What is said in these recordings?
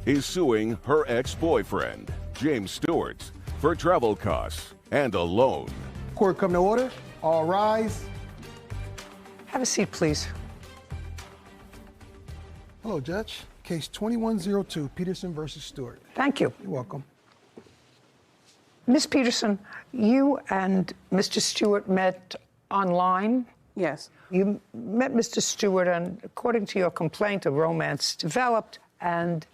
is suing her ex-boyfriend, James Stewart, for travel costs and a loan. Court come to order. All rise. Have a seat, please. Hello, Judge. Case 2102, Peterson versus Stewart. Thank you. You're welcome. Ms. Peterson, you and Mr. Stewart met online? Yes. You met Mr. Stewart, and according to your complaint, a romance developed, and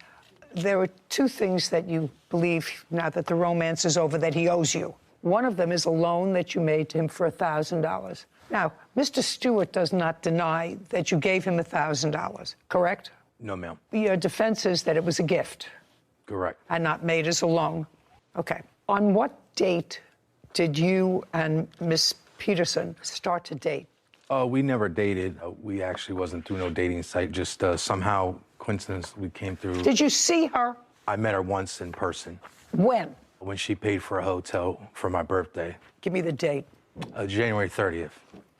there were two things that you believe, now that the romance is over, that he owes you. One of them is a loan that you made to him for $1,000. Now, Mr. Stewart does not deny that you gave him $1,000, correct? No, ma'am. Your defense is that it was a gift. Correct. And not made as a loan. Okay. On what date did you and Miss Peterson start to date? We never dated. We actually wasn't through no dating site. Just somehow, coincidence, we came through. Did you see her? I met her once in person. When? When she paid for a hotel for my birthday. Give me the date. January 30th.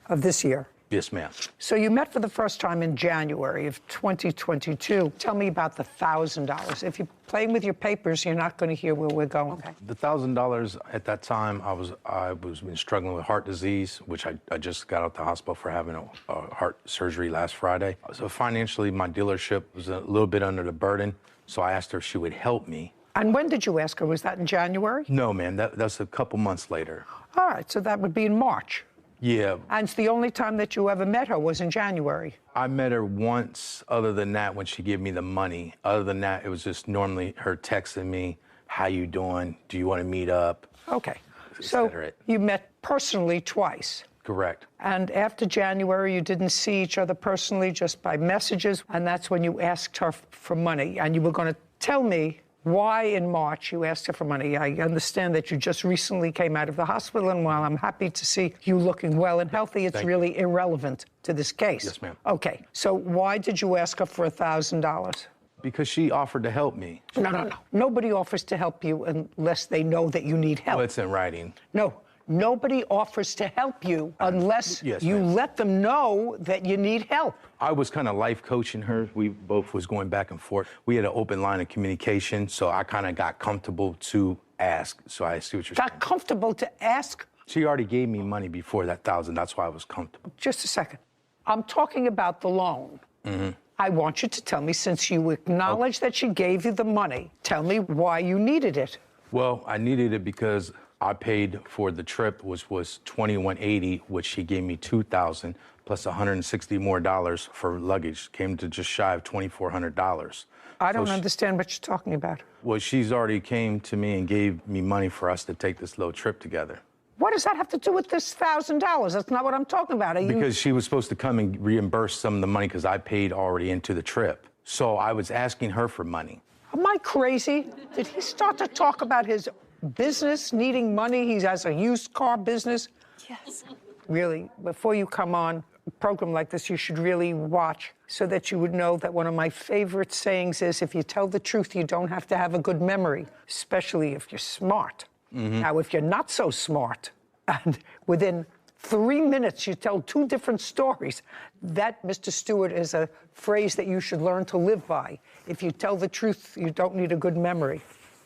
Of this year? Yes, ma'am. So you met for the first time in January of 2022. Tell me about the $1,000. If you're playing with your papers, you're not going to hear where we're going. Okay. The $1,000 at that time, I was been struggling with heart disease, which I just got out the hospital for having a heart surgery last Friday. So financially, my dealership was a little bit under the burden. So I asked her if she would help me. And when did you ask her? Was that in January? No, ma'am. That's a couple months later. All right. So that would be in March. Yeah. And the only time that you ever met her was in January. I met her once, other than that, when she gave me the money. Other than that, it was just normally her texting me, how you doing? Do you want to meet up? Okay. So you met personally twice. Correct. And after January, you didn't see each other personally, just by messages. And that's when you asked her for money. And you were going to tell me why in March you asked her for money. I understand that you just recently came out of the hospital, and while I'm happy to see you looking well and healthy, it's really irrelevant to this case. Yes, ma'am. Okay, so why did you ask her for $1,000? Because she offered to help me. No. Nobody offers to help you unless they know that you need help. Well, it's in writing. No. Nobody offers to help you unless you let them know that you need help. I was kind of life coaching her. We both was going back and forth. We had an open line of communication, so I kind of got comfortable to ask. So I see what you're saying. Got comfortable to ask? She already gave me money before that $1,000. That's why I was comfortable. Just a second. I'm talking about the loan. Mm-hmm. I want you to tell me, since you acknowledge that she gave you the money, tell me why you needed it. Well, I needed it because I paid for the trip, which was $2,180, which she gave me $2,000 plus $160 more for luggage. Came to just shy of $2,400. I don't understand what you're talking about. Well, she's already came to me and gave me money for us to take this little trip together. What does that have to do with this $1,000? That's not what I'm talking about. Because she was supposed to come and reimburse some of the money because I paid already into the trip. So I was asking her for money. Am I crazy? Did he start to talk about his business needing money? He has a used car business? Yes. Really, before you come on a program like this, you should really watch so that you would know that one of my favorite sayings is, if you tell the truth, you don't have to have a good memory, especially if you're smart. Mm-hmm. Now, if you're not so smart, and within 3 minutes you tell two different stories, that, Mr. Stewart, is a phrase that you should learn to live by. If you tell the truth, you don't need a good memory.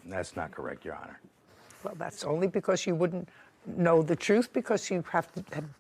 That's not correct, Your Honor. Well, that's only because you wouldn't know the truth, because you have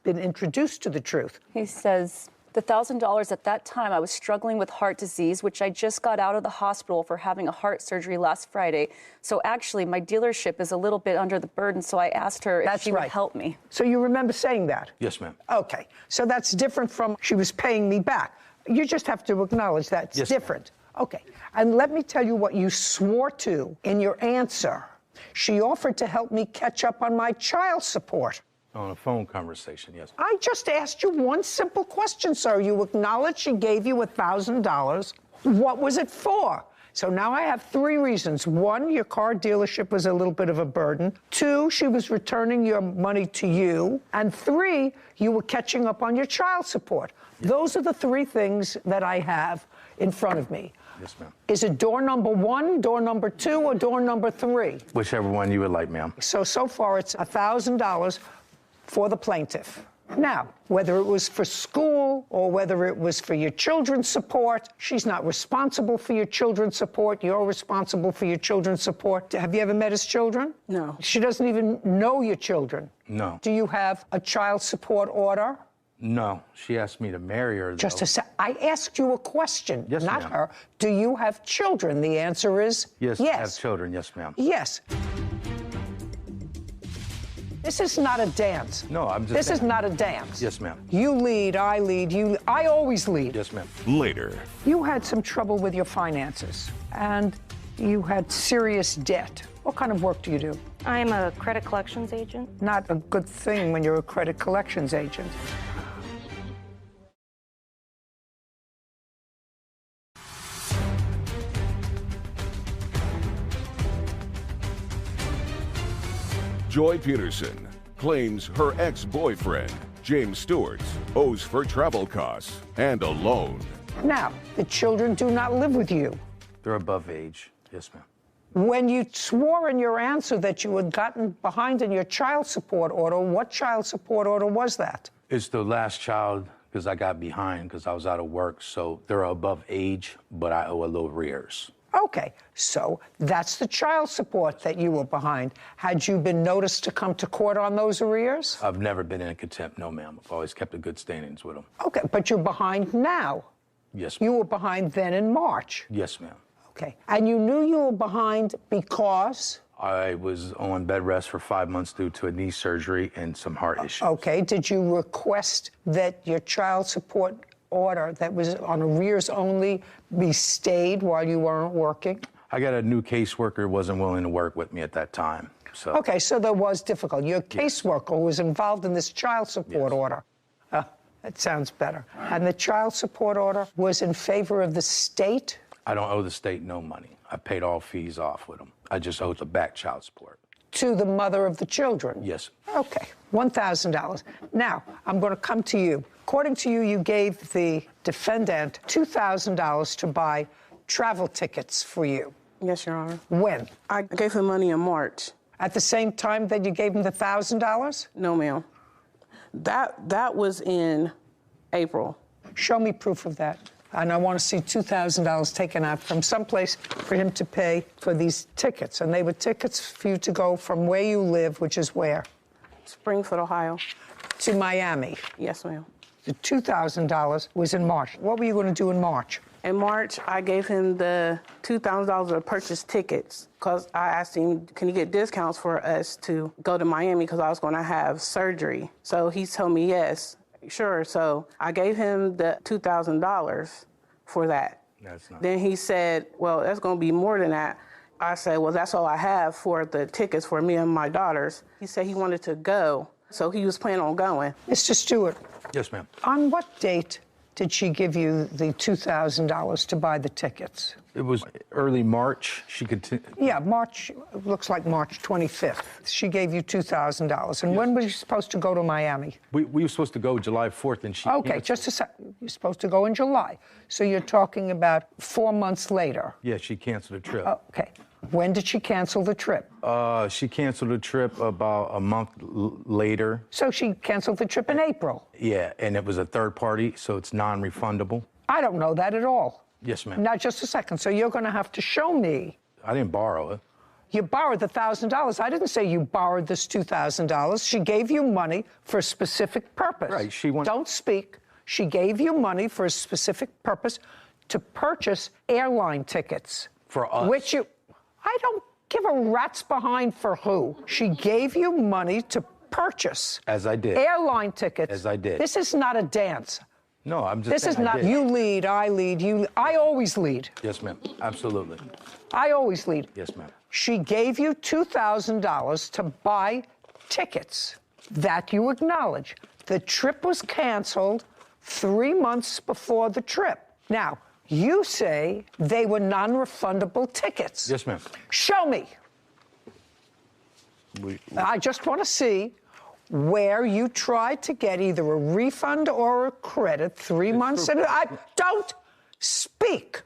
been introduced to the truth. He says, the $1,000 at that time, I was struggling with heart disease, which I just got out of the hospital for having a heart surgery last Friday. So actually, my dealership is a little bit under the burden, so I asked her if she would help me. So you remember saying that? Yes, ma'am. Okay. So that's different from she was paying me back. You just have to acknowledge that's different. Okay. And let me tell you what you swore to in your answer. She offered to help me catch up on my child support. On a phone conversation, yes. I just asked you one simple question, sir. You acknowledged she gave you $1,000. What was it for? So now I have 3 reasons. 1, your car dealership was a little bit of a burden. 2, she was returning your money to you. And 3, you were catching up on your child support. Yes. Those are the 3 things that I have in front of me. Yes, ma'am. Is it door number 1, door number 2, or door number 3? Whichever one you would like, ma'am. So far it's $1,000 for the plaintiff. Now, whether it was for school or whether it was for your children's support, she's not responsible for your children's support. You're responsible for your children's support. Have you ever met his children? No. She doesn't even know your children. No. Do you have a child support order? No. She asked me to marry her, though. Just a sec. I asked you a question, Yes, not ma'am. her. Do you have children? The answer is Yes, I have children. Yes, ma'am. Yes. This is not a dance. No, I'm just This is saying. not a dance. Yes, ma'am. You lead, I lead, I always lead. Yes, ma'am. Later. You had some trouble with your finances, and you had serious debt. What kind of work do you do? I'm a credit collections agent. Not a good thing when you're a credit collections agent. Joy Peterson claims her ex-boyfriend, James Stewart, owes for travel costs and a loan. Now, the children do not live with you. They're above age. Yes, ma'am. When you swore in your answer that you had gotten behind in your child support order, what child support order was that? It's the last child because I got behind because I was out of work. So they're above age, but I owe a little arrears. Okay, so that's the child support that you were behind. Had you been noticed to come to court on those arrears? I've never been in contempt, no, ma'am. I've always kept a good standings with them. Okay, but you're behind now. Yes, ma'am. You were behind then in March. Yes, ma'am. Okay, and you knew you were behind because? I was on bed rest for 5 months due to a knee surgery and some heart issues. Okay, did you request that your child support order that was on arrears only be stayed while you weren't working? I got a new caseworker who wasn't willing to work with me at that time. So Okay, so there was difficulty. Your caseworker was involved in this child support order. That sounds better. And the child support order was in favor of the state? I don't owe the state no money. I paid all fees off with them. I just owe the back child support. To the mother of the children? Yes. Okay, $1,000. Now, I'm going to come to you. According to you, you gave the defendant $2,000 to buy travel tickets for you. Yes, Your Honor. When? I gave him money in March. At the same time that you gave him the $1,000? No, ma'am. That was in April. Show me proof of that. And I want to see $2,000 taken out from someplace for him to pay for these tickets. And they were tickets for you to go from where you live, which is where? Springfield, Ohio. To Miami. Yes, ma'am. The $2,000 was in March. What were you going to do in March? In March, I gave him the $2,000 to purchase tickets because I asked him, can you get discounts for us to go to Miami because I was going to have surgery. So he told me yes, sure. So I gave him the $2,000 for that. That's not. Then he said, well, that's going to be more than that. I said, well, that's all I have for the tickets for me and my daughters. He said he wanted to go, so he was planning on going. Mr. Stewart, Yes, ma'am. on what date did she give you the $2,000 to buy the tickets? It was early March. She could. Yeah, March, looks like March 25th. She gave you $2,000. And when were you supposed to go to Miami? We were supposed to go July 4th, and she. Okay, just a sec. You're supposed to go in July. So you're talking about 4 months later. Yeah, she canceled the trip. Okay. When did she cancel the trip? She canceled the trip about a month later. So she canceled the trip in April. Yeah, and it was a third party, so it's non-refundable. I don't know that at all. Yes, ma'am. Now, just a second. So you're going to have to show me. I didn't borrow it. You borrowed the $1,000. I didn't say you borrowed this $2,000. She gave you money for a specific purpose. Right, she went- Don't speak. She gave you money for a specific purpose to purchase airline tickets. For us. Which you... I don't give a rat's behind for who. She gave you money to purchase. As I did. Airline tickets. As I did. This is not a dance. No, I'm just This saying is I not did. you lead, I lead, you... I always lead. Yes, ma'am. Absolutely. I always lead. Yes, ma'am. She gave you $2,000 to buy tickets. That you acknowledge. The trip was canceled 3 months before the trip. Now, you say they were non-refundable tickets. Yes, ma'am. Show me. I just want to see where you tried to get either a refund or a credit 3 months. Don't speak.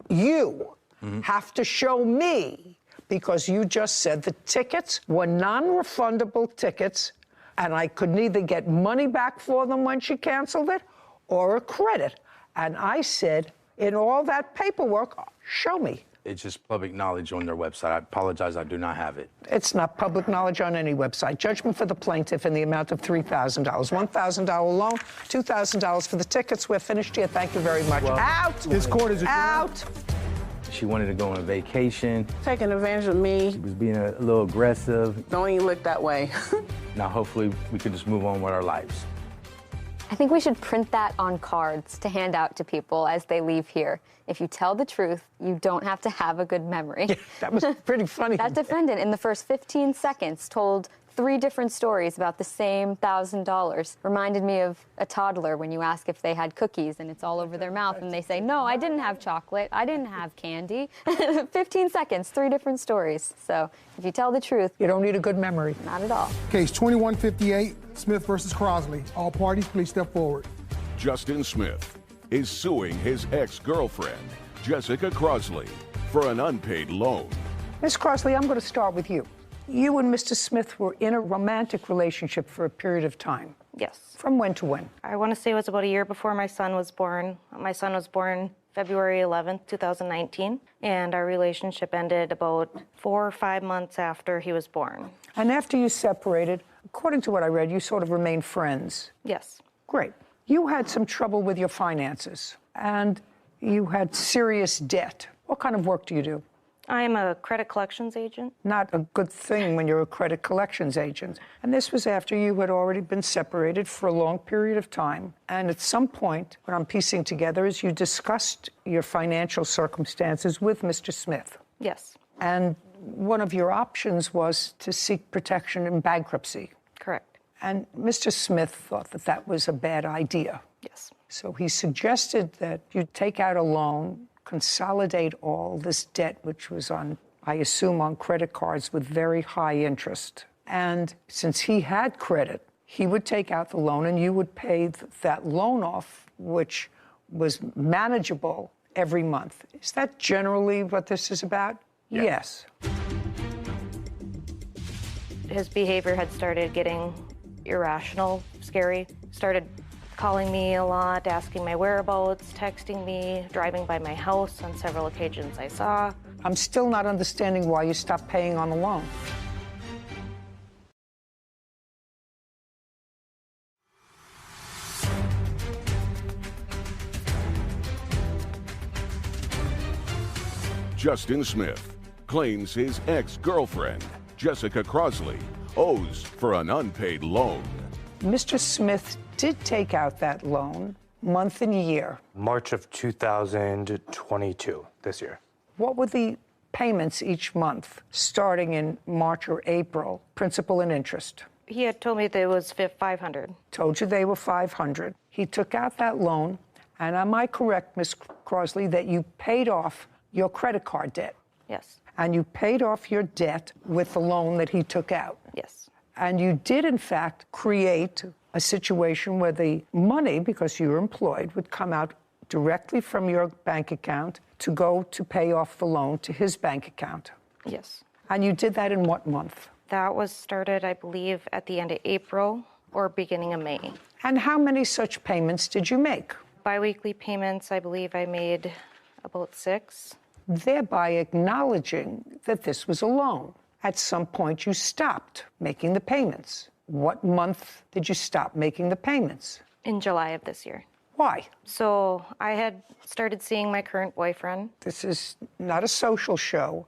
You have to show me, because you just said the tickets were non-refundable tickets and I could neither get money back for them when she canceled it or a credit. And I said, in all that paperwork, show me. It's just public knowledge on their website. I apologize, I do not have it. It's not public knowledge on any website. Judgment for the plaintiff in the amount of $3,000. $1,000 loan, $2,000 for the tickets. We're finished here. Thank you very much. Well, out! This court is adjourned. Out! She wanted to go on a vacation. Taking advantage of me. She was being a little aggressive. Don't even look that way. Now, hopefully, we can just move on with our lives. I think we should print that on cards to hand out to people as they leave here. If you tell the truth, you don't have to have a good memory. Yeah, that was pretty funny. That defendant, in the first 15 seconds, told 3 different stories about the same $1,000. Reminded me of a toddler when you ask if they had cookies and it's all over their mouth and they say, no, I didn't have chocolate, I didn't have candy. 15 seconds, 3 different stories. So if you tell the truth, You don't need a good memory. not at all. Case 2158, Smith versus Crosley. All parties, please step forward. Justin Smith is suing his ex-girlfriend, Jessica Crosley, for an unpaid loan. Miss Crosley, I'm going to start with you. You and Mr. Smith were in a romantic relationship for a period of time. Yes. From when to when? I want to say it was about a year before my son was born. My son was born February 11th, 2019, and our relationship ended about 4 or 5 months after he was born. And after you separated, according to what I read, you sort of remained friends. Yes. Great. You had some trouble with your finances, and you had serious debt. What kind of work do you do? I am a credit collections agent. Not a good thing when you're a credit collections agent. And this was after you had already been separated for a long period of time. And at some point, what I'm piecing together is you discussed your financial circumstances with Mr. Smith. Yes. And one of your options was to seek protection in bankruptcy. Correct. And Mr. Smith thought that that was a bad idea. Yes. So he suggested that you take out a loan, consolidate all this debt, which was on, I assume, on credit cards with very high interest. And since he had credit, he would take out the loan and you would pay that loan off, which was manageable every month. Is that generally what this is about? Yeah. Yes. His behavior had started getting irrational, scary, started calling me a lot, asking my whereabouts, texting me, driving by my house on several occasions I saw. I'm still not understanding why you stopped paying on the loan. Justin Smith claims his ex-girlfriend, Jessica Crosley, owes for an unpaid loan. Mr. Smith did take out that loan, month and year. March of 2022, this year. What were the payments each month, starting in March or April, principal and interest? He had told me that it was $500. Told you they were $500. He took out that loan, and am I correct, Ms. Crosley, that you paid off your credit card debt? Yes. And you paid off your debt with the loan that he took out? Yes. And you did, in fact, create a situation where the money, because you were employed, would come out directly from your bank account to go to pay off the loan to his bank account. Yes. And you did that in what month? That was started, I believe, at the end of April or beginning of May. And how many such payments did you make? Biweekly payments, I believe I made about 6. Thereby acknowledging that this was a loan. At some point, you stopped making the payments. What month did you stop making the payments? In July of this year. Why? So I had started seeing my current boyfriend. This is not a social show.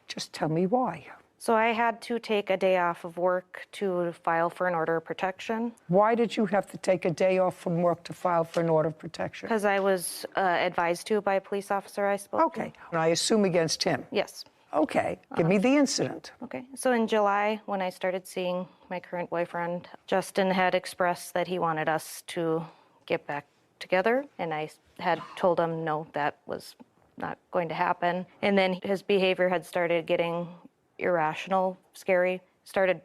Just tell me why. So I had to take a day off of work to file for an order of protection. Why did you have to take a day off from work to file for an order of protection? Because I was advised to by a police officer I spoke to. Okay. And I assume against him? Yes. Okay. Give me the incident. Okay. So in July, when I started seeing my current boyfriend, Justin had expressed that he wanted us to get back together. And I had told him no, that was not going to happen. And then his behavior had started getting irrational, scary, started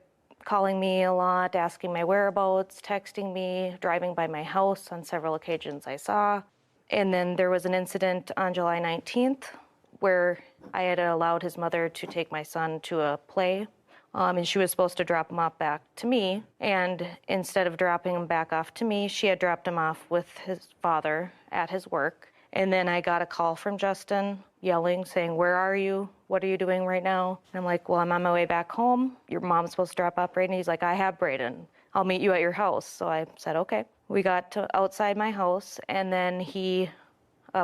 calling me a lot, asking my whereabouts, texting me, driving by my house on several occasions I saw. And then there was an incident on July 19th where I had allowed his mother to take my son to a play and she was supposed to drop him off back to me. And instead of dropping him back off to me, she had dropped him off with his father at his work. And then I got a call from Justin yelling, saying, "Where are you? What are you doing right now?" And I'm like, "Well, I'm on my way back home. Your mom's supposed to drop off Braden." He's like, "I have Braden. I'll meet you at your house." So I said, okay. We got to outside my house, and then he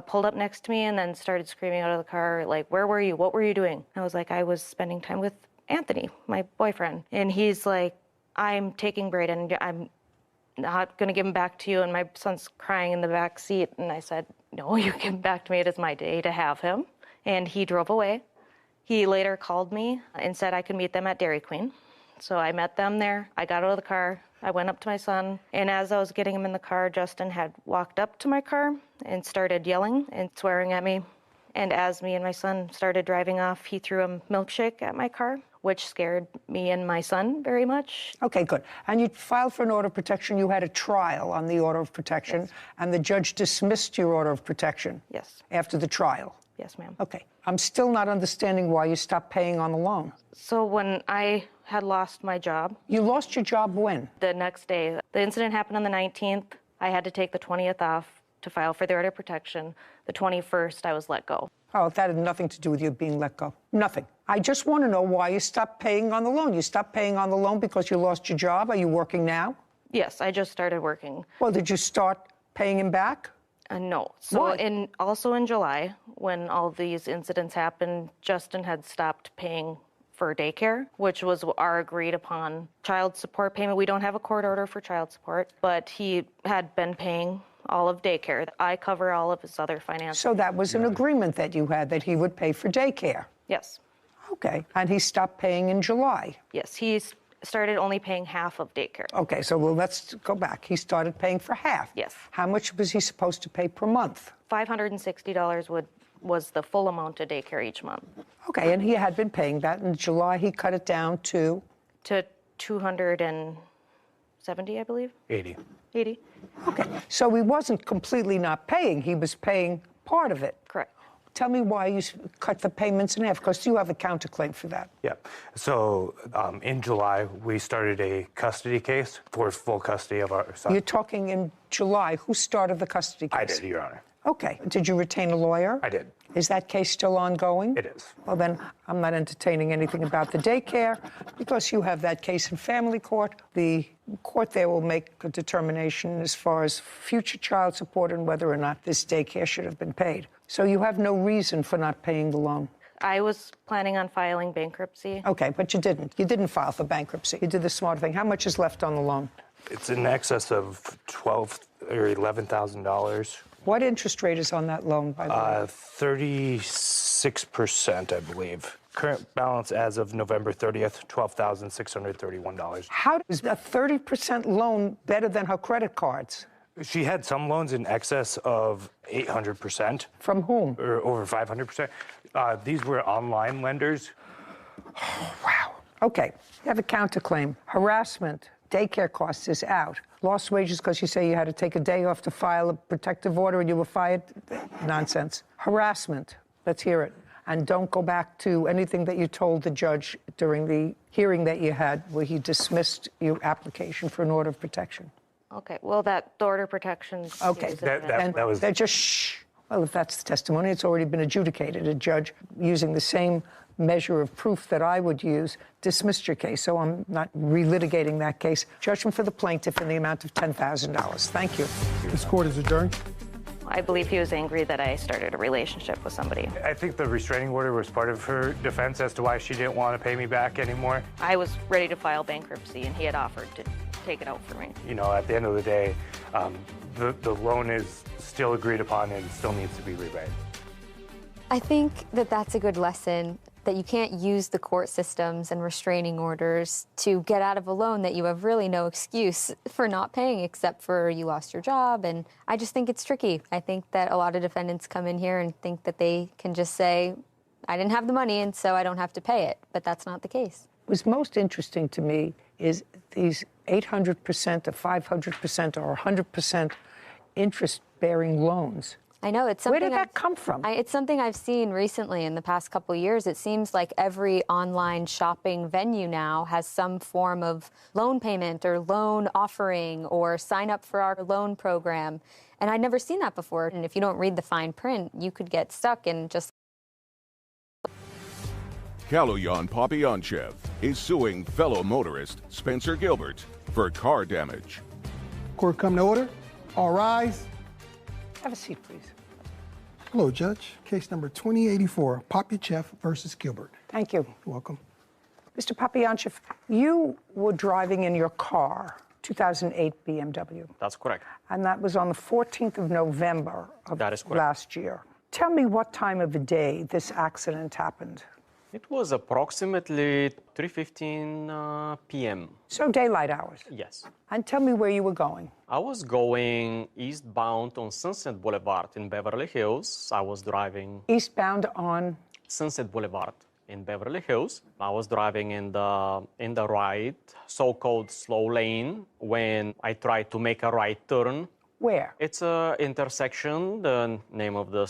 pulled up next to me and then started screaming out of the car, like, "Where were you? What were you doing?" I was like, "I was spending time with Anthony, my boyfriend." And he's like, "I'm taking Braden. I'm not going to give him back to you." And my son's crying in the back seat. And I said, "No, you give him back to me. It is my day to have him." And he drove away. He later called me and said I could meet them at Dairy Queen. So I met them there. I got out of the car. I went up to my son. And as I was getting him in the car, Justin had walked up to my car and started yelling and swearing at me. And as me and my son started driving off, he threw a milkshake at my car, which scared me and my son very much. Okay, good. And you filed for an order of protection. You had a trial on the order of protection, Yes. and the judge dismissed your order of protection. Yes. After the trial. Yes, ma'am. Okay. I'm still not understanding why you stopped paying on the loan. So when I had lost my job. You lost your job when? The next day. The incident happened on the 19th. I had to take the 20th off to file for the order of protection. The 21st, I was let go. Oh, that had nothing to do with you being let go. Nothing. I just want to know why you stopped paying on the loan. You stopped paying on the loan because you lost your job? Are you working now? Yes, I just started working. Well, did you start paying him back? No. So Why? Also in July, when all these incidents happened, Justin had stopped paying for daycare, which was our agreed upon child support payment. We don't have a court order for child support, but he had been paying all of daycare. I cover all of his other finances. So that was an agreement that you had, that he would pay for daycare? Yes. Okay. And he stopped paying in July? Yes, he started only paying half of daycare. Okay, so let's go back. He started paying for half. Yes. How much was he supposed to pay per month? $560 was the full amount of daycare each month. Okay, and he had been paying that. In July, he cut it down to? To $270, I believe. 80. 80. Okay, so he wasn't completely not paying. He was paying part of it. Correct. Tell me why you cut the payments in half, because you have a counterclaim for that. Yeah. So in July, we started a custody case for full custody of our son. You're talking in July. Who started the custody case? I did, Your Honor. Okay. Did you retain a lawyer? I did. Is that case still ongoing? It is. Well, then I'm not entertaining anything about the daycare because you have that case in family court. The court there will make a determination as far as future child support and whether or not this daycare should have been paid. So you have no reason for not paying the loan. I was planning on filing bankruptcy. Okay, but you didn't. You didn't file for bankruptcy. You did the smart thing. How much is left on the loan? It's in excess of $12,000 or $11,000. What interest rate is on that loan, by the way? 36%, I believe. Current balance as of November 30th, $12,631. How is a 30% loan better than her credit cards? She had some loans in excess of 800%. From whom? Or over 500%. These were online lenders. Oh, wow. Okay, you have a counterclaim. Harassment, daycare costs is out. Lost wages because you say you had to take a day off to file a protective order and you were fired? Nonsense. Harassment, let's hear it. And don't go back to anything that you told the judge during the hearing that you had where he dismissed your application for an order of protection. Okay, well, the order of protection. Okay, That was... they're just shh. Well, if that's the testimony, it's already been adjudicated. A judge using the same measure of proof that I would use dismissed your case, so I'm not relitigating that case. Judgment for the plaintiff in the amount of $10,000. Thank you. This court is adjourned. I believe he was angry that I started a relationship with somebody. I think the restraining order was part of her defense as to why she didn't want to pay me back anymore. I was ready to file bankruptcy, and he had offered to take it out for me. You know, at the end of the day, the loan is still agreed upon and still needs to be repaid. I think that that's a good lesson, that you can't use the court systems and restraining orders to get out of a loan that you have really no excuse for not paying except for you lost your job. And I just think it's tricky. I think that a lot of defendants come in here and think that they can just say, I didn't have the money and so I don't have to pay it. But that's not the case. What's most interesting to me is these 800% or 500% or 100% interest-bearing loans. I know, it's Where something. did that come from? It's something I've seen recently in the past couple of years. It seems like every online shopping venue now has some form of loan payment or loan offering or sign up for our loan program. And I'd never seen that before. And if you don't read the fine print, you could get stuck in just... Kaloyan Popyanchev is suing fellow motorist Spencer Gilbert for car damage. Court come to order. All rise. Have a seat, please. Hello, Judge. Case number 2084, Popyanchev versus Gilbert. Thank you. You're welcome. Mr. Popyanchev, you were driving in your car, 2008 BMW. That's correct. And that was on the 14th of November of That is correct. last year. Tell me what time of the day this accident happened. It was approximately 3:15 p.m. So daylight hours. Yes. And tell me where you were going. I was going eastbound on Sunset Boulevard in Beverly Hills. I was driving Eastbound on Sunset Boulevard in Beverly Hills. I was driving in the right, so-called slow lane when I tried to make a right turn. where? It's a intersection. The name of the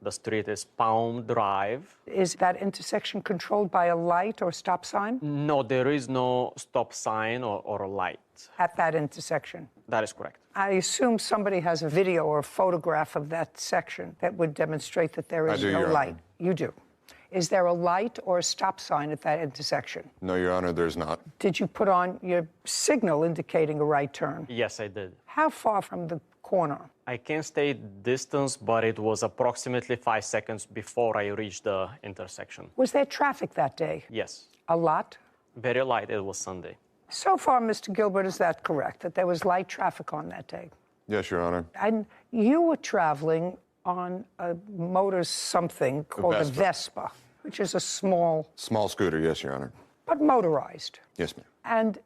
street is Palm Drive. Is that intersection controlled by a light or stop sign? No, there is no stop sign or a light. At that intersection? That is correct. I assume somebody has a video or a photograph of that section that would demonstrate that there is no light. You do. Is there a light or a stop sign at that intersection? No, Your Honor, there's not. Did you put on your signal indicating a right turn? Yes, I did. How far from the corner? I can't state distance, but it was approximately 5 seconds before I reached the intersection. Was there traffic that day? Yes. A lot? Very light. It was Sunday. So far, Mr. Gilbert, is that correct, that there was light traffic on that day? Yes, Your Honor. And you were traveling on a motor something called a Vespa, which is a small... Small scooter, yes, Your Honor. But motorized. Yes, ma'am. And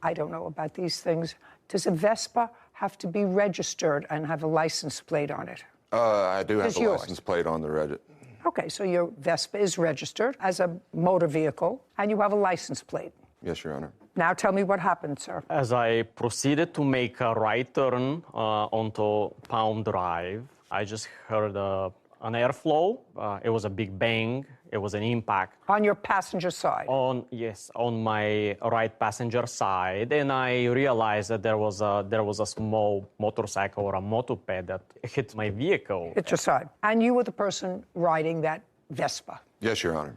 I don't know about these things, does a Vespa have to be registered and have a license plate on it? I do have It's a yours. license plate on the Reddit. Okay, so your Vespa is registered as a motor vehicle, and you have a license plate. Yes, Your Honor. Now tell me what happened, sir. As I proceeded to make a right turn onto Palm Drive, I just heard an airflow. It was a big bang. It was an impact. On your passenger side? On my right passenger side, and I realized that there was a small motorcycle or a moped that hit my vehicle. Hit your side. And you were the person riding that Vespa? Yes, Your Honor.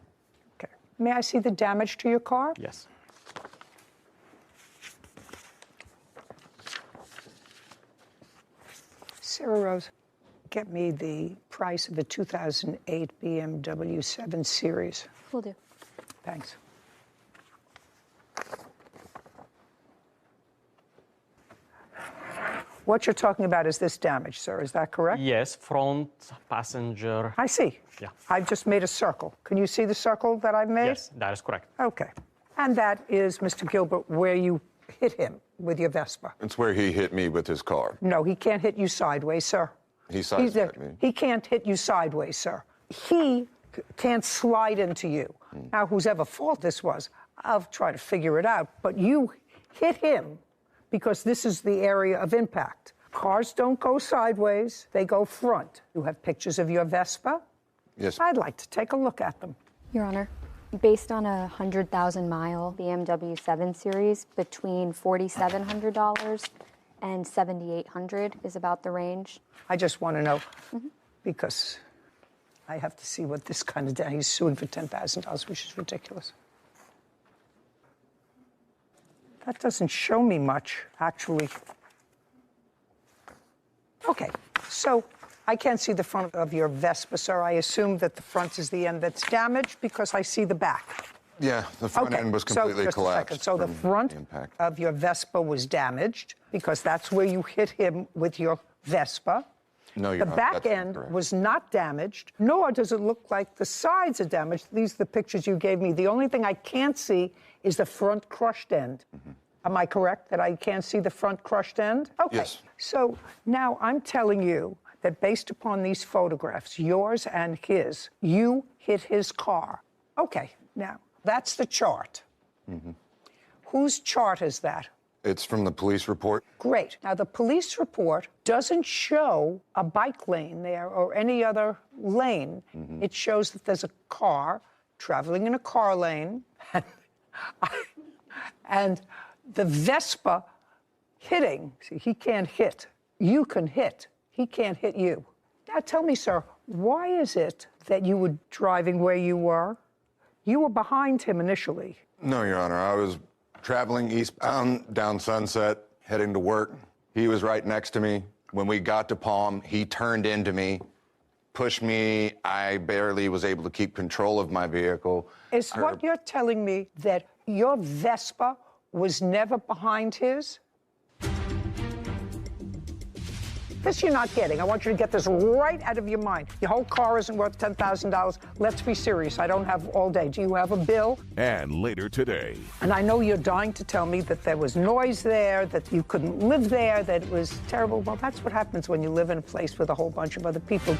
Okay. May I see the damage to your car? Yes. Sarah Rose, get me the price of a 2008 BMW 7 Series. Will do. Thanks. What you're talking about is this damage, sir. Is that correct? Yes, front passenger. I see. Yeah. I've just made a circle. Can you see the circle that I've made? Yes, that is correct. Okay. And that is, Mr. Gilbert, where you hit him with your Vespa. It's where he hit me with his car. No, he can't hit you sideways, sir. He sidestepped me. He can't hit you sideways, sir. He can't slide into you. Now, whosever fault this was, I'll try to figure it out. But you hit him because this is the area of impact. Cars don't go sideways, they go front. You have pictures of your Vespa? Yes. I'd like to take a look at them. Your Honor, based on a 100,000-mile BMW 7 Series, between $4,700 and $7,800 is about the range. I just want to know, because I have to see what this kind of day. He's suing for $10,000, which is ridiculous. That doesn't show me much, actually. Okay, so I can't see the front of your Vespa, sir. I assume that the front is the end that's damaged because I see the back. Yeah, the front end was completely just collapsed. A second. So the front of your Vespa was damaged because that's where you hit him with your Vespa. No, Your The Honor, back that's end incorrect. was not damaged, nor does it look like the sides are damaged. These are the pictures you gave me. The only thing I can't see is the front crushed end. Am I correct that I can't see the front crushed end? Okay. Yes. So now I'm telling you that based upon these photographs, yours and his, you hit his car. Okay, now that's the chart. Whose chart is that? It's from the police report. Great. Now, the police report doesn't show a bike lane there or any other lane. It shows that there's a car traveling in a car lane and the Vespa hitting. See, he can't hit. You can hit. He can't hit you. Now, tell me, sir, why is it that you were driving where you were? You were behind him initially. No, Your Honor. I was traveling eastbound down Sunset, heading to work. He was right next to me. When we got to Palm, he turned into me, pushed me. I barely was able to keep control of my vehicle. Is what you're telling me that your Vespa was never behind his? This you're not getting. I want you to get this right out of your mind. Your whole car isn't worth $10,000. Let's be serious. I don't have all day. Do you have a bill? And later today. And I know you're dying to tell me that there was noise there, that you couldn't live there, that it was terrible. Well, that's what happens when you live in a place with a whole bunch of other people.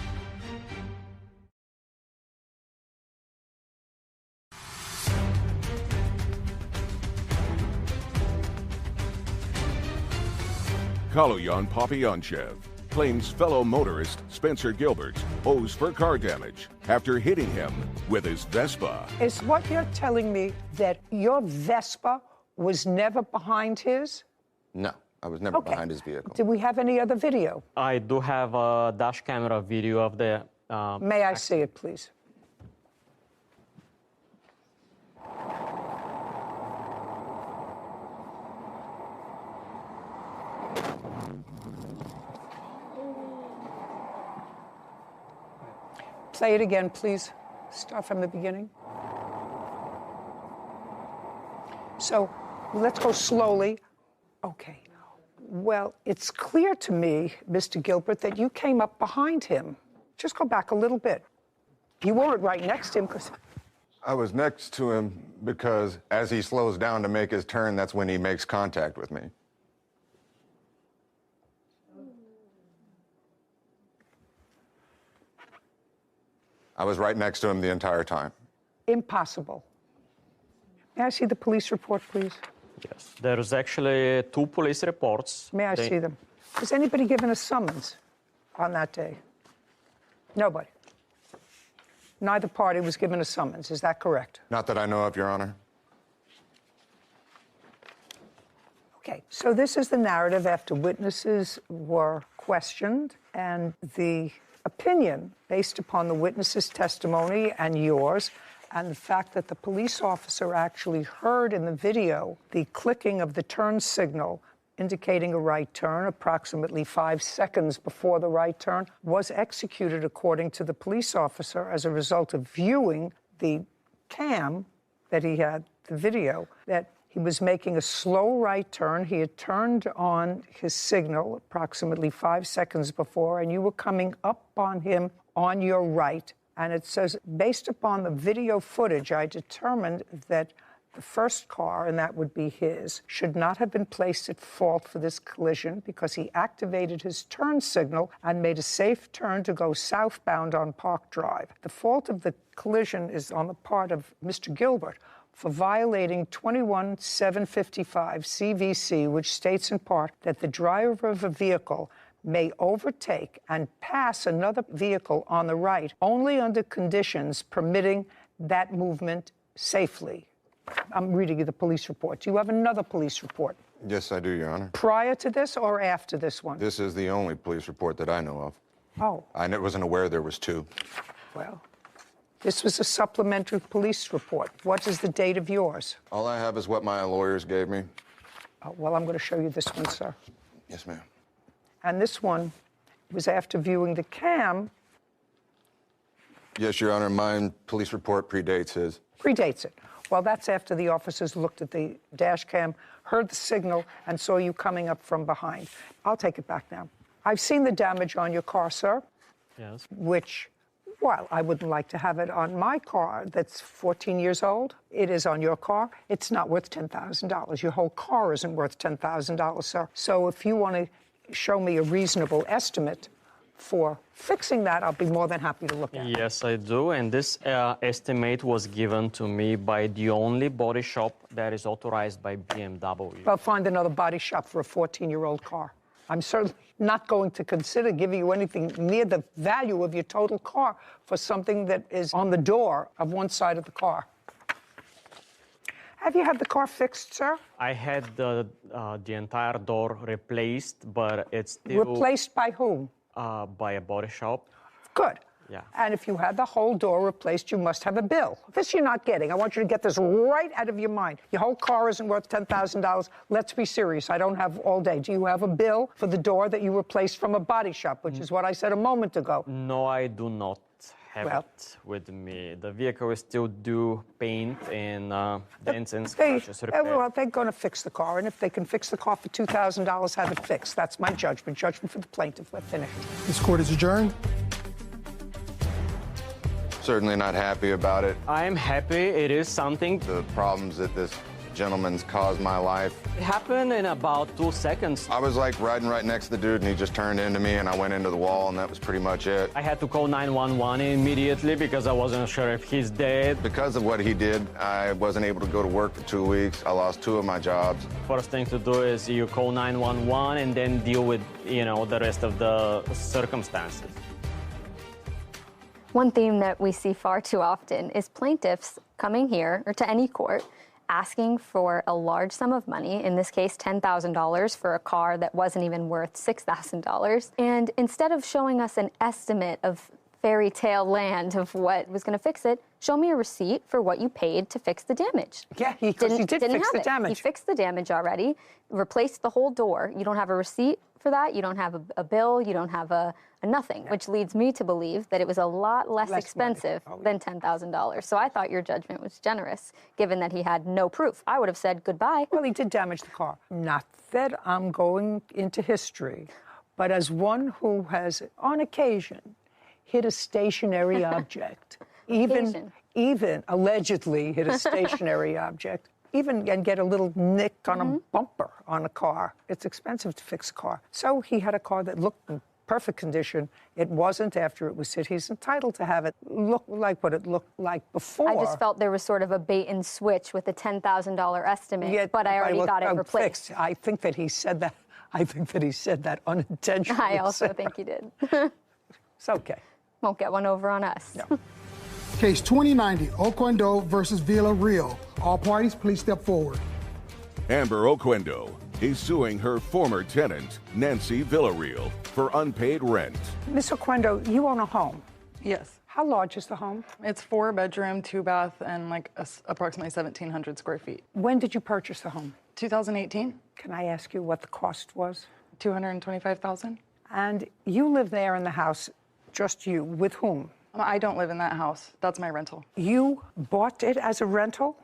Kaloyan Papionchev claims fellow motorist Spencer Gilbert owes for car damage after hitting him with his Vespa. Is what you're telling me that your Vespa was never behind his? No, I was never behind his vehicle. Do we have any other video? I do have a dash camera video of the... May I see it, please? Play it again, please. Start from the beginning. So let's go slowly. Okay. Well, it's clear to me, Mr. Gilbert, that you came up behind him. Just go back a little bit. You weren't right next to him because... I was next to him because as he slows down to make his turn, that's when he makes contact with me. I was right next to him the entire time. Impossible. May I see the police report, please? Yes. There's actually 2 police reports. May I see them? Was anybody given a summons on that day? Nobody. Neither party was given a summons. Is that correct? Not that I know of, Your Honor. Okay, so this is the narrative after witnesses were questioned, and the opinion based upon the witness's testimony and yours, and the fact that the police officer actually heard in the video the clicking of the turn signal indicating a right turn approximately 5 seconds before the right turn was executed according to the police officer as a result of viewing the cam that he had, the video, that he was making a slow right turn. He had turned on his signal approximately 5 seconds before, and you were coming up on him on your right. And it says, based upon the video footage, I determined that the first car, and that would be his, should not have been placed at fault for this collision because he activated his turn signal and made a safe turn to go southbound on Park Drive. The fault of the collision is on the part of Mr. Gilbert for violating 21-755 CVC, which states in part that the driver of a vehicle may overtake and pass another vehicle on the right only under conditions permitting that movement safely. I'm reading you the police report. Do you have another police report? Yes, I do, Your Honor. Prior to this or after this one? This is the only police report that I know of. Oh. I wasn't aware there was 2. Well, this was a supplementary police report. What is the date of yours? All I have is what my lawyers gave me. Oh, well, I'm going to show you this one, sir. Yes, ma'am. And this one was after viewing the cam. Yes, Your Honor, my police report predates his. Predates it. Well, that's after the officers looked at the dash cam, heard the signal, and saw you coming up from behind. I'll take it back now. I've seen the damage on your car, sir. Yes. Which, while I wouldn't like to have it on my car that's 14 years old, it is on your car. It's not worth $10,000. Your whole car isn't worth $10,000, sir. So if you want to show me a reasonable estimate for fixing that, I'll be more than happy to look at it. Yes, I do. And this estimate was given to me by the only body shop that is authorized by BMW. I'll find another body shop for a 14-year-old car. I'm certainly not going to consider giving you anything near the value of your total car for something that is on the door of one side of the car. Have you had the car fixed, sir? I had the entire door replaced, but it's still... Replaced by whom? By a body shop. Good. Yeah. And if you had the whole door replaced, you must have a bill. This you're not getting. I want you to get this right out of your mind. Your whole car isn't worth $10,000. Let's be serious. I don't have all day. Do you have a bill for the door that you replaced from a body shop, which is what I said a moment ago? No, I do not have it with me. The vehicle is still due paint and dents and scratches repair. Well, they're going to fix the car, and if they can fix the car for $2,000, have it fixed. That's my judgment. Judgment for the plaintiff. We're finished. This court is adjourned. Certainly not happy about it. I'm happy. It is something. The problems that this gentleman's caused my life. It happened in about 2 seconds. I was like riding right next to the dude, and he just turned into me, and I went into the wall, and that was pretty much it. I had to call 911 immediately because I wasn't sure if he's dead. Because of what he did, I wasn't able to go to work for 2 weeks. I lost 2 of my jobs. First thing to do is you call 911 and then deal with, the rest of the circumstances. One theme that we see far too often is plaintiffs coming here or to any court asking for a large sum of money, in this case $10,000 for a car that wasn't even worth $6,000. And instead of showing us an estimate of fairy tale land of what was going to fix it, show me a receipt for what you paid to fix the damage. Yeah, he did fix the damage. He fixed the damage already, replaced the whole door. You don't have a receipt for that. You don't have a bill. You don't have a nothing, which leads me to believe that it was a lot less expensive than $10,000. So I thought your judgment was generous, given that he had no proof. I would have said goodbye. Well, he did damage the car. Not that I'm going into history, but as one who has, on occasion, hit a stationary object, even allegedly hit a stationary object, and get a little nick on a bumper on a car. It's expensive to fix a car. So he had a car that looked in perfect condition. It wasn't after it was hit. He's entitled to have it look like what it looked like before. I just felt there was sort of a bait and switch with a $10,000 estimate, but I already got it replaced. Fixed. I think that he said that. I think that he said that unintentionally. I also think he did. It's okay. Won't get one over on us. No. Case 2090, Oquendo versus Villarreal. All parties, please step forward. Amber Oquendo is suing her former tenant, Nancy Villarreal, for unpaid rent. Ms. Oquendo, you own a home. Yes. How large is the home? It's 4-bedroom, 2-bath, and approximately 1,700 square feet. When did you purchase the home? 2018. Can I ask you what the cost was? $225,000. And you live there in the house, just you, with whom? I don't live in that house. That's my rental. You bought it as a rental?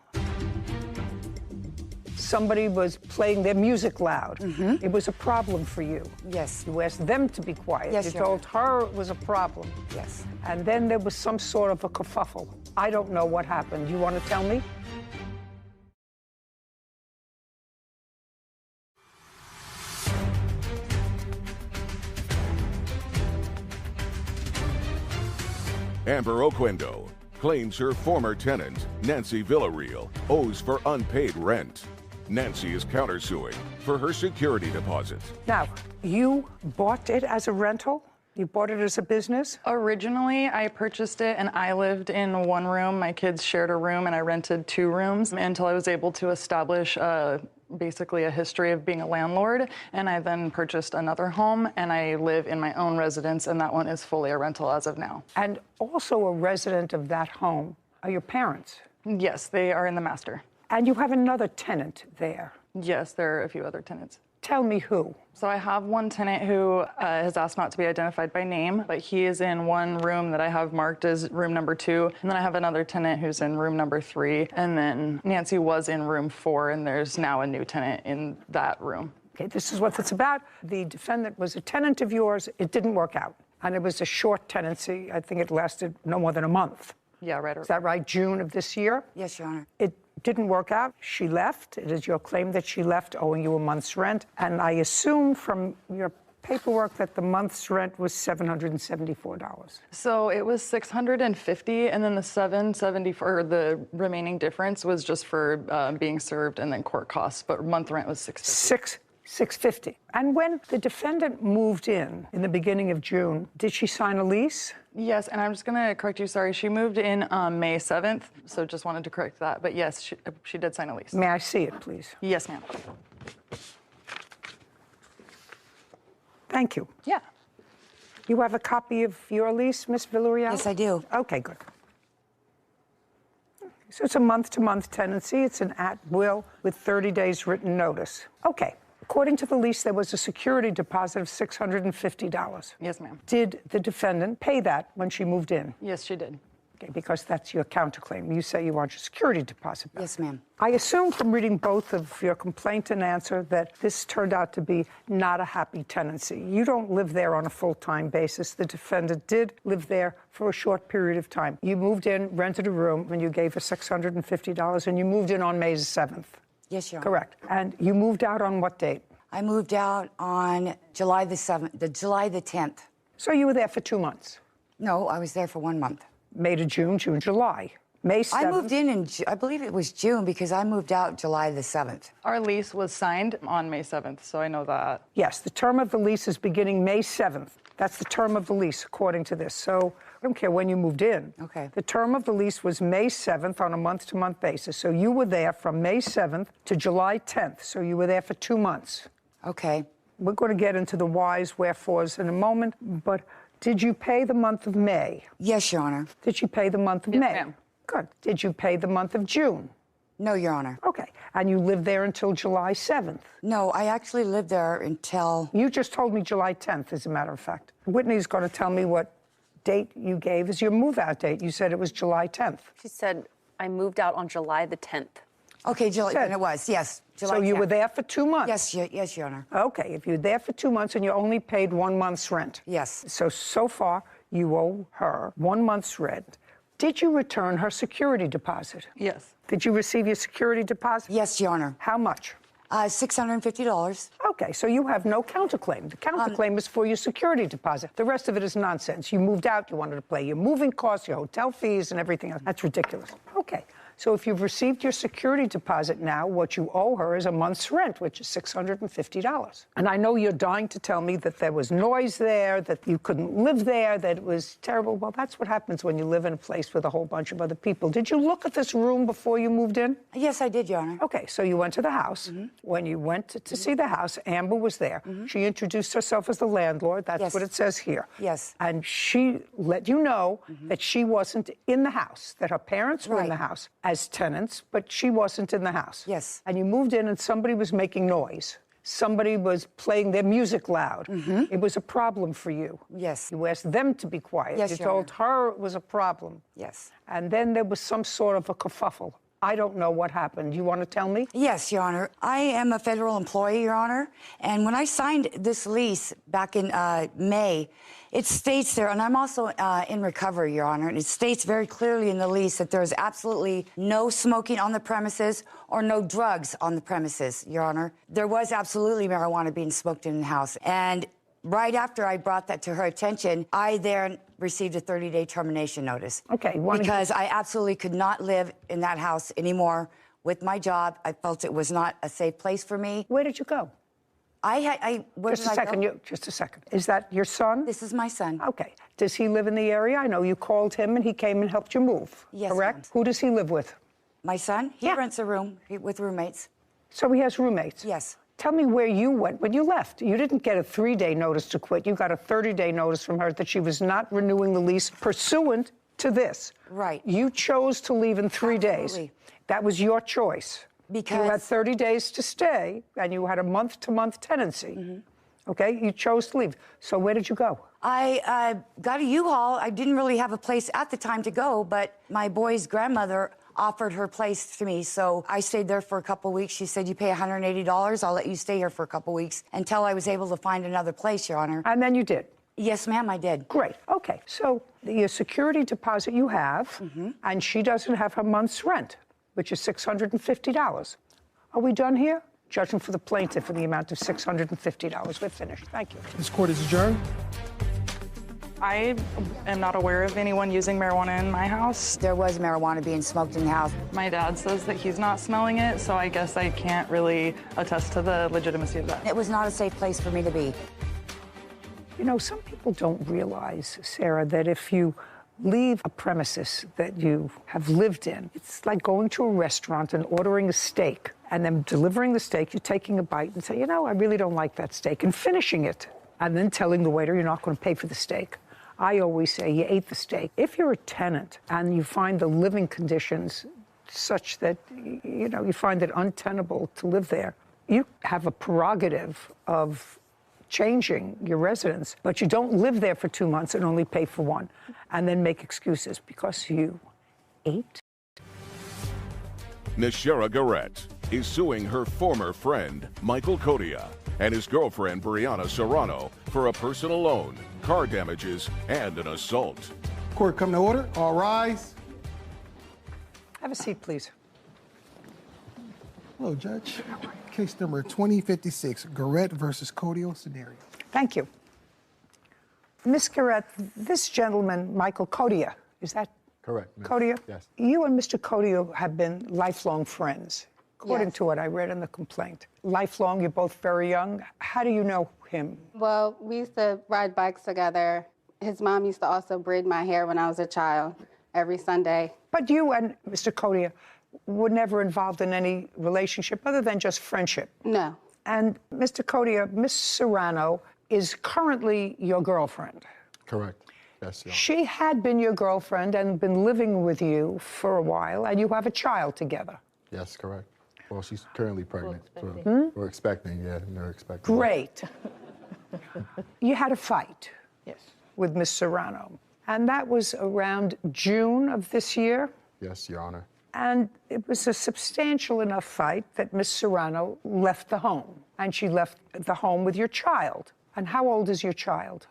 Somebody was playing their music loud. It was a problem for you. Yes. You asked them to be quiet. Yes, you Your told her it was a problem. Yes. And then there was some sort of a kerfuffle. I don't know what happened. You want to tell me? Amber Oquendo claims her former tenant, Nancy Villarreal, owes for unpaid rent. Nancy is countersuing for her security deposit. Now, you bought it as a rental? You bought it as a business? Originally, I purchased it and I lived in one room. My kids shared a room and I rented 2 rooms until I was able to establish basically a history of being a landlord. And I then purchased another home and I live in my own residence, and that one is fully a rental as of now. And also a resident of that home are your parents? Yes, they are in the master. And you have another tenant there? Yes, there are a few other tenants. Tell me who. So I have one tenant who has asked not to be identified by name, but he is in one room that I have marked as room number 2. And then I have another tenant who's in room number 3. And then Nancy was in room 4, and there's now a new tenant in that room. Okay, this is what it's about. The defendant was a tenant of yours. It didn't work out. And it was a short tenancy. I think it lasted no more than a month. Yeah, right. Is that right? June of this year? Yes, Your Honor. It didn't work out. She left. It is your claim that she left owing you a month's rent. And I assume from your paperwork that the month's rent was $774. So it was $650, and then the $774, the remaining difference was just for being served and then court costs. But month rent was $650. $650. And when the defendant moved in the beginning of June, did she sign a lease? Yes, and I'm just going to correct you. Sorry, she moved in May 7th, so just wanted to correct that. But yes, she did sign a lease. May I see it, please? Yes, ma'am. Thank you. Yeah. You have a copy of your lease, Ms. Villarreal? Yes, I do. Okay, good. So it's a month-to-month tenancy. It's an at-will with 30 days written notice. Okay. According to the lease, there was a security deposit of $650. Yes, ma'am. Did the defendant pay that when she moved in? Yes, she did. Okay, because that's your counterclaim. You say you want your security deposit back. Yes, ma'am. I assume from reading both of your complaint and answer that this turned out to be not a happy tenancy. You don't live there on a full-time basis. The defendant did live there for a short period of time. You moved in, rented a room, and you gave her $650, and you moved in on May 7th. Yes, Your Honor. Correct. And you moved out on what date? I moved out on July the 7th, July the 10th. So you were there for 2 months? No, I was there for 1 month. May to June, June, July. May 7th. I moved in I believe it was June because I moved out July the 7th. Our lease was signed on May 7th, so I know that. Yes, the term of the lease is beginning May 7th. That's the term of the lease, according to this. So I don't care when you moved in. Okay. The term of the lease was May 7th on a month-to-month basis. So you were there from May 7th to July 10th. So you were there for 2 months. Okay. We're going to get into the whys, wherefores in a moment, but did you pay the month of May? Yes, Your Honor. Did you pay the month of Yes, May? ma'am. Good. Did you pay the month of June? No, Your Honor. Okay. And you lived there until July 7th? No, I actually lived there until... You just told me July 10th, as a matter of fact. Whitney's going to tell me what date you gave as your move-out date. You said it was July 10th. She said, I moved out on July the 10th. Okay, July, and it was, yes. July So you 10th. were there for 2 months? Yes, Your Honor. Okay, if you're there for 2 months and you only paid 1 month's rent. Yes. So far, you owe her 1 month's rent. Did you return her security deposit? Yes. Did you receive your security deposit? Yes, Your Honor. How much? $650. Okay, so you have no counterclaim. The counterclaim is for your security deposit. The rest of it is nonsense. You moved out, you wanted to pay your moving costs, your hotel fees, and everything else. That's ridiculous. Okay. So if you've received your security deposit now, what you owe her is a month's rent, which is $650. And I know you're dying to tell me that there was noise there, that you couldn't live there, that it was terrible. Well, that's what happens when you live in a place with a whole bunch of other people. Did you look at this room before you moved in? Yes, I did, Your Honor. Okay, so you went to the house. Mm-hmm. When you went to see the house, Amber was there. Mm-hmm. She introduced herself as the landlord. That's what it says here. Yes. And she let you know that she wasn't in the house, that her parents were in the house as tenants, but she wasn't in the house. Yes. And you moved in and somebody was making noise. Somebody was playing their music loud. Mm-hmm. It was a problem for you. Yes. You asked them to be quiet. Yes, you Your told her it was a problem. Yes. And then there was some sort of a kerfuffle. I don't know what happened. You want to tell me? Yes, Your Honor. I am a federal employee, Your Honor. And when I signed this lease back in May, it states there, and I'm also in recovery, Your Honor, and it states very clearly in the lease that there's absolutely no smoking on the premises or no drugs on the premises, Your Honor. There was absolutely marijuana being smoked in the house. And right after I brought that to her attention, I then received a 30-day termination notice. Okay. Because I absolutely could not live in that house anymore with my job. I felt it was not a safe place for me. Where did you go? Just a second. Is that your son? This is my son. Okay. Does he live in the area? I know you called him and he came and helped you move. Yes. Correct? Ma'am. Who does he live with? My son? He rents a room with roommates. So he has roommates? Yes. Tell me where you went when you left. You didn't get a 3-day notice to quit. You got a 30-day notice from her that she was not renewing the lease pursuant to this. Right. You chose to leave in 3 days. That was your choice. Because you had 30 days to stay, and you had a month-to-month tenancy. Mm-hmm. Okay? You chose to leave. So where did you go? I got a U-Haul. I didn't really have a place at the time to go, but my boy's grandmother offered her place to me, so I stayed there for a couple weeks. She said, you pay $180, I'll let you stay here for a couple weeks until I was able to find another place, Your Honor. And then you did? Yes, ma'am, I did. Great. Okay. So your security deposit you have, and she doesn't have her month's rent, which is $650. Are we done here? Judgment for the plaintiff in the amount of $650. We're finished. Thank you. This court is adjourned. I am not aware of anyone using marijuana in my house. There was marijuana being smoked in the house. My dad says that he's not smelling it, so I guess I can't really attest to the legitimacy of that. It was not a safe place for me to be. You know, some people don't realize, Sarah, that if you leave a premises that you have lived in, it's like going to a restaurant and ordering a steak and then delivering the steak, you're taking a bite and say, you know, I really don't like that steak, and finishing it, and then telling the waiter you're not going to pay for the steak. I always say you ate the steak. If you're a tenant and you find the living conditions such that, you know, you find it untenable to live there, you have a prerogative of changing your residence, but you don't live there for 2 months and only pay for 1, and then make excuses because you ate. Nishera Garrett is suing her former friend, Michael Codia, and his girlfriend, Brianna Serrano, for a personal loan, car damages, and an assault. Court come to order. All rise. Have a seat, please. Hello, Judge. Case number 2056, Garrett versus Codio scenario. Thank you. Ms. Garrett, this gentleman, Michael Codia, is that correct? Codia? Yes. You and Mr. Codia have been lifelong friends, according Yes. to what I read in the complaint. Lifelong, you're both very young. How do you know him? Well, we used to ride bikes together. His mom used to also braid my hair when I was a child every Sunday. But you and Mr. Codia were never involved in any relationship other than just friendship. No. And Mr. Codia, Miss Serrano is currently your girlfriend. Correct. Yes, Your Honor. She had been your girlfriend and been living with you for a while, and you have a child together. Yes, correct. Well, she's currently pregnant. We're expecting, they're expecting. Great. You had a fight. Yes. With Miss Serrano, and that was around June of this year. Yes, Your Honor. And it was a substantial enough fight that Miss Serrano left the home, and she left the home with your child. And how old is your child?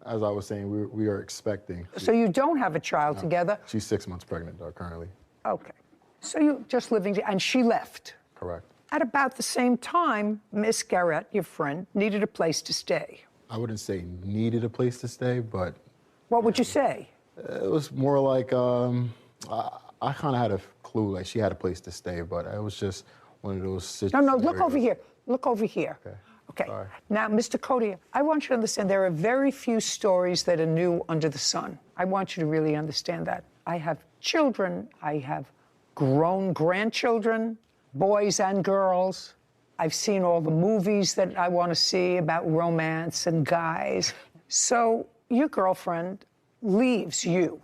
As I was saying, we are expecting. So you don't have a child together? She's 6 months pregnant, currently. Okay. So you're just living, and she left. Correct. At about the same time, Miss Garrett, your friend, needed a place to stay. I wouldn't say needed a place to stay, but... What would you say? It was more like, I kind of had a clue, like she had a place to stay, but it was just one of those situations. No, look over here. Look over here. Okay. Sorry. Now, Mr. Codia, I want you to understand there are very few stories that are new under the sun. I want you to really understand that. I have children. I have grown grandchildren, boys and girls. I've seen all the movies that I want to see about romance and guys. So your girlfriend leaves you.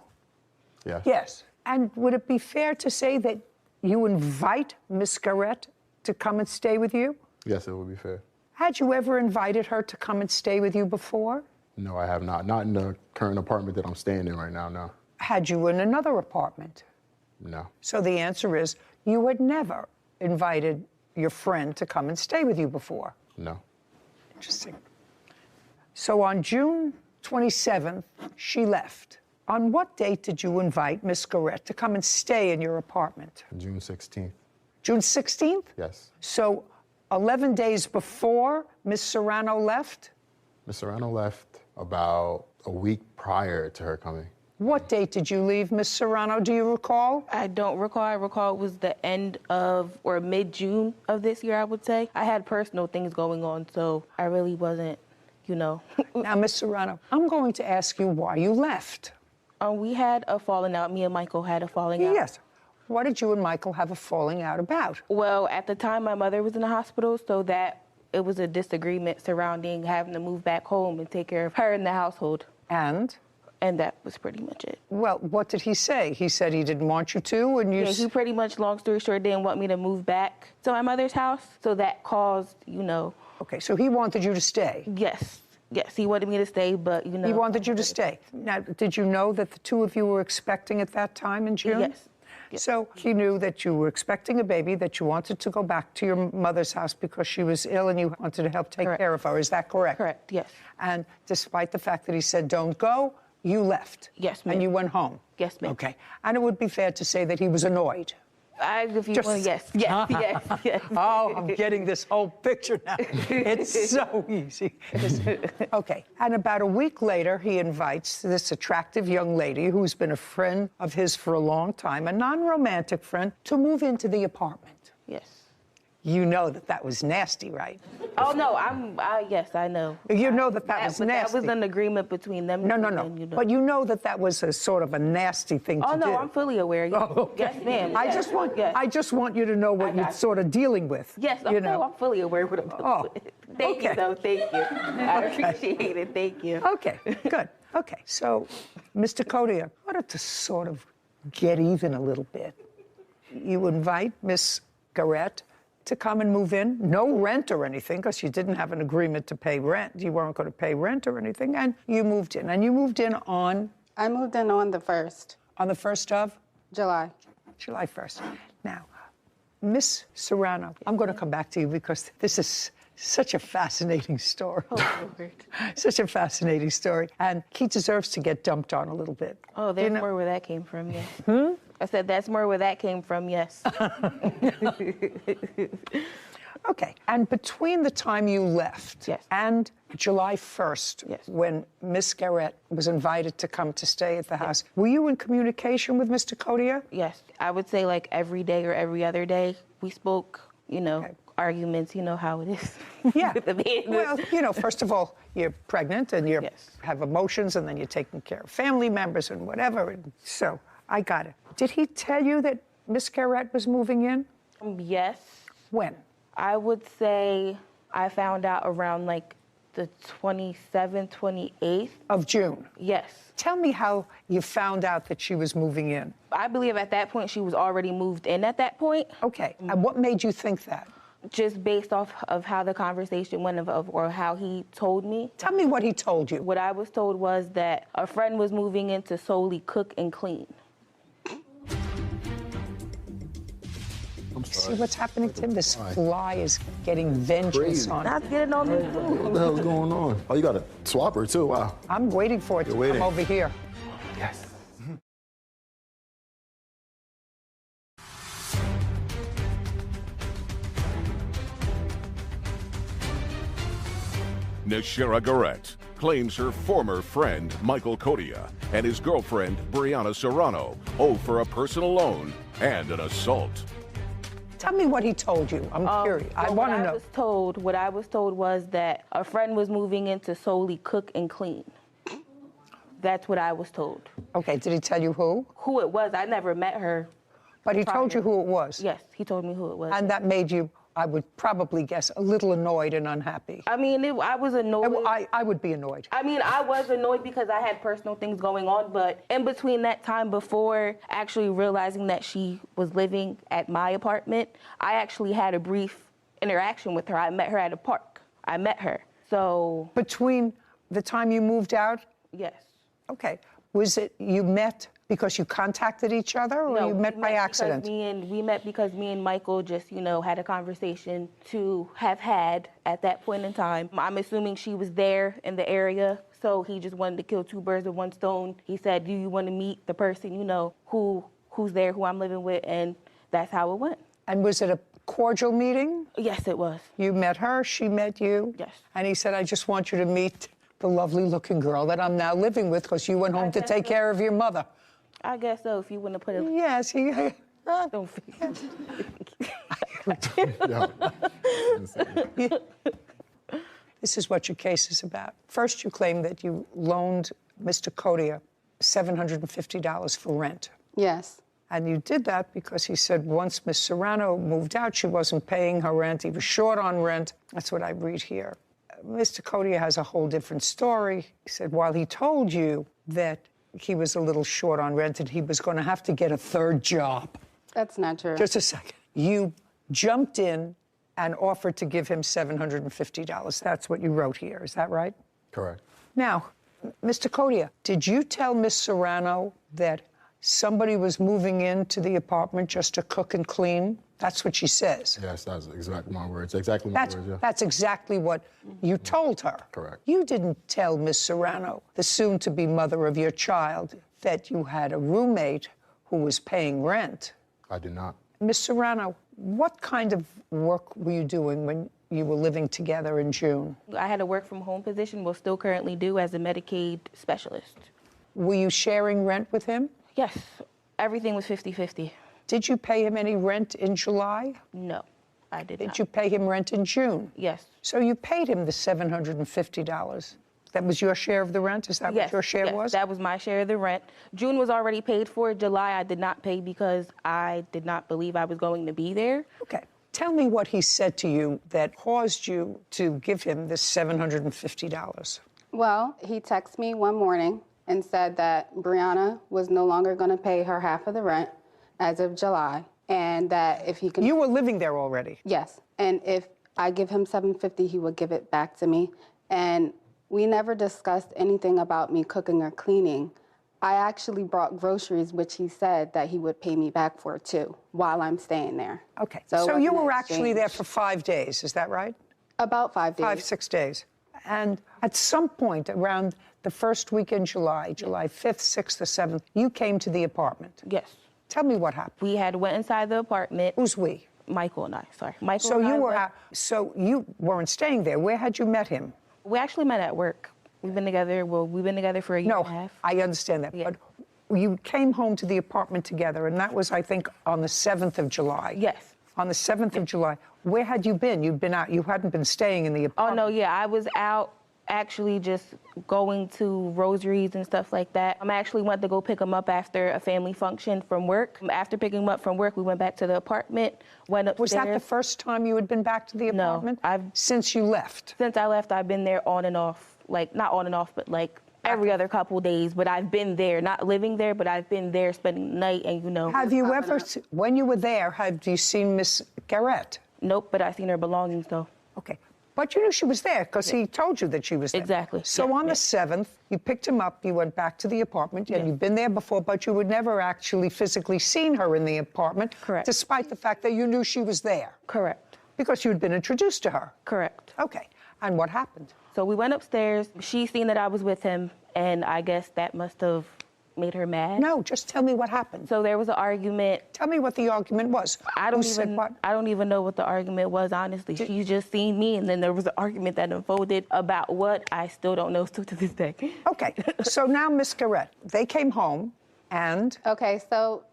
Yeah. Yes. And would it be fair to say that you invite Miss Garrett to come and stay with you? Yes, it would be fair. Had you ever invited her to come and stay with you before? No, I have not. Not in the current apartment that I'm staying in right now, no. Had you in another apartment? No. So the answer is you had never invited your friend to come and stay with you before? No. Interesting. So on June 27th, she left. On what date did you invite Miss Garrett to come and stay in your apartment? June 16th. June 16th? Yes. So 11 days before Miss Serrano left? Miss Serrano left about a week prior to her coming. What date did you leave, Miss Serrano? Do you recall? I don't recall. I recall it was the end of, or mid-June of this year, I would say. I had personal things going on, so I really wasn't, you know. Now, Miss Serrano, I'm going to ask you why you left. We had a falling out. Me and Michael had a falling out. Yes. What did you and Michael have a falling out about? Well, at the time, my mother was in the hospital, so that it was a disagreement surrounding having to move back home and take care of her in the household. And? And that was pretty much it. Well, what did he say? He said he didn't want you to, and you... Yeah, he pretty much, long story short, didn't want me to move back to my mother's house, so that caused, you know... Okay, so he wanted you to stay? Yes. Yes, he wanted me to stay, but, you know... He wanted you to stay. Now, did you know that the two of you were expecting at that time in June? Yes. Yes. So he knew that you were expecting a baby, that you wanted to go back to your mother's house because she was ill and you wanted to help take care of her. Is that correct? Correct, yes. And despite the fact that he said, don't go, you left? Yes, ma'am. And you went home? Yes, ma'am. Okay. And it would be fair to say that he was annoyed? If you want, yes. Oh, I'm getting this whole picture now. It's so easy. Okay. And about a week later, he invites this attractive young lady who's been a friend of his for a long time, a non-romantic friend, to move into the apartment. Yes. You know that was nasty, right? Oh, no, yes, I know. You know that was nasty. That was an agreement between them. No. You know. But you know that was a sort of a nasty thing to do. Oh, no, I'm fully aware. Yes, yes ma'am. I just want you to know what you're sort of dealing with. Yes, I'm fully aware of what I'm dealing with. Thank you, though. Thank you. I appreciate it. Thank you. Okay, good. Okay, so, Mr. Codia, in order to sort of get even a little bit, you invite Miss Garrett to come and move in. No rent or anything, because you didn't have an agreement to pay rent. You weren't going to pay rent or anything, and you moved in. And you moved in on? I moved in on the 1st. On the 1st of? July. July 1st. Now, Miss Serrano, I'm going to come back to you because this is such a fascinating story. Oh, Lord. Such a fascinating story. And he deserves to get dumped on a little bit. Oh, there's more where that came from, yes. I said that's more where that came from, yes. Okay. And between the time you left and July 1st, when Miss Garrett was invited to come to stay at the house, were you in communication with Mr. Codia? Yes. I would say like every day or every other day we spoke, arguments, you know how it is. Yeah. Well, first of all, you're pregnant and you have emotions, and then you're taking care of family members and whatever. And so I got it. Did he tell you that Miss Garrett was moving in? Yes. When? I would say I found out around like the 27th, 28th. Of June? Yes. Tell me how you found out that she was moving in. I believe at that point she was already moved in at that point. Okay. And what made you think that? Just based off of how the conversation went or how he told me. Tell me what he told you. What I was told was that a friend was moving in to solely cook and clean. See what's happening to him? This fly is getting vengeance on him. That's getting on me too. What the hell's going on? Oh, you got a swapper too, wow. I'm waiting for it to come over here. Yes. Nashira Garrett claims her former friend, Michael Codia, and his girlfriend, Brianna Serrano, owe for a personal loan and an assault. Tell me what he told you. I'm curious. I want to know. What I was told was that a friend was moving in to solely cook and clean. That's what I was told. Okay, did he tell you who? Who it was. I never met her. But he told you who it was? Yes, he told me who it was. And that made you, I would probably guess, a little annoyed and unhappy. I mean, I was annoyed. I would be annoyed. I mean, I was annoyed because I had personal things going on, but in between that time before actually realizing that she was living at my apartment, I actually had a brief interaction with her. I met her at a park. I met her. So... Between the time you moved out? Yes. Okay. Was it you met because you contacted each other, or you met by accident? We met because me and Michael just, had a conversation to have had at that point in time. I'm assuming she was there in the area, so he just wanted to kill two birds with one stone. He said, do you want to meet the person, who's there, who I'm living with, and that's how it went. And was it a cordial meeting? Yes, it was. You met her, she met you? Yes. And he said, I just want you to meet the lovely-looking girl that I'm now living with because you went home to take care of your mother. I guess so, if you want to put it... Yes, he... Don't forget. This is what your case is about. First, you claim that you loaned Mr. Codia $750 for rent. Yes. And you did that because he said once Miss Serrano moved out, she wasn't paying her rent. He was short on rent. That's what I read here. Mr. Codia has a whole different story. He said while he told you that he was a little short on rent and he was going to have to get a third job. That's not true. Just a second. You jumped in and offered to give him $750. That's what you wrote here. Is that right? Correct. Now, Mr. Codia, did you tell Miss Serrano that somebody was moving into the apartment just to cook and clean? That's what she says. Yes, that's exactly my words. Exactly my words, yeah. That's exactly what you told her. Correct. You didn't tell Miss Serrano, the soon-to-be mother of your child, that you had a roommate who was paying rent. I did not. Ms. Serrano, what kind of work were you doing when you were living together in June? I had a work-from-home position, will still currently do as a Medicaid specialist. Were you sharing rent with him? Yes, everything was 50-50. Did you pay him any rent in July? No, I did not. Did you pay him rent in June? Yes. So you paid him the $750. That was your share of the rent? Is that what your share was? That was my share of the rent. June was already paid for. July I did not pay because I did not believe I was going to be there. Okay. Tell me what he said to you that caused you to give him this $750. Well, he texted me one morning and said that Brianna was no longer going to pay her half of the rent as of July, and that if he could... You were living there already? Yes. And if I give him $750, he would give it back to me. And we never discussed anything about me cooking or cleaning. I actually brought groceries, which he said that he would pay me back for, too, while I'm staying there. Okay. So you were actually there for 5 days, is that right? About 5 days. 5, 6 days. And at some point around the first week in July, July 5th, 6th, or 7th, you came to the apartment. Yes. Tell me what happened. We had went inside the apartment. Who's we? Michael and I, sorry. Michael so and you I were went... so you weren't staying there. Where had you met him? We actually met at work. We've been together for a year and a half. I understand that. Yeah. But you came home to the apartment together, and that was, I think, on the 7th of July. Yes. On the 7th of July. Where had you been? You'd been out. You hadn't been staying in the apartment. Oh, no, yeah. I was out actually just going to rosaries and stuff like that. I actually went to go pick him up after a family function from work. After picking him up from work, we went back to the apartment, went upstairs. Was that the first time you had been back to the apartment? No. Since you left? Since I left, I've been there on and off. Like, not on and off, but like every other couple days. But I've been there, not living there, but I've been there spending the night and, you know. Have you ever, when you were there, have you seen Miss Garrett? Nope, but I've seen her belongings, though. Okay. But you knew she was there because he told you that she was there. Exactly. So on the 7th, you picked him up, you went back to the apartment, and you'd been there before, but you had never actually physically seen her in the apartment. Correct. Despite the fact that you knew she was there. Correct. Because you'd been introduced to her. Correct. Okay. And what happened? So we went upstairs. She seen that I was with him, and I guess that must have made her mad. No, just tell me what happened. So there was an argument. Tell me what the argument was. I don't even know what the argument was, honestly. She just seen me, and then there was an argument that unfolded about what I still don't know still to this day. Okay, so now Miss Garrett, they came home, and? Okay, so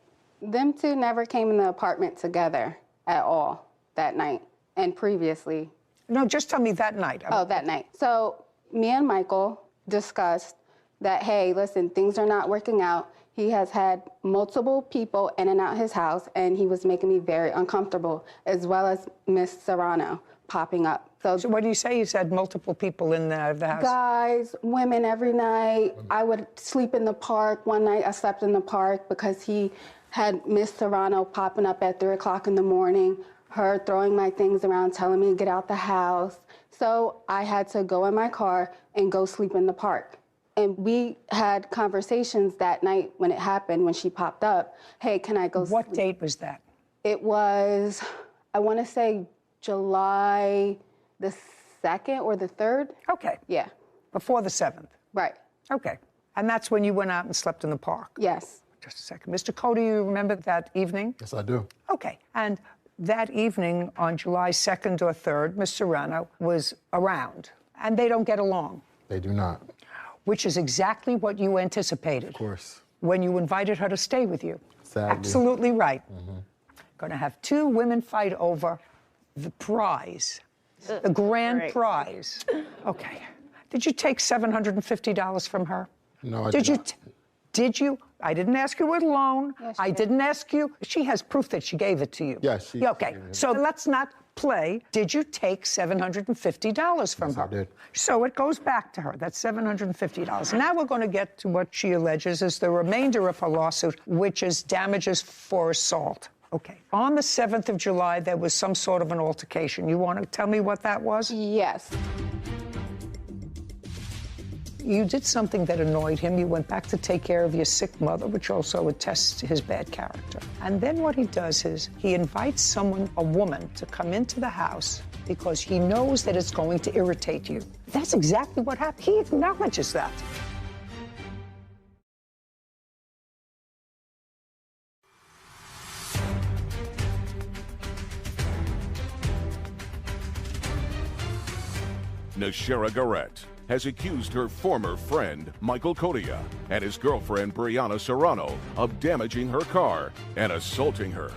them two never came in the apartment together at all that night and previously. No, just tell me that night. Oh, that night. So me and Michael discussed that, hey, listen, things are not working out. He has had multiple people in and out his house, and he was making me very uncomfortable, as well as Miss Serrano popping up. So what do you say? You said multiple people in the house? Guys, women every night. I would sleep in the park. One night I slept in the park because he had Miss Serrano popping up at 3 o'clock in the morning, her throwing my things around, telling me to get out the house. So I had to go in my car and go sleep in the park. And we had conversations that night when it happened, when she popped up. Hey, can I go sleep? What date was that? It was, I want to say July the 2nd or the 3rd. Okay. Yeah. Before the 7th? Right. Okay. And that's when you went out and slept in the park? Yes. Just a second. Mr. Cody, you remember that evening? Yes, I do. Okay. And that evening on July 2nd or 3rd, Miss Serrano was around, and they don't get along. They do not. Which is exactly what you anticipated. Of course. When you invited her to stay with you. Sadly. Absolutely right. Mm-hmm. Going to have 2 women fight over the prize, the grand prize. Okay. Did you take $750 from her? No, I did not. Did you? I didn't ask you with a loan. Yes, I didn't ask you. She has proof that she gave it to you. Yes, she Okay, so let's not play. Did you take $750 from her? I did. So it goes back to her. That's $750. Now we're going to get to what she alleges is the remainder of her lawsuit, which is damages for assault. Okay. On the 7th of July, there was some sort of an altercation. You want to tell me what that was? Yes. You did something that annoyed him. You went back to take care of your sick mother, which also attests to his bad character. And then what he does is he invites someone, a woman, to come into the house because he knows that it's going to irritate you. That's exactly what happened. He acknowledges that. Nashera Garrett has accused her former friend, Michael Codia, and his girlfriend, Brianna Serrano, of damaging her car and assaulting her.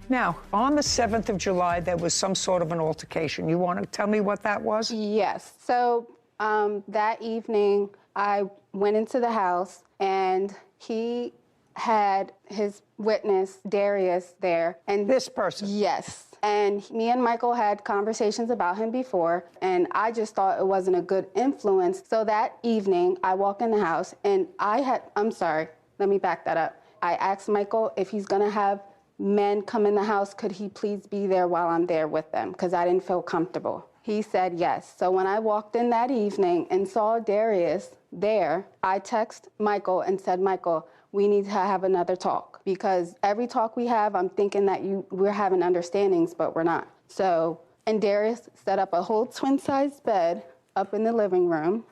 Now, on the 7th of July, there was some sort of an altercation. You want to tell me what that was? Yes. So that evening, I went into the house, and he had his witness, Darius, there. And this person? Yes. And me and Michael had conversations about him before, and I just thought it wasn't a good influence. So that evening, I walk in the house, and I'm sorry, let me back that up. I asked Michael if he's gonna have men come in the house, could he please be there while I'm there with them? Because I didn't feel comfortable. He said yes. So when I walked in that evening and saw Darius there, I texted Michael and said, Michael, we need to have another talk, because every talk we have, I'm thinking that we're having understandings, but we're not. So, and Darius set up a whole twin-sized bed up in the living room.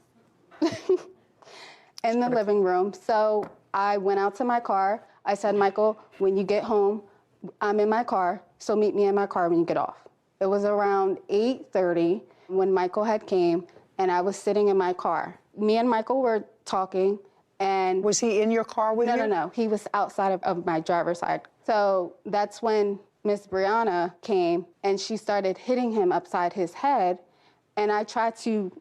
So I went out to my car. I said, Michael, when you get home, I'm in my car, so meet me in my car when you get off. It was around 8:30 when Michael had came, and I was sitting in my car. Me and Michael were talking, and... Was he in your car with you? No. He was outside of my driver's side. So that's when Miss Brianna came, and she started hitting him upside his head, and I tried to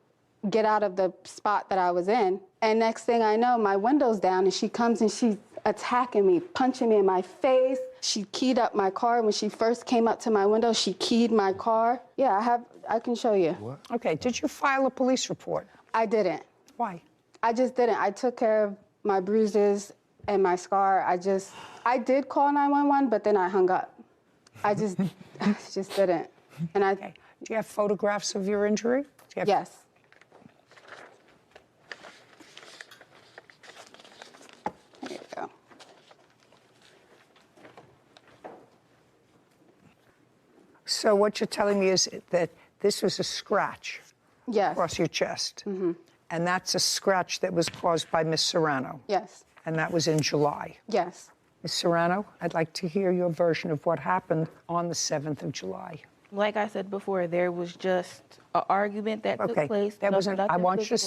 get out of the spot that I was in, and next thing I know, my window's down, and she comes and she's attacking me, punching me in my face. She keyed up my car. When she first came up to my window, she keyed my car. Yeah, I can show you. What? Okay, did you file a police report? I didn't. Why? I just didn't. I took care of my bruises and my scar. I did call 911, but then I hung up. I just didn't. And Okay. Do you have photographs of your injury? Yes. There you go. So what you're telling me is that this was a scratch across your chest. Mm-hmm. And that's a scratch that was caused by Miss Serrano. Yes. And that was in July. Yes. Ms. Serrano, I'd like to hear your version of what happened on the 7th of July. Like I said before, there was just an argument that took place. I want you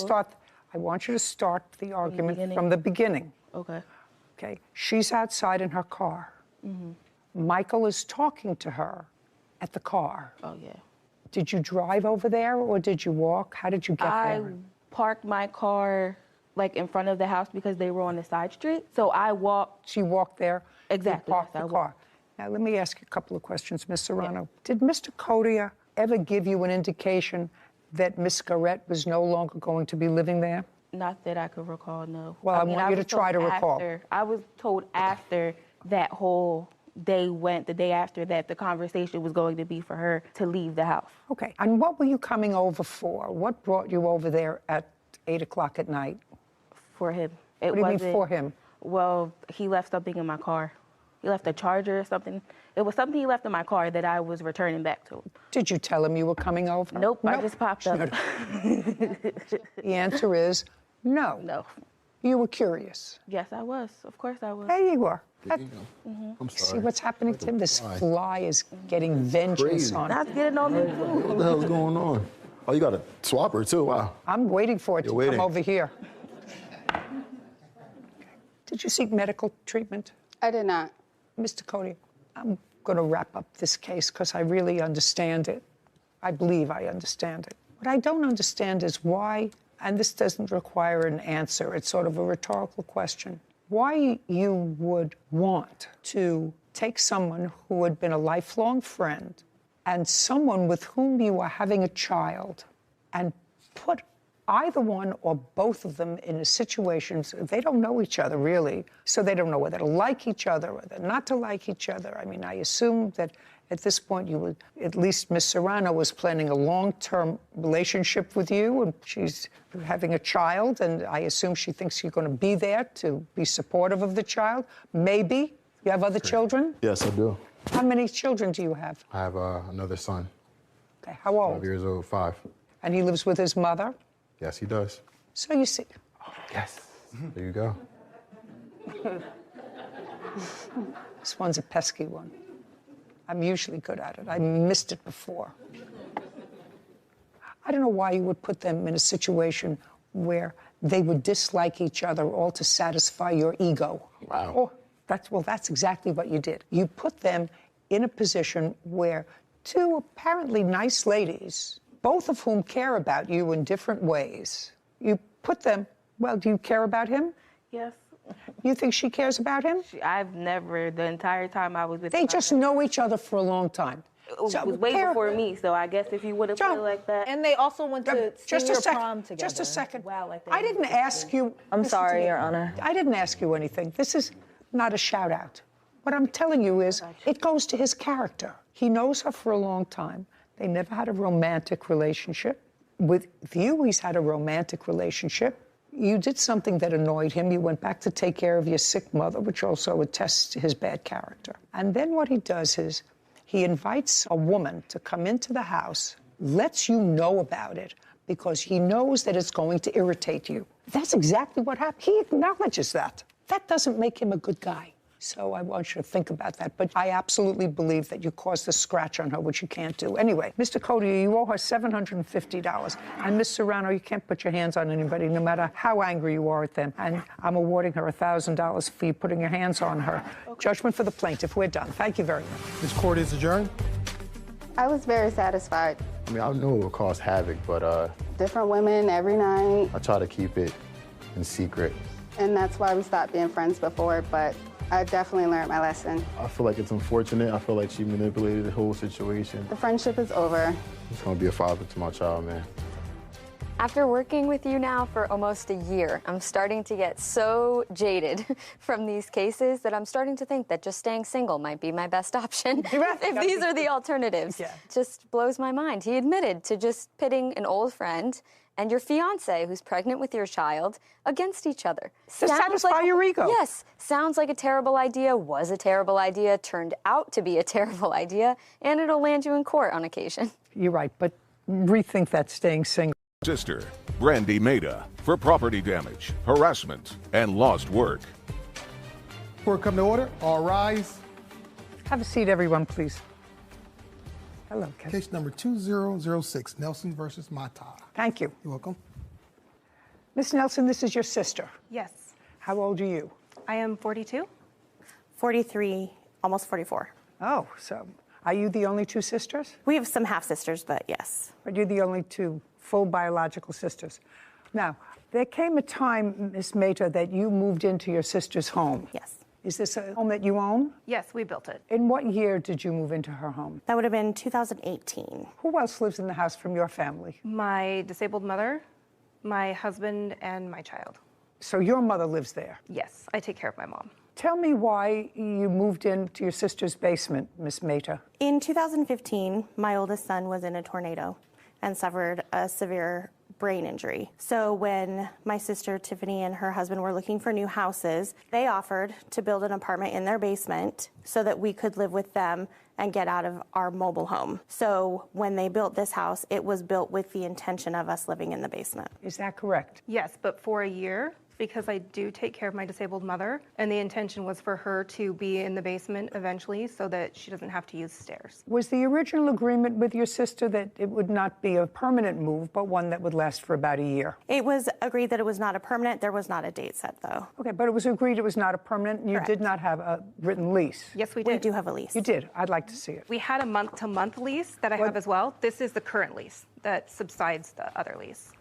to start the argument from the beginning. Okay. Okay. She's outside in her car. Mm-hmm. Michael is talking to her at the car. Oh, yeah. Did you drive over there or did you walk? How did you get there? I parked my car like in front of the house because they were on the side street. So I walked. So you walked there? Exactly. You parked the car. Now, let me ask you a couple of questions, Ms. Serrano. Yeah. Did Mr. Codia ever give you an indication that Ms. Garrett was no longer going to be living there? Not that I could recall, no. Well, I want you to try to recall. I was told after that whole day went, the day after that, the conversation was going to be for her to leave the house. Okay. And what were you coming over for? What brought you over there at 8 o'clock at night? For him. What do you mean for him? Well, he left something in my car. He left a charger or something. It was something he left in my car that I was returning back to him. Did you tell him you were coming over? Nope. I just popped up. The answer is no. No. You were curious. Yes, I was. Of course I was. There you were. Mm-hmm. I'm sorry. See what's happening to him? This fly is getting vengeance on him. That's getting on me too. What the hell's going on? Oh, you got a swapper too, wow. I'm waiting for it to come over here. Did you seek medical treatment? I did not. Mr. Codia, I'm going to wrap up this case because I really understand it. I believe I understand it. What I don't understand is why, and this doesn't require an answer, it's sort of a rhetorical question, why you would want to take someone who had been a lifelong friend and someone with whom you are having a child and put either one or both of them in a situation, they don't know each other really, so they don't know whether to like each other or whether not to like each other. I mean, I assume that at this point you would, at least Ms. Serrano was planning a long-term relationship with you, and she's having a child, and I assume she thinks you're going to be there to be supportive of the child. Maybe. You have other children? Yes, I do. How many children do you have? I have another son. Okay, how old? 5 years old, 5. And he lives with his mother? Yes, he does. So you see. Oh, yes. There you go. This one's a pesky one. I'm usually good at it. I missed it before. I don't know why you would put them in a situation where they would dislike each other all to satisfy your ego. Wow. Oh, that's exactly what you did. You put them in a position where two apparently nice ladies, both of whom care about you in different ways, you put them, well, do you care about him? Yes. You think she cares about him? I've never, the entire time I was with him. They just know each other for a long time. It was way before me, so I guess if you would have put it like that. And they also went to senior prom together. Just a second. Wow, like that. I didn't ask you. I'm sorry, Your Honor. I didn't ask you anything. This is not a shout out. What I'm telling you is it goes to his character. He knows her for a long time. They never had a romantic relationship. With you, he's had a romantic relationship. You did something that annoyed him. You went back to take care of your sick mother, which also attests to his bad character. And then what he does is he invites a woman to come into the house, lets you know about it, because he knows that it's going to irritate you. That's exactly what happened. He acknowledges that. That doesn't make him a good guy. So I want you to think about that. But I absolutely believe that you caused a scratch on her, which you can't do. Anyway, Mr. Cody, you owe her $750. And Ms. Serrano, you can't put your hands on anybody, no matter how angry you are at them. And I'm awarding her $1,000 for you putting your hands on her. Okay. Judgment for the plaintiff. We're done. Thank you very much. This court is adjourned. I was very satisfied. I mean, I know it would cause havoc, but Different women every night. I try to keep it in secret. And that's why we stopped being friends before, but I definitely learned my lesson. I feel like it's unfortunate. I feel like she manipulated the whole situation. The friendship is over. It's gonna be a father to my child, man. After working with you now for almost a year, I'm starting to get so jaded from these cases that I'm starting to think that just staying single might be my best option if these are the alternatives. Yeah. Just blows my mind. He admitted to just pitting an old friend and your fiance, who's pregnant with your child, against each other. To satisfy your ego. Yes. Sounds like a terrible idea, was a terrible idea, turned out to be a terrible idea, and it'll land you in court on occasion. You're right, but rethink that staying single. Sister, Brandy Maida, for property damage, harassment, and lost work. Court come to order. All rise. Have a seat, everyone, please. Hello, Ken. Case number 2006, Nelson versus Mata. Thank you. You're welcome. Miss Nelson, this is your sister. Yes. How old are you? I am 42, 43, almost 44. Oh, so are you the only two sisters? We have some half-sisters, but yes. But you're the only two full biological sisters. Now, there came a time, Miss Maida, that you moved into your sister's home. Yes. Is this a home that you own? Yes, we built it. In what year did you move into her home? That would have been 2018. Who else lives in the house from your family? My disabled mother, my husband, and my child. So your mother lives there? Yes, I take care of my mom. Tell me why you moved into your sister's basement, Miss Maida. In 2015, my oldest son was in a tornado and suffered a severe brain injury. So when my sister Tiffany and her husband were looking for new houses, they offered to build an apartment in their basement so that we could live with them and get out of our mobile home. So when they built this house, it was built with the intention of us living in the basement. Is that correct? Yes, but for a year, because I do take care of my disabled mother, and the intention was for her to be in the basement eventually so that she doesn't have to use stairs. Was the original agreement with your sister that it would not be a permanent move, but one that would last for about a year? It was agreed that it was not a permanent. There was not a date set, though. Okay, but it was agreed it was not a permanent, and you did not have a written lease? Yes, we did. We do have a lease. You did? I'd like to see it. We had a month-to-month lease that I have as well. This is the current lease that subsides the other lease.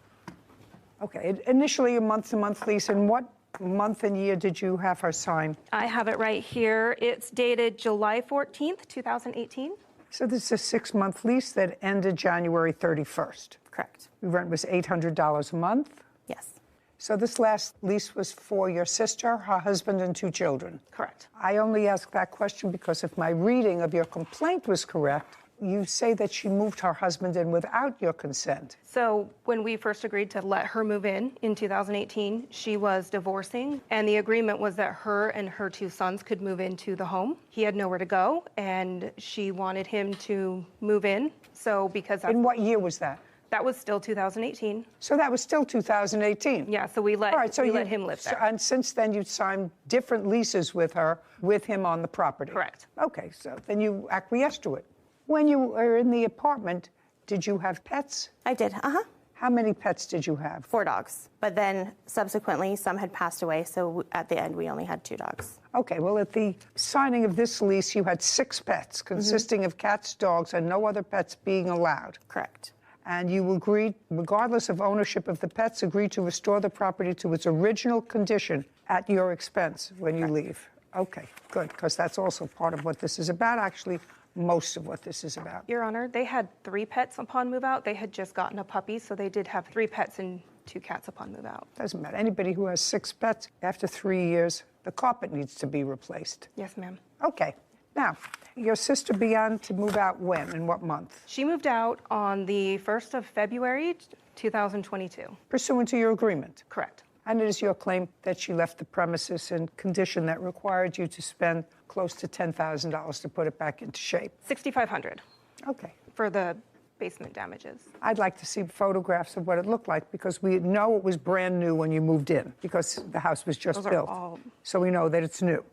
Okay, initially a month-to-month lease, and what month and year did you have her sign? I have it right here. It's dated July 14th, 2018. So this is a 6-month lease that ended January 31st? Correct. The rent was $800 a month? Yes. So this last lease was for your sister, her husband, and 2 children? Correct. I only ask that question because if my reading of your complaint was correct, you say that she moved her husband in without your consent. So when we first agreed to let her move in 2018, she was divorcing, and the agreement was that her and her 2 sons could move into the home. He had nowhere to go, and she wanted him to move in. So because in what year was that? That was still 2018. So that was still 2018? Yeah, so we let, let him live there. And since then, you signed different leases with her, with him on the property? Correct. Okay, so then you acquiesced to it. When you were in the apartment, Did you have pets? I did, How mmany pets did you have? 4 dogs. But then subsequently, some had passed away, so at the end, we only had 2 dogs. Okay, well, at the signing of this lease, you had 6 pets, consisting of cats, dogs, and no other pets being allowed. Correct. And you agreed, regardless of ownership of the pets, agreed to restore the property to its original condition at your expense when you leave. Okay, good, because that's also part of what this is about, actually, most of what this is about. Your Honor, they had 3 pets upon move out. They had just gotten a puppy, so they did have 3 pets and 2 cats upon move out. Doesn't matter. Anybody who has 6 pets, after 3 years, the carpet needs to be replaced. Yes, ma'am. Okay. Now, your sister began to move out when, in what month? She moved out on the 1st of February, 2022. Pursuant to your agreement? Correct. And it is your claim that she left the premises in condition that required you to spend close to $10,000 to put it back into shape? $6,500. Okay. For the basement damages. I'd like to see photographs of what it looked like, because we know it was brand new when you moved in, because the house was just Those are built. all... So we know that it's new.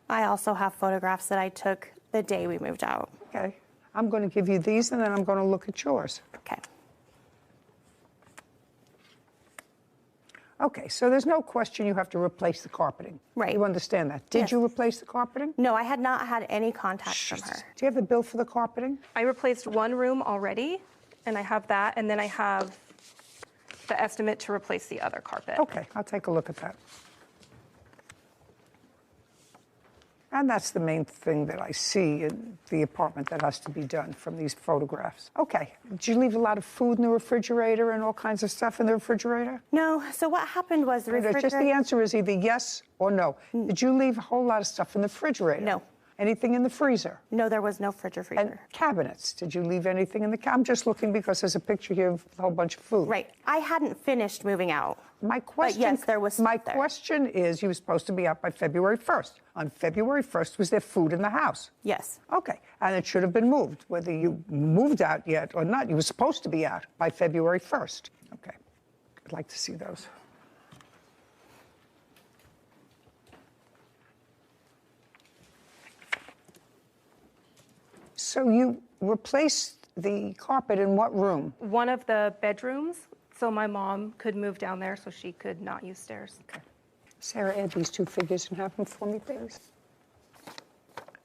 I also have photographs that I took the day we moved out. Okay. I'm going to give you these, and then I'm going to look at yours. Okay. Okay, so there's no question you have to replace the carpeting. Right. You understand that. Did you replace the carpeting? No, I had not had any contact from her. Do you have the bill for the carpeting? I replaced 1 room already, and I have that, and then I have the estimate to replace the other carpet. Okay, I'll take a look at that. And that's the main thing that I see in the apartment that has to be done from these photographs. Okay, did you leave a lot of food in the refrigerator and all kinds of stuff in the refrigerator? No, so what happened was the refrigerator... Just the answer is either yes or no. Did you leave a whole lot of stuff in the refrigerator? No. Anything in the freezer? No, there was no freezer. And cabinets, did you leave anything in the I'm just looking because there's a picture here of a whole bunch of food. Right. I hadn't finished moving out. My question, but yes, there was my question is, you were supposed to be out by February 1st. On February 1st, was there food in the house? Yes. Okay, and it should have been moved. Whether you moved out yet or not, you were supposed to be out by February 1st. Okay, I'd like to see those. So you replaced the carpet in what room? One of the bedrooms, so my mom could move down there so she could not use stairs. Okay. Sarah, add these 2 figures and have them for me, please.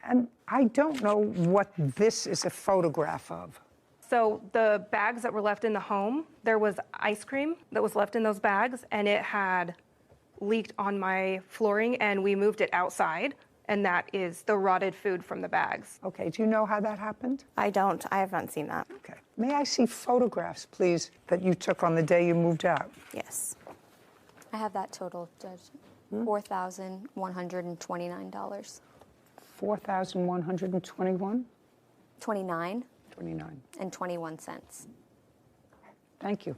And I don't know what this is a photograph of. So the bags that were left in the home, there was ice cream that was left in those bags, and it had leaked on my flooring, and we moved it outside. And that is the rotted food from the bags. Okay, do you know how that happened? I don't. I haven't seen that. Okay. May I see photographs, please, that you took on the day you moved out? Yes. I have that total, Judge. $4,129. 4,121? 29. 29. And 21 cents. Thank you.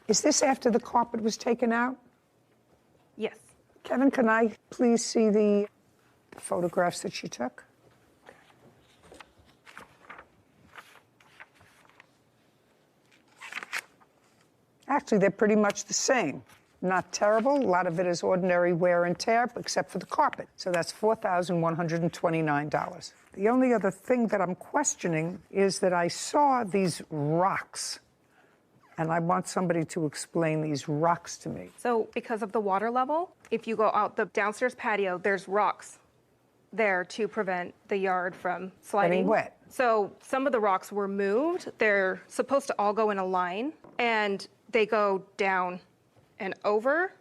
Is this after the carpet was taken out? Yes. Kevin, can I please see the photographs that she took? Actually, they're pretty much the same. Not terrible. A lot of it is ordinary wear and tear, except for the carpet. So that's $4,129. The only other thing that I'm questioning is that I saw these rocks. And I want somebody to explain these rocks to me. So because of the water level, if you go out the downstairs patio, there's rocks there to prevent the yard from sliding. Getting wet. So some of the rocks were moved. They're supposed to all go in a line, and they go down and over.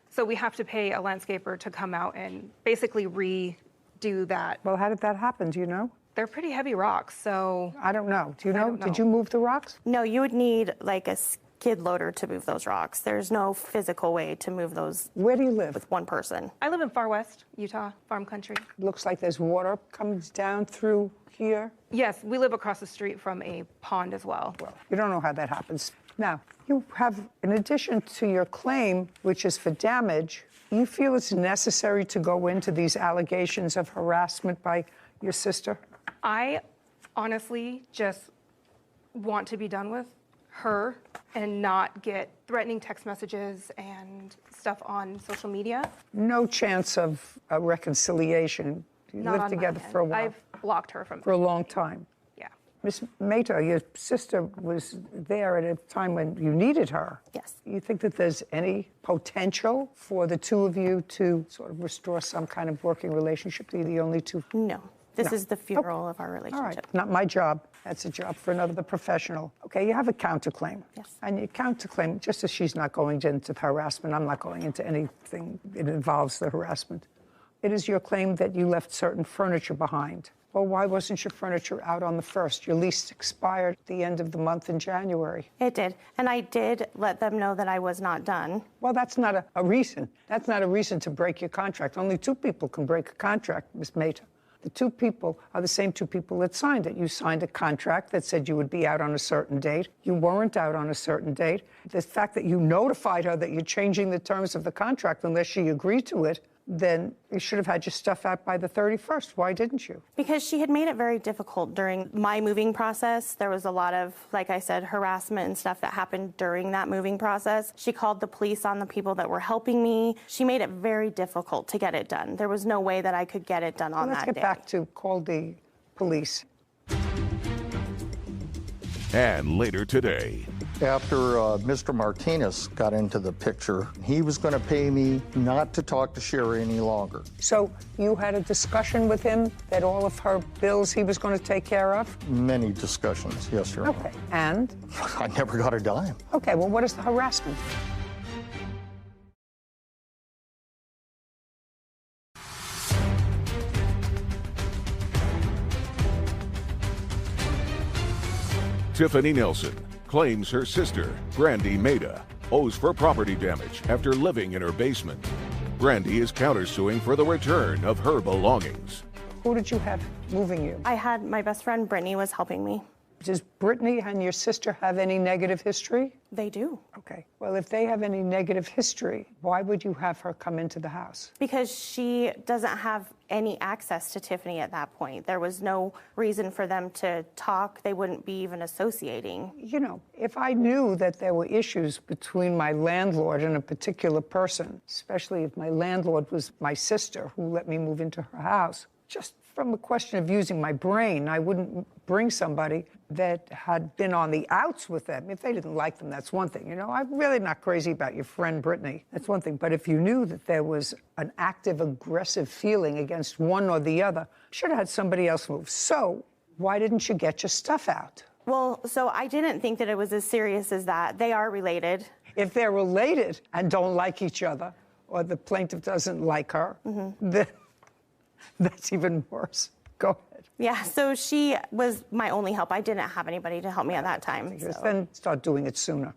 So we have to pay a landscaper to come out and basically redo that. Well, how did that happen? Do you know? They're pretty heavy rocks, so... I don't know. Do you know? Did you move the rocks? No, you would need like a skid loader to move those rocks. There's no physical way to move those. Where do you live? With one person. I live in far west Utah, farm country. Looks like there's water comes down through here. Yes, we live across the street from a pond as well. Well, you don't know how that happens. Now, you have, in addition to your claim, which is for damage, you feel it's necessary to go into these allegations of harassment by your sister? I honestly just want to be done with her and not get threatening text messages and stuff on social media. No chance of a reconciliation. You Not lived on my together end. for a while. I've blocked her from for a long time. Yeah. Miss Mehta, your sister was there at a time when you needed her. Yes. You think that there's any potential for the two of you to sort of restore some kind of working relationship? You're the only two? No. This No. is the funeral of our relationship. All right, not my job. That's a job for another professional. Okay, you have a counterclaim. Yes. And your counterclaim, just as she's not going into harassment, I'm not going into anything that involves the harassment. It is your claim that you left certain furniture behind. Well, why wasn't your furniture out on the 1st? Your lease expired at the end of the month in January. It did. And I did let them know that I was not done. Well, that's not a reason. That's not a reason to break your contract. Only two people can break a contract, Ms. Mehta. The two people are the same two people that signed it. You signed a contract that said you would be out on a certain date. You weren't out on a certain date. The fact that you notified her that you're changing the terms of the contract unless she agreed to it, then you should have had your stuff out by the 31st. Why didn't you? Because she had made it very difficult during my moving process. There was a lot of, like I said, harassment and stuff that happened during that moving process. She called the police on the people that were helping me. She made it very difficult to get it done. There was no way that I could get it done on that day. Let's get back to call the police. And later today, after Mr. Martinez got into the picture, he was going to pay me not to talk to Sherry any longer. So you had a discussion with him that all of her bills he was going to take care of? Many discussions, yes, Your Honor. Okay, and? I never got a dime. Okay, well, what is the harassment? Tiffany Nelson claims her sister, Brandy Mehta, owes for property damage after living in her basement. Brandy is countersuing for the return of her belongings. Who did you have moving you? I had my best friend, Brittany, was helping me. Does Brittany and your sister have any negative history? They do. Okay. Well, if they have any negative history, why would you have her come into the house? Because she doesn't have any access to Tiffany at that point. There was no reason for them to talk. They wouldn't be even associating. You know, if I knew that there were issues between my landlord and a particular person, especially if my landlord was my sister who let me move into her house, just from a question of using my brain, I wouldn't bring somebody that had been on the outs with them. If they didn't like them, that's one thing. You know, I'm really not crazy about your friend Brittany. That's one thing. But if you knew that there was an active, aggressive feeling against one or the other, should have had somebody else move. So why didn't you get your stuff out? Well, so I didn't think that it was as serious as that. They are related. If they're related and don't like each other, or the plaintiff doesn't like her, then that's even worse. Go ahead. Yeah, so she was my only help. I didn't have anybody to help me at that time. So. Then start doing it sooner.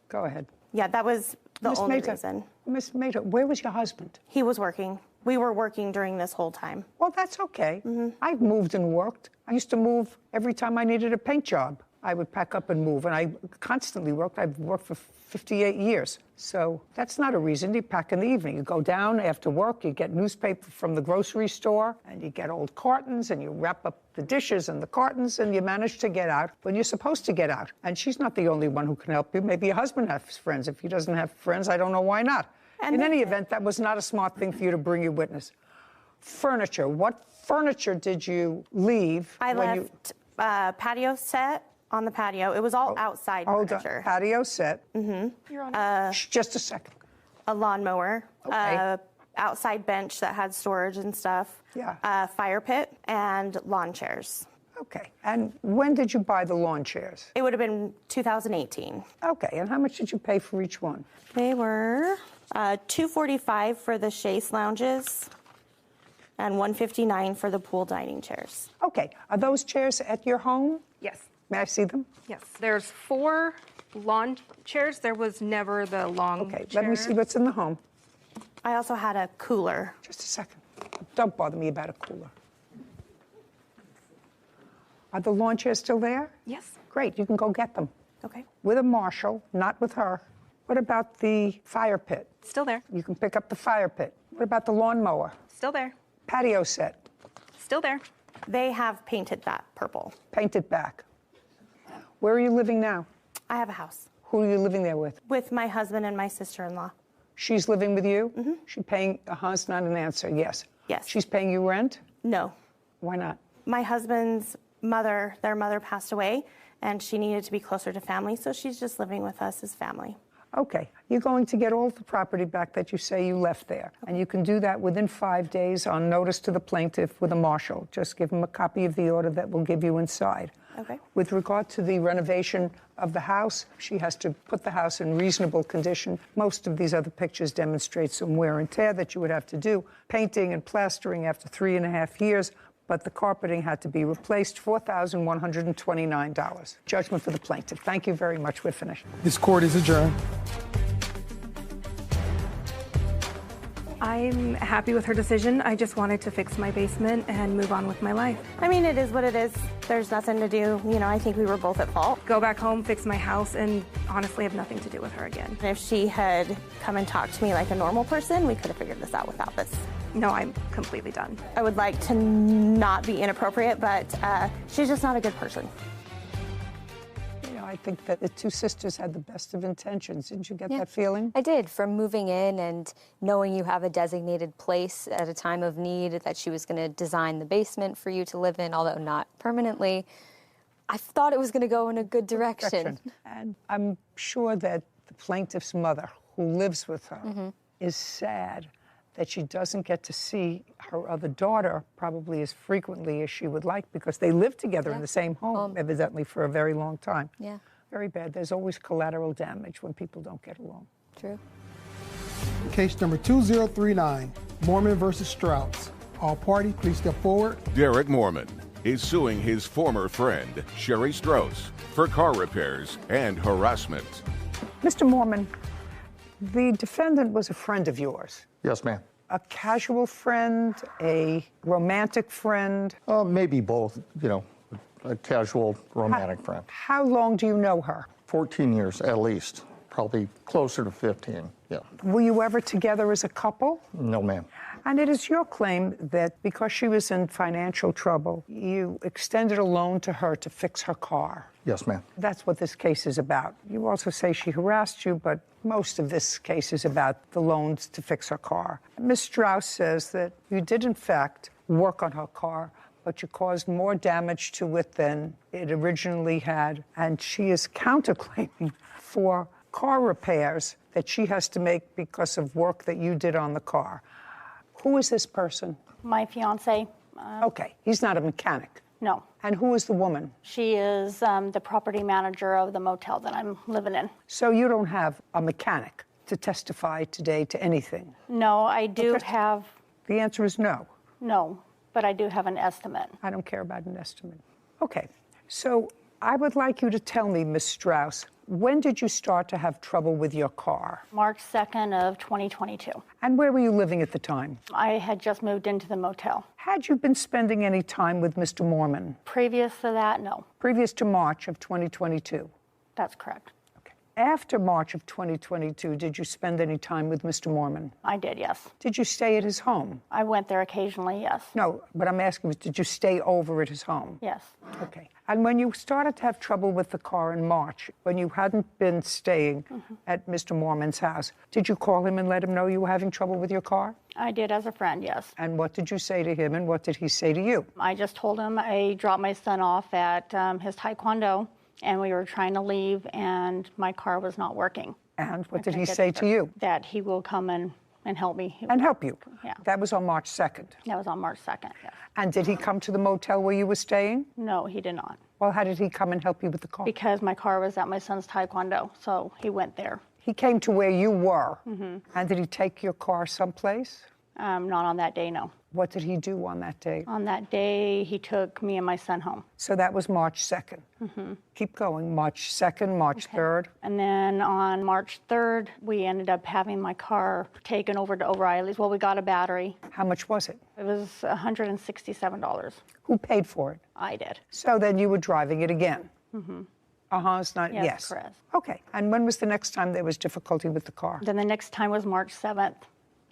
Go ahead. Yeah, that was the only reason. Miss Mehta, where was your husband? He was working. We were working during this whole time. Well, that's okay. I've moved and worked. I used to move every time I needed a paint job. I would pack up and move, and I constantly worked. I've worked for 58 years. So that's not a reason. You pack in the evening. You go down after work, you get newspaper from the grocery store, and you get old cartons, and you wrap up the dishes and the cartons, and you manage to get out when you're supposed to get out. And she's not the only one who can help you. Maybe your husband has friends. If he doesn't have friends, I don't know why not. In any event, that was not a smart thing for you to bring your witness. Furniture. What furniture did you leave? I left patio set on the patio. It was all outside furniture. Patio set. You're on just a second. A lawnmower. Okay. Outside bench that had storage and stuff. Yeah. Fire pit and lawn chairs. Okay. And when did you buy the lawn chairs? It would have been 2018. Okay. And how much did you pay for each one? They were $245 for the chaise lounges and $159 for the pool dining chairs. Okay. Are those chairs at your home? Yes. May I see them? Yes. There's 4 lawn chairs. There was never the long chair. Let me see what's in the home. I also had a cooler. Just a second. Don't bother me about a cooler. Are the lawn chairs still there? Yes. Great. You can go get them. Okay. With a marshal, not with her. What about the fire pit? Still there. You can pick up the fire pit. What about the lawnmower? Still there. Patio set? Still there. They have painted that purple. Painted back. Where are you living now? I have a house. Who are you living there with? With my husband and my sister-in-law. She's living with you? She's paying, not an answer, yes. Yes. She's paying you rent? No. Why not? My husband's mother, their mother passed away, and she needed to be closer to family, so she's just living with us as family. Okay, you're going to get all the property back that you say you left there. And you can do that within 5 days on notice to the plaintiff with a marshal. Just give him a copy of the order that will give you inside. Okay. With regard to the renovation of the house, she has to put the house in reasonable condition. Most of these other pictures demonstrate some wear and tear that you would have to do. Painting and plastering after 3.5 years, but the carpeting had to be replaced, $4,129. Judgment for the plaintiff. Thank you very much. We're finished. This court is adjourned. I'm happy with her decision. I just wanted to fix my basement and move on with my life. I mean, it is what it is. There's nothing to do. You know, I think we were both at fault. Go back home, fix my house, and honestly have nothing to do with her again. If she had come and talked to me like a normal person, we could have figured this out without this. No, I'm completely done. I would like to not be inappropriate, but she's just not a good person. You know, I think that the two sisters had the best of intentions. Didn't you get that feeling? I did. From moving in and knowing you have a designated place at a time of need, that she was going to design the basement for you to live in, although not permanently. I thought it was going to go in a good direction. And I'm sure that the plaintiff's mother, who lives with her, is sad that she doesn't get to see her other daughter probably as frequently as she would like, because they lived together in the same home, evidently, for a very long time. Yeah. Very bad. There's always collateral damage when people don't get along. True. Case number 2039, Mormon versus Strauss. All parties, please step forward. Derek Mormon is suing his former friend, Sherry Strauss, for car repairs and harassment. Mr. Mormon, the defendant was a friend of yours. Yes, ma'am. A casual friend, a romantic friend? Maybe both, you know, a casual romantic friend. How long do you know her? 14 years at least, probably closer to 15, yeah. Were you ever together as a couple? No, ma'am. And it is your claim that because she was in financial trouble, you extended a loan to her to fix her car. Yes, ma'am. That's what this case is about. You also say she harassed you, but most of this case is about the loans to fix her car. Ms. Strauss says that you did, in fact, work on her car, but you caused more damage to it than it originally had. And she is counterclaiming for car repairs that she has to make because of work that you did on the car. Who is this person? My fiance. Okay, he's not a mechanic. No. And who is the woman? She is the property manager of the motel that I'm living in. So you don't have a mechanic to testify today to anything? No, I do have. The answer is no. No, but I do have an estimate. I don't care about an estimate. Okay, so I would like you to tell me, Ms. Strauss, when did you start to have trouble with your car? March 2nd of 2022. And where were you living at the time? I had just moved into the motel. Had you been spending any time with Mr. Mormon? Previous to that, no. Previous to March of 2022? That's correct. After March of 2022, did you spend any time with Mr. Mormon? I did, yes. Did you stay at his home? I went there occasionally, yes. No, but I'm asking, did you stay over at his home? Yes. Okay. And when you started to have trouble with the car in March, when you hadn't been staying at Mr. Mormon's house, did you call him and let him know you were having trouble with your car? I did as a friend, yes. And what did you say to him, and what did he say to you? I just told him I dropped my son off at his taekwondo, and we were trying to leave, and my car was not working. And what did he say to you? That he will come and help me. And help you? Yeah. That was on March 2nd? That was on March 2nd, yes. And did he come to the motel where you were staying? No, he did not. Well, how did he come and help you with the car? Because my car was at my son's taekwondo, so he went there. He came to where you were? And did he take your car someplace? Not on that day, no. What did he do on that day? On that day, he took me and my son home. So that was March 2nd. Keep going. March 2nd, March 3rd. And then on March 3rd, we ended up having my car taken over to O'Reilly's. Well, we got a battery. How much was it? It was $167. Who paid for it? I did. So then you were driving it again? It's not, Yes, correct. Okay. And when was the next time there was difficulty with the car? Then the next time was March 7th.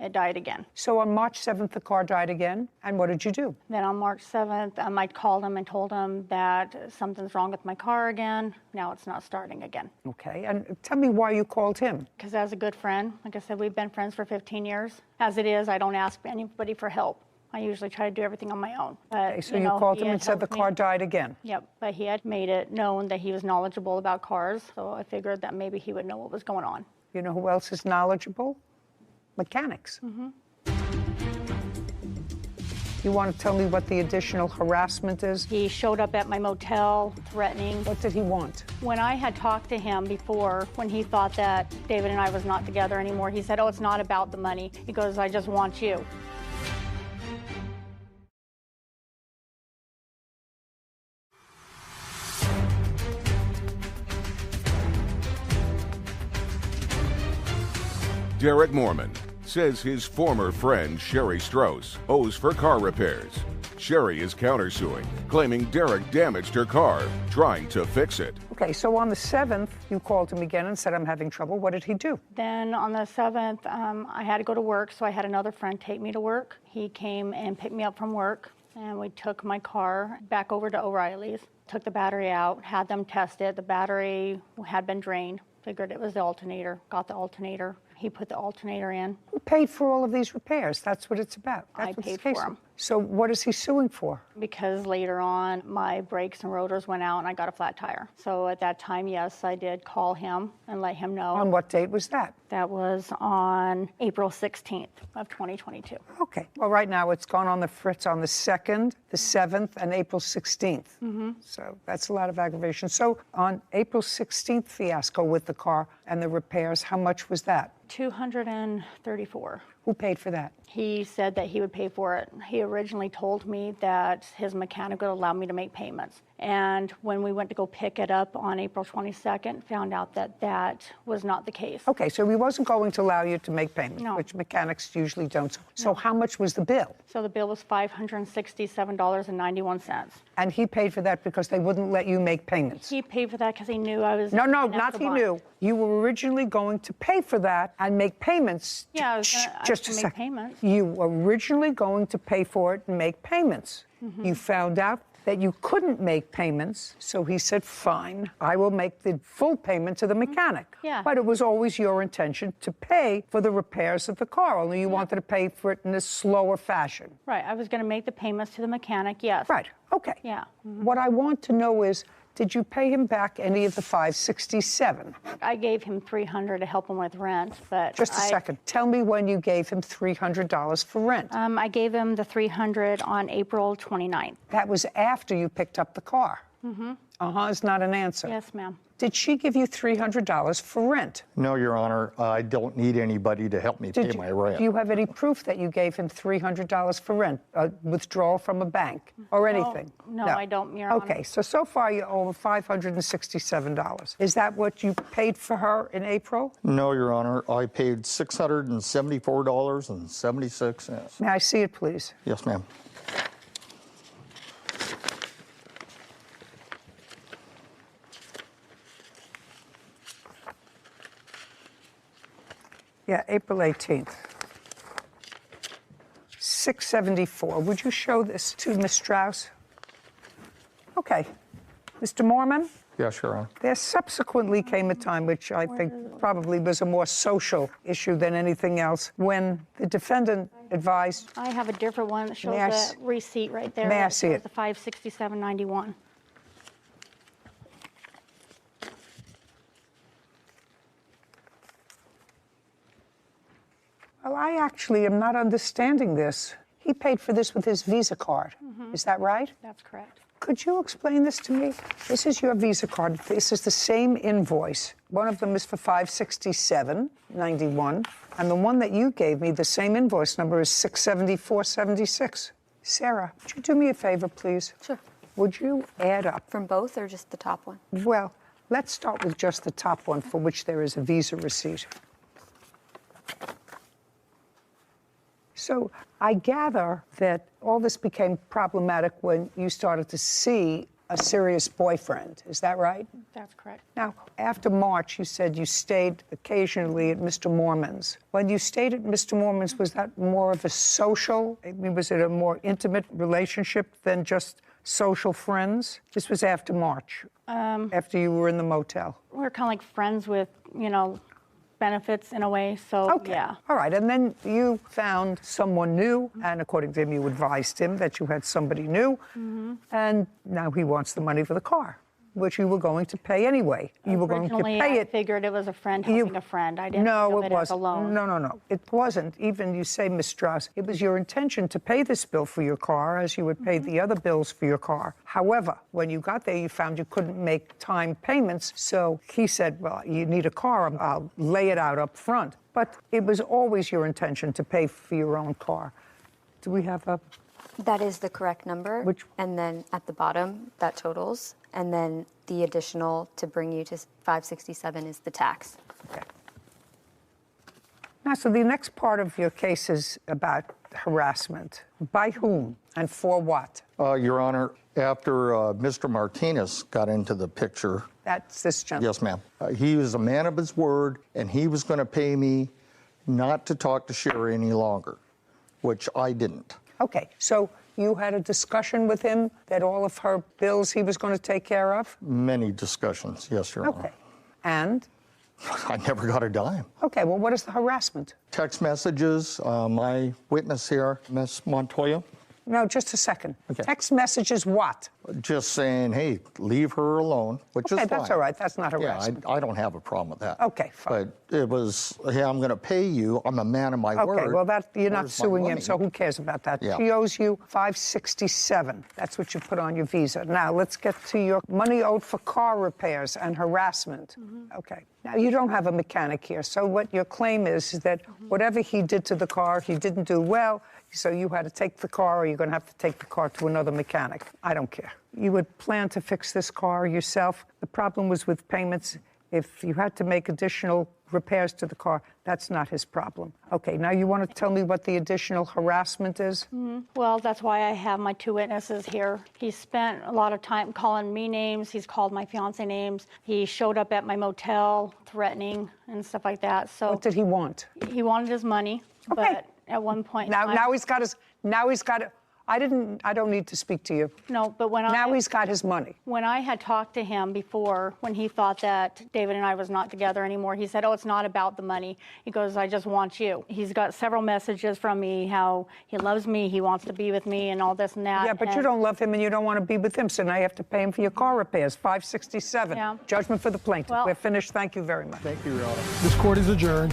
It died again. So on March 7th, the car died again? And what did you do? Then on March 7th, I called him and told him that something's wrong with my car again. Now it's not starting again. Okay. And tell me why you called him. Because as a good friend, like I said, we've been friends for 15 years. As it is, I don't ask anybody for help. I usually try to do everything on my own. But, Okay, so you called he him had and said the helped me. car died again. Yep, but he had made it known that he was knowledgeable about cars, so I figured that maybe he would know what was going on. You know who else is knowledgeable? Mechanics. You want to tell me what the additional harassment is? He showed up at my motel threatening. What did he want? When I had talked to him before, when he thought that David and I was not together anymore, he said, oh, it's not about the money. He goes, I just want you. Derek Mormon says his former friend Sherry Strauss owes for car repairs. Sherry is countersuing, claiming Derek damaged her car, trying to fix it. Okay, so on the 7th, you called him again and said, I'm having trouble. What did he do? Then on the 7th, I had to go to work, so I had another friend take me to work. He came and picked me up from work, and we took my car back over to O'Reilly's, took the battery out, had them test it. The battery had been drained. Figured it was the alternator, got the alternator. He put the alternator in. Who paid for all of these repairs? That's what it's about. That's I what paid the case for is. them. So what is he suing for? Because later on, my brakes and rotors went out and I got a flat tire. So at that time, yes, I did call him and let him know. On what date was that? That was on April 16th of 2022. Okay. Well, right now it's gone on the fritz on the 2nd, the 7th, and April 16th. So that's a lot of aggravation. So on April 16th fiasco with the car and the repairs, how much was that? $234. Who paid for that? He said that he would pay for it. He originally told me that his mechanic would allow me to make payments. And when we went to go pick it up on April 22nd, found out that that was not the case. Okay, so he wasn't going to allow you to make payments, No. which mechanics usually don't. So how much was the bill? So the bill was $567.91. And he paid for that because they wouldn't let you make payments? He paid for that because he knew I was... No, an not he Escobar. knew. You were originally going to pay for that and make payments. Yeah, I was gonna Just a make second. payments. You were originally going to pay for it and make payments. You found out that you couldn't make payments, so he said, fine, I will make the full payment to the mechanic. Yeah. But it was always your intention to pay for the repairs of the car, only you wanted to pay for it in a slower fashion. Right, I was going to make the payments to the mechanic, yes. Right, okay. Yeah. What I want to know is, did you pay him back any of the $567? I gave him $300 to help him with rent, but Just a second. Tell me when you gave him $300 for rent. I gave him the $300 on April 29th. That was after you picked up the car. Is not an answer. Yes, ma'am. Did she give you $300 for rent? No, Your Honor, I don't need anybody to help me pay my rent. Do you have any proof that you gave him $300 for rent, a withdrawal from a bank, or anything? No, I don't, Your Honor. Okay, so far you owe $567. Is that what you paid for her in April? No, Your Honor, I paid $674.76. May I see it, please? Yes, ma'am. Yeah, April 18th. $674. Would you show this to Ms. Strauss? Okay. Mr. Mormon? Yes, Your Honor. There subsequently came a time, which I think probably was a more social issue than anything else, when the defendant advised... I have a different one that shows May I the receipt right there. May I that see shows it? The $567.91. Well, I actually am not understanding this. He paid for this with his Visa card. Is that right? That's correct. Could you explain this to me? This is your Visa card. This is the same invoice. One of them is for $567.91, and the one that you gave me, the same invoice number, is $674.76. Sarah, would you do me a favor, please? Sure. Would you add up? From both or just the top one? Well, let's start with just the top one, for which there is a Visa receipt. So I gather that all this became problematic when you started to see a serious boyfriend. Is that right? That's correct. Now, after March, you said you stayed occasionally at Mr. Mormon's. When you stayed at Mr. Mormon's, was that more of a social? I mean, was it a more intimate relationship than just social friends? This was after March, after you were in the motel. We're kind of like friends with, benefits in a way, so Okay. yeah. All right, and then you found someone new, and according to him, you advised him that you had somebody new, and now he wants the money for the car, which you were going to pay anyway. You were going to Originally, pay I it. figured it was a friend helping a friend. I didn't think of it as a loan. No. It wasn't. Even you say, Ms. Strauss, it was your intention to pay this bill for your car as you would pay the other bills for your car. However, when you got there, you found you couldn't make time payments. So he said, well, you need a car. I'll lay it out up front. But it was always your intention to pay for your own car. Do we have a... That is the correct number. And then at the bottom, that totals. And then the additional to bring you to 567 is the tax. Okay. Now, so the next part of your case is about harassment. By whom and for what? Your Honor, after Mr. Martinez got into the picture. That's this gentleman. Yes, ma'am. He was a man of his word, and he was going to pay me not to talk to Sherry any longer, which I didn't. Okay, so you had a discussion with him that all of her bills he was going to take care of? Many discussions, yes, Your Honor. Okay. And? I never got a dime. Okay, well, what is the harassment? Text messages, my witness here, Ms. Montoya. No, just a second. Okay. Text messages what? Just saying, hey, leave her alone, which is fine. Okay, that's all right. That's not harassment. Yeah, I don't have a problem with that. Okay, fine. But it was, hey, I'm going to pay you. I'm a man of my word. Okay, well, that you're not Where's my suing him, money? so who cares about that? Yeah. She owes you $567. That's what you put on your visa. Now, let's get to your money owed for car repairs and harassment. Okay. Now, you don't have a mechanic here, so what your claim is that whatever he did to the car, he didn't do well, so you had to take the car, or you're going to have to take the car to another mechanic. I don't care. You would plan to fix this car yourself. The problem was with payments. If you had to make additional repairs to the car, that's not his problem. Okay, now you want to tell me what the additional harassment is? Well, that's why I have my two witnesses here. He spent a lot of time calling me names. He's called my fiance names. He showed up at my motel threatening and stuff like that. So What did he want? he wanted his money, but at one point in time- Now he's got it. I don't need to speak to you. No, but Now he's got his money. When I had talked to him before, when he thought that David and I was not together anymore, he said, oh, it's not about the money. He goes, I just want you. He's got several messages from me, how he loves me, he wants to be with me, and all this and that. Yeah, but you don't love him and you don't want to be with him, so now you have to pay him for your car repairs, $567. Yeah. Judgment for the plaintiff. Well- We're finished. Thank you very much. Thank you, Your Honor. This court is adjourned.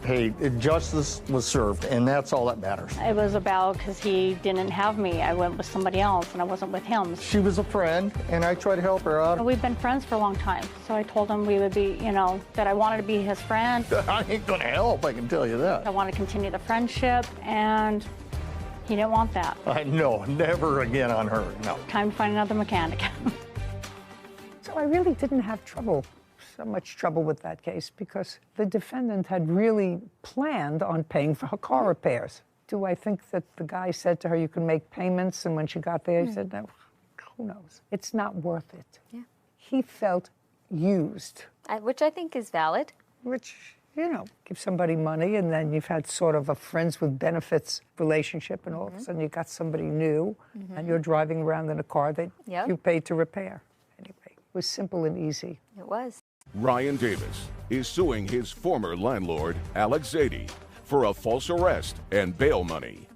Hey, justice was served, and that's all that matters. It was about because he didn't have me. I went with somebody else, and I wasn't with him. She was a friend, and I tried to help her out. We've been friends for a long time, so I told him we would be, that I wanted to be his friend. I ain't gonna help, I can tell you that. I want to continue the friendship, and he didn't want that. I know, never again on her, no. Time to find another mechanic. So I really didn't have so much trouble with that case because the defendant had really planned on paying for her car repairs. Do I think that the guy said to her, you can make payments, and when she got there, he said, no, who knows? It's not worth it. Yeah. He felt used. Which I think is valid. Which, give somebody money, and then you've had sort of a friends with benefits relationship, and all of a sudden you got somebody new, and you're driving around in a car that you paid to repair. Anyway, it was simple and easy. It was. Ryan Davis is suing his former landlord, Alex Zadie, for a false arrest and bail money.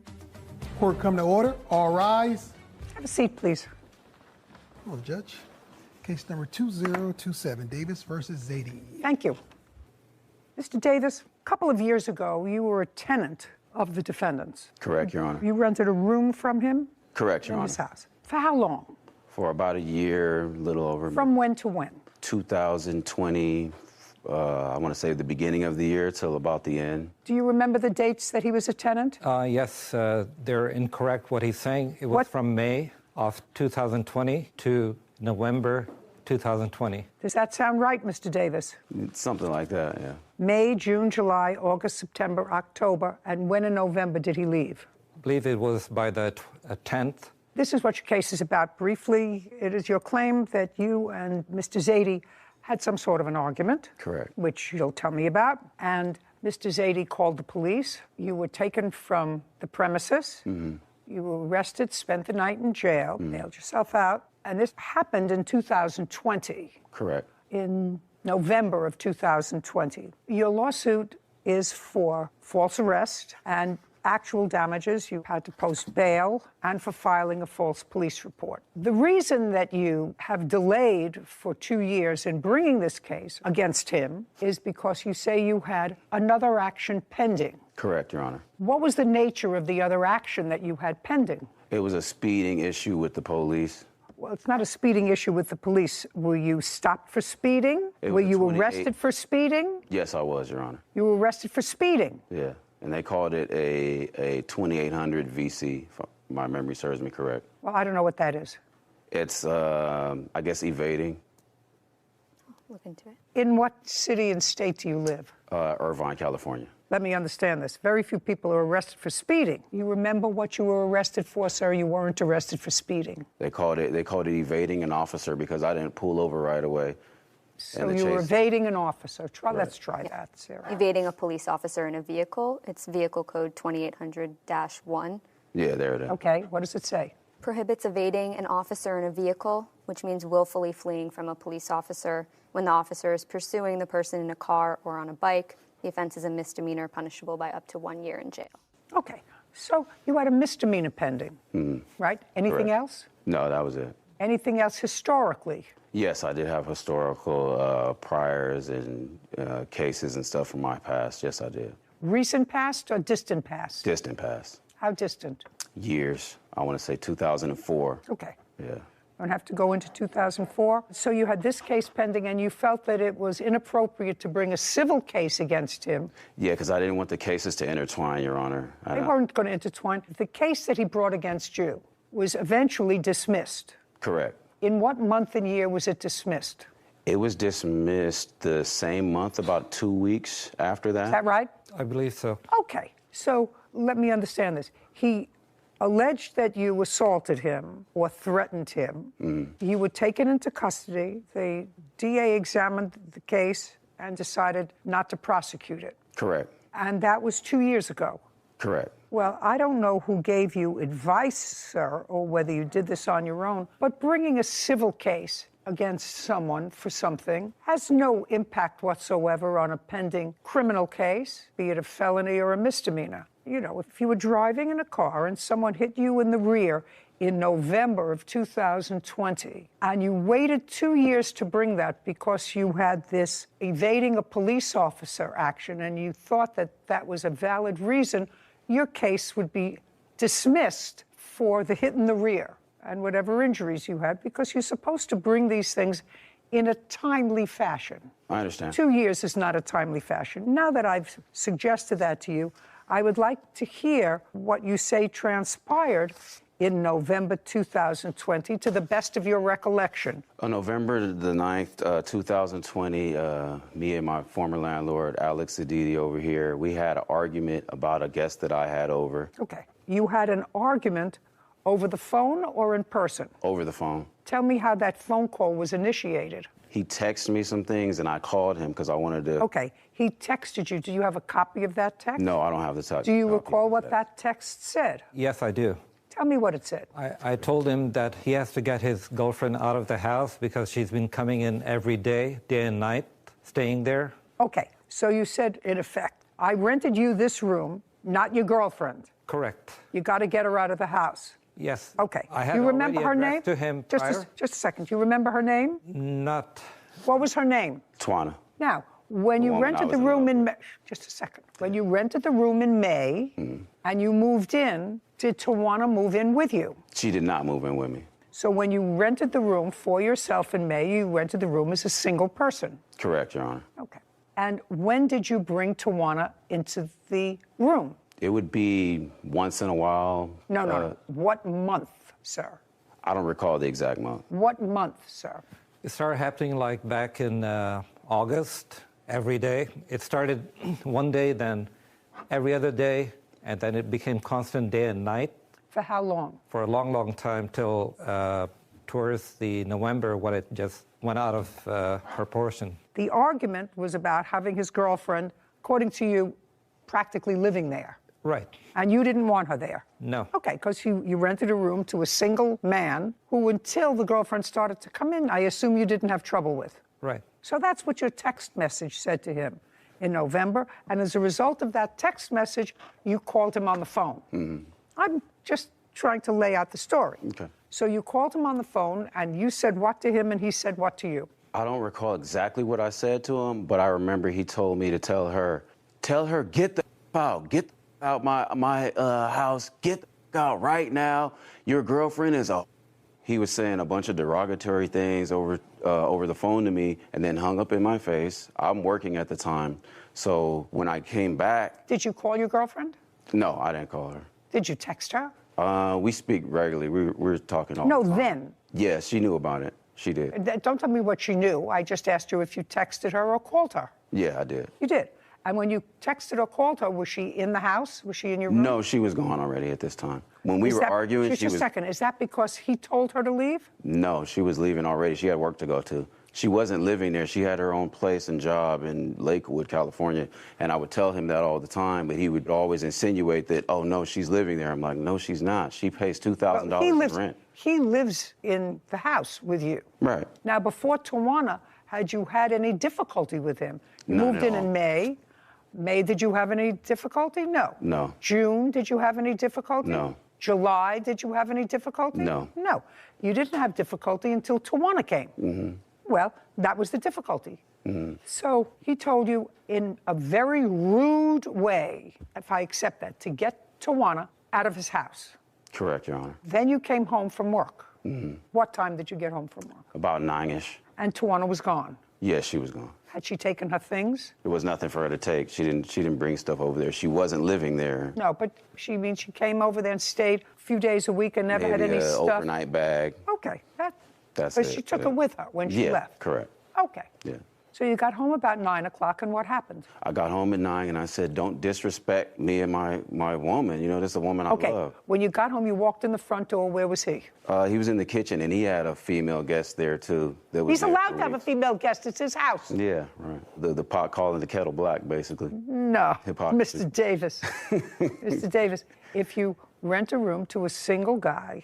Court come to order. All rise. Have a seat, please. Hello, Judge. Case number 2027, Davis versus Zadie. Thank you. Mr. Davis, a couple of years ago, you were a tenant of the defendant's. Correct, Your Honor. You rented a room from him? Correct, Your in Honor. his house. For how long? For about a year, a little over. From when to when? 2020, I want to say the beginning of the year till about the end. Do you remember the dates that he was a tenant? Yes, they're incorrect what he's saying. It was from May of 2020 to November 2020. Does that sound right, Mr. Davis? Something like that, yeah. May, June, July, August, September, October, and when in November did he leave? I believe it was by the 10th. This is what your case is about. Briefly, it is your claim that you and Mr. Zadie had some sort of an argument. Correct. Which you'll tell me about. And Mr. Zadie called the police. You were taken from the premises. You were arrested, spent the night in jail, bailed yourself out. And this happened in 2020. Correct. In November of 2020. Your lawsuit is for false arrest and actual damages. You had to post bail and for filing a false police report. The reason that you have delayed for 2 years in bringing this case against him is because you say you had another action pending. Correct, Your Honor. What was the nature of the other action that you had pending? It was a speeding issue with the police. Well, it's not a speeding issue with the police. Were you stopped for speeding? Were you arrested for speeding? Yes, I was, Your Honor. You were arrested for speeding? Yeah, and they called it a 2800 VC, if my memory serves me correct. Well, I don't know what that is. It's, I guess, evading. Look into it. In what city and state do you live? Irvine, California. Let me understand this. Very few people are arrested for speeding. You remember what you were arrested for, sir? You weren't arrested for speeding. They called it evading an officer because I didn't pull over right away. So you were evading an officer. Let's try that, Sarah. Evading a police officer in a vehicle. It's vehicle code 2800-1. Yeah, there it is. Okay, what does it say? Prohibits evading an officer in a vehicle, which means willfully fleeing from a police officer when the officer is pursuing the person in a car or on a bike. The offense is a misdemeanor punishable by up to 1 year in jail. Okay, so you had a misdemeanor pending, right? Anything Correct. else? No, that was it. Anything else historically? Yes, I did have historical priors and cases and stuff from my past. Yes, I did. Recent past or distant past? Distant past. How distant? Years. I want to say 2004. Okay. Yeah. Don't have to go into 2004. So you had this case pending and you felt that it was inappropriate to bring a civil case against him. Yeah, because I didn't want the cases to intertwine, Your Honor. They weren't going to intertwine. The case that he brought against you was eventually dismissed. Correct. In what month and year was it dismissed? It was dismissed the same month, about 2 weeks after that. Is that right? I believe so. Okay. So let me understand this. He alleged that you assaulted him or threatened him. You were taken into custody. The DA examined the case and decided not to prosecute it. Correct. And that was 2 years ago. Correct. Well, I don't know who gave you advice, sir, or whether you did this on your own, but bringing a civil case against someone for something has no impact whatsoever on a pending criminal case, be it a felony or a misdemeanor. You know, if you were driving in a car and someone hit you in the rear in November of 2020, and you waited 2 years to bring that because you had this evading a police officer action and you thought that that was a valid reason, your case would be dismissed for the hit in the rear and whatever injuries you had, because you're supposed to bring these things in a timely fashion. I understand. 2 years is not a timely fashion. Now that I've suggested that to you, I would like to hear what you say transpired in November 2020, to the best of your recollection. On November the 9th, 2020, me and my former landlord, Alex Aditi over here, we had an argument about a guest that I had over. Okay. You had an argument over the phone or in person? Over the phone. Tell me how that phone call was initiated. He texted me some things, and I called him because I wanted to... Okay. He texted you. Do you have a copy of that text? No, I don't have the text. Do you recall what that text said? Yes, I do. Tell me what it said. I told him that he has to get his girlfriend out of the house because she's been coming in every day and night, staying there. Okay. So you said, in effect, I rented you this room, not your girlfriend. Correct. You got to get her out of the house. Yes. Okay. I had you remember her name? To him just a second. Do you remember her name? Not. What was her name? Twana. Now, when you rented the room in May, just a second. When you rented the room in May and you moved in, did Tawana move in with you? She did not move in with me. So when you rented the room for yourself in May, you rented the room as a single person? Correct, Your Honor. Okay. And when did you bring Tawana into the room? It would be once in a while. No. What month, sir? I don't recall the exact month. What month, sir? It started happening like back in August, every day. It started one day, then every other day, and then it became constant day and night. For how long? For a long, long time, till towards the November when it just went out of proportion. The argument was about having his girlfriend, according to you, practically living there. Right. And you didn't want her there? No. Okay, because you rented a room to a single man who, until the girlfriend started to come in, I assume you didn't have trouble with. Right. So that's what your text message said to him in November. And as a result of that text message, you called him on the phone. I'm just trying to lay out the story. Okay. So you called him on the phone, and you said what to him, and he said what to you? I don't recall exactly what I said to him, but I remember he told me to tell her, get the out, get out my house, get the out right now. Your girlfriend is a. He was saying a bunch of derogatory things over the phone to me, and then hung up in my face. I'm working at the time, so when I came back. Did you call your girlfriend? No, I didn't call her. Did you text her? We speak regularly. We're talking all the time. No, then. Yeah, she knew about it. She did. Don't tell me what she knew. I just asked you if you texted her or called her. Yeah, I did. You did. And when you texted or called her, was she in the house? Was she in your room? No, she was gone already at this time. When we were arguing, she was... Just a second. Is that because he told her to leave? No, she was leaving already. She had work to go to. She wasn't living there. She had her own place and job in Lakewood, California. And I would tell him that all the time, but he would always insinuate that, oh, no, she's living there. I'm like, no, she's not. She pays $2,000 in rent. He lives in the house with you. Right. Now, before Tawana, had you had any difficulty with him? You moved in May. May, did you have any difficulty? No. No. June, did you have any difficulty? No. July, did you have any difficulty? No. No. You didn't have difficulty until Tawana came. Mm-hmm. Well, that was the difficulty. Mm-hmm. So he told you in a very rude way, if I accept that, to get Tawana out of his house. Correct, Your Honor. Then you came home from work. Mm-hmm. What time did you get home from work? About 9-ish. And Tawana was gone. Yeah, she was gone. Had she taken her things? There was nothing for her to take. She didn't bring stuff over there. She wasn't living there. No, but she came over there and stayed a few days a week and never Maybe had any an stuff. overnight bag. Okay, that's but it. she took it with her when she left. Correct. Okay. Yeah. So you got home about 9 o'clock, and what happened? I got home at 9, and I said, don't disrespect me and my woman. You know, this is a woman I love. When you got home, you walked in the front door. Where was he? He was in the kitchen, and he had a female guest there, too. He's allowed to have a female guest. It's his house. Yeah, right. The pot calling the kettle black, basically. No, Hypocrisy. Mr. Davis. Mr. Davis, if you rent a room to a single guy,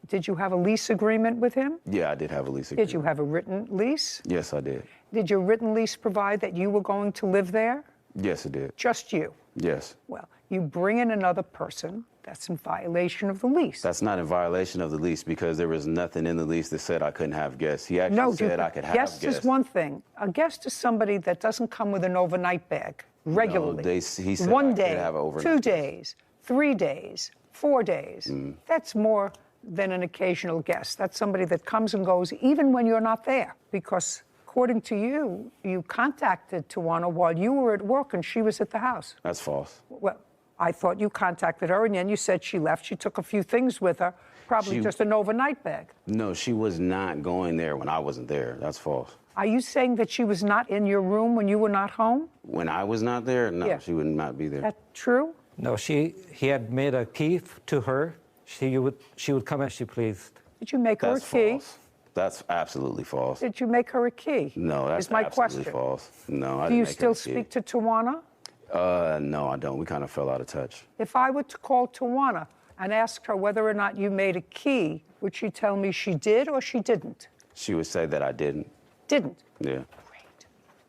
did you have a lease agreement with him? Yeah, I did have a lease agreement. Did you have a written lease? Yes, I did. Did your written lease provide that you were going to live there? Yes, it did. Just you? Yes. Well, you bring in another person, that's in violation of the lease. That's not in violation of the lease because there was nothing in the lease that said I couldn't have guests. He actually said I could have guests. Guest is one thing. A guest is somebody that doesn't come with an overnight bag regularly. No, he said one I day, could have an overnight 2 guest. days, 3 days, 4 days. That's more than an occasional guest. That's somebody that comes and goes even when you're not there. Because according to you, you contacted Tawana while you were at work and she was at the house. That's false. Well, I thought you contacted her and then you said she left. She took a few things with her, probably just an overnight bag. No, she was not going there when I wasn't there. That's false. Are you saying that she was not in your room when you were not home? When I was not there? No, she would not be there. That true? No, he had made a key to her. She would come as she pleased. Did you make her a key? False. That's absolutely false. Did you make her a key? No, that's is my absolutely question. false. No, I Do you didn't make her still a key. speak to Tawana? No, I don't. We kind of fell out of touch. If I were to call Tawana and ask her whether or not you made a key, would she tell me she did or she didn't? She would say that I didn't. Didn't? Yeah.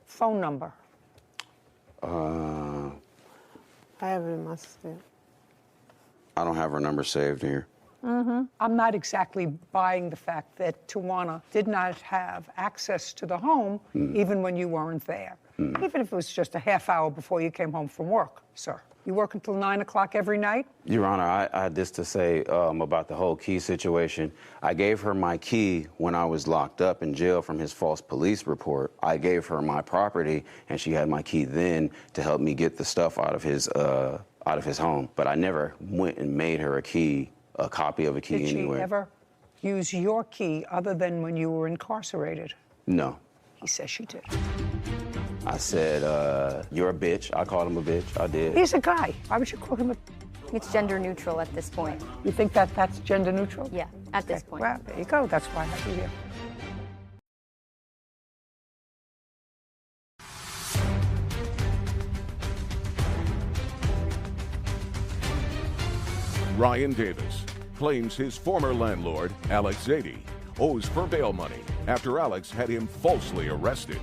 Phone number? I have it in my stamp. I don't have her number saved here. I'm not exactly buying the fact that Tawana did not have access to the home even when you weren't there, even if it was just a half hour before you came home from work, sir. You work until 9 o'clock every night? Your Honor, I had this to say about the whole key situation. I gave her my key when I was locked up in jail from his false police report. I gave her my property, and she had my key then to help me get the stuff out of his home. But I never went and made her a copy of a key anywhere. Did she ever use your key other than when you were incarcerated? No. He says she did. I said, you're a bitch. I called him a bitch. I did. He's a guy. Why would you call him a... It's gender neutral at this point. You think that that's gender neutral? Yeah, at this point. Well, there you go. That's why I have you here. Ryan Davis claims his former landlord, Alex Zadie, owes for bail money after Alex had him falsely arrested.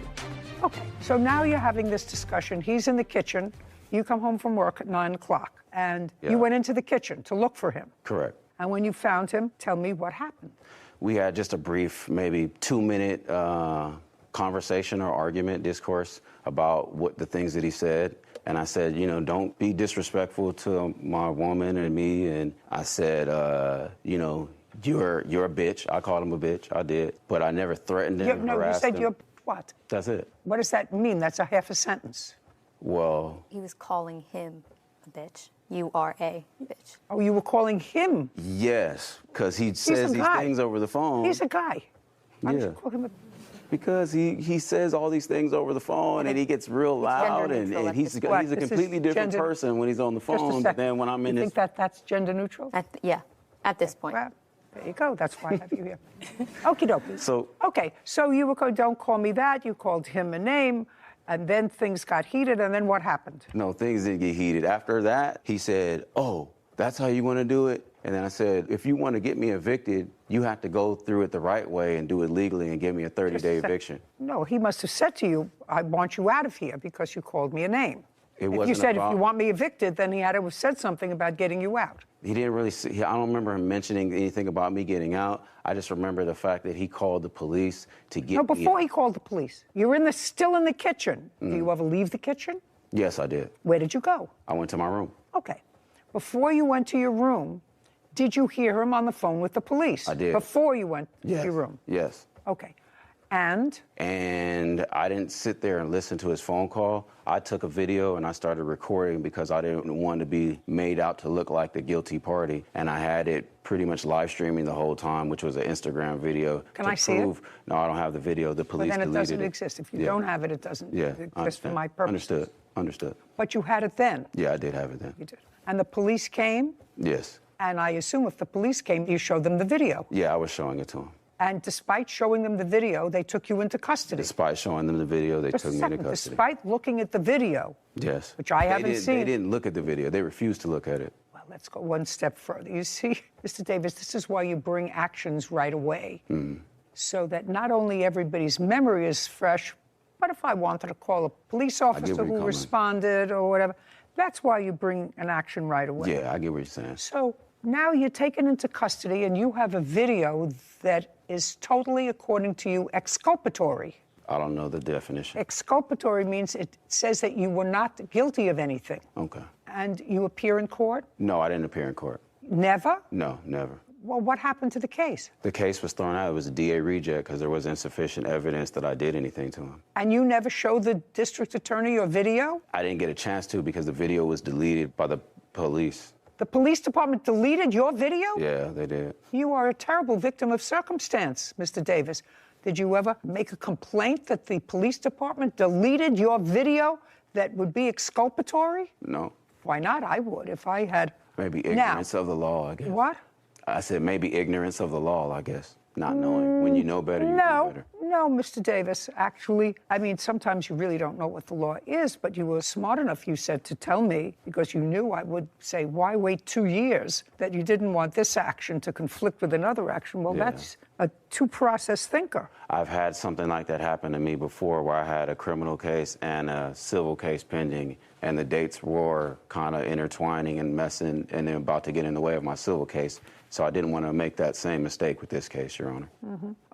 Okay, so now you're having this discussion. He's in the kitchen. You come home from work at 9 o'clock, and Yeah. you went into the kitchen to look for him. Correct. And when you found him, tell me what happened. We had just a brief, maybe 2-minute conversation or argument, discourse about what the things that he said. And I said, you know, don't be disrespectful to my woman and me. And I said, you know, you're a bitch. I called him a bitch. I did. But I never threatened him, No, you harassed said him. you're what? That's it. What does that mean? That's a half a sentence. Well, He was calling him a bitch. You are a bitch. Oh, you were calling him? yes, because he says a these guy. things over the phone. He's a guy. Why would Yeah. you call him a... Because he says all these things over the phone and he gets real loud and he's a completely different person when he's on the phone. But then when I'm in you his... think that's gender neutral? Yeah, at this point. Well, there you go. That's why I have you here. Okie dokie. So, okay, so you were going, don't call me that. You called him a name, and then things got heated, and then what happened? no, things didn't get heated. After that, he said, oh, that's how you want to do it? And then I said, if you want to get me evicted, you have to go through it the right way and do it legally and give me a 30-day eviction. No, he must have said to you, I want you out of here because you called me a name. It If wasn't you said, about... if you want me evicted, then he had to have said something about getting you out. He didn't really see, I don't remember him mentioning anything about me getting out. I just remember the fact that he called the police to get No, me before out. he called the police. You're still in the kitchen. Do you ever leave the kitchen? Yes, I did. Where did you go? I went to my room. Okay. Before you went to your room, did you hear him on the phone with the police? I did. Before you went Yes. to your room? Yes. Okay. And? And I didn't sit there and listen to his phone call. I took a video and I started recording because I didn't want to be made out to look like the guilty party. And I had it pretty much live streaming the whole time, which was an Instagram video. Can to I see it? prove, No, I don't have the video. The police But then it deleted doesn't exist. If you don't have it, it doesn't exist for my purposes. Understood. But you had it then? Yeah, I did have it then. You did. And the police came? Yes. And I assume if the police came, you showed them the video. Yeah, I was showing it to him. And despite showing them the video, they took you into custody. Despite showing them the video, they Just took a me into second. custody. Despite looking at the video, Yes. which I haven't seen. They didn't look at the video. They refused to look at it. Well, let's go one step further. You see, Mr. Davis, this is why you bring actions right away, so that not only everybody's memory is fresh, but if I wanted to call a police officer where you're who coming. responded or whatever, that's why you bring an action right away. Yeah, I get what you're saying. So now you're taken into custody and you have a video that is totally, according to you, exculpatory. I don't know the definition. Exculpatory means it says that you were not guilty of anything. Okay. And you appear in court? No, I didn't appear in court. Never? No, never. Well, what happened to the case? The case was thrown out. It was a DA reject because there was insufficient evidence that I did anything to him. And you never showed the district attorney your video? I didn't get a chance to because the video was deleted by the police. The police department deleted your video? Yeah, they did. You are a terrible victim of circumstance, Mr. Davis. Did you ever make a complaint that the police department deleted your video that would be exculpatory? No. Why not? I would if I had. Maybe ignorance of the law, I guess. What? I said maybe ignorance of the law, I guess. Not knowing. When you know better, you do better. No, Mr. Davis. Actually, I mean, sometimes you really don't know what the law is, but you were smart enough, you said, to tell me, because you knew I would say, why wait 2 years, that you didn't want this action to conflict with another action. Well, that's a two-process thinker. I've had something like that happen to me before where I had a criminal case and a civil case pending, and the dates were kind of intertwining and messing and then about to get in the way of my civil case. So I didn't want to make that same mistake with this case, Your Honor.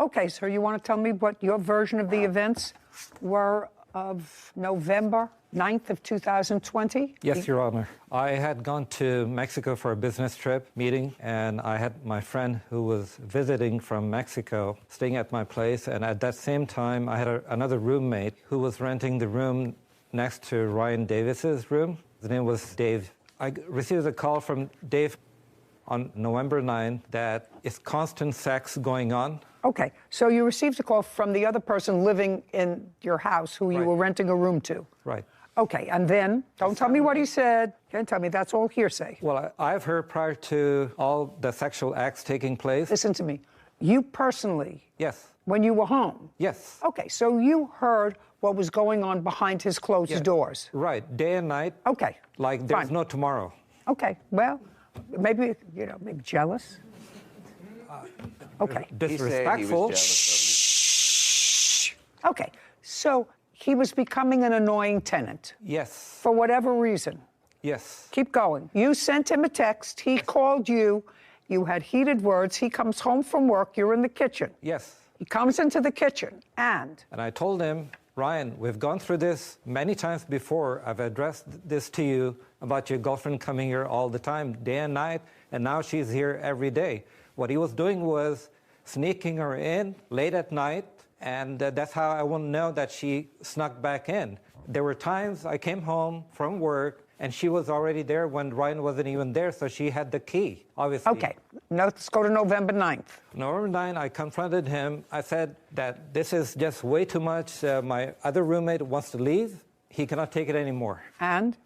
Okay, so you want to tell me what your version of the events were of November 9th of 2020? Yes, Your Honor. I had gone to Mexico for a business trip meeting, and I had my friend who was visiting from Mexico staying at my place, and at that same time, I had another roommate who was renting the room next to Ryan Davis's room. His name was Dave. I received a call from Dave on November 9th that it's constant sex going on. Okay, so you received a call from the other person living in your house who you were renting a room to. Right. Okay, and then, don't tell me what he said. Can't tell me, that's all hearsay. Well, I've heard prior to all the sexual acts taking place. Listen to me. You personally, Yes. when you were home. Yes. Okay, so you heard what was going on behind his closed doors. Right, day and night. Okay. Like there's fine. no tomorrow. Okay, well, maybe, maybe jealous. Okay. disrespectful. Okay, so he was becoming an annoying tenant. Yes. For whatever reason. Yes. Keep going. You sent him a text. He called you. You had heated words. He comes home from work. You're in the kitchen. Yes. He comes into the kitchen and I told him, Ryan, we've gone through this many times before. I've addressed this to you about your girlfriend coming here all the time, day and night, and now she's here every day. What he was doing was sneaking her in late at night, and that's how I will know that she snuck back in. There were times I came home from work, and she was already there when Ryan wasn't even there, so she had the key, obviously. Okay, now let's go to November 9th. November 9th, I confronted him. I said that this is just way too much. My other roommate wants to leave. He cannot take it anymore. And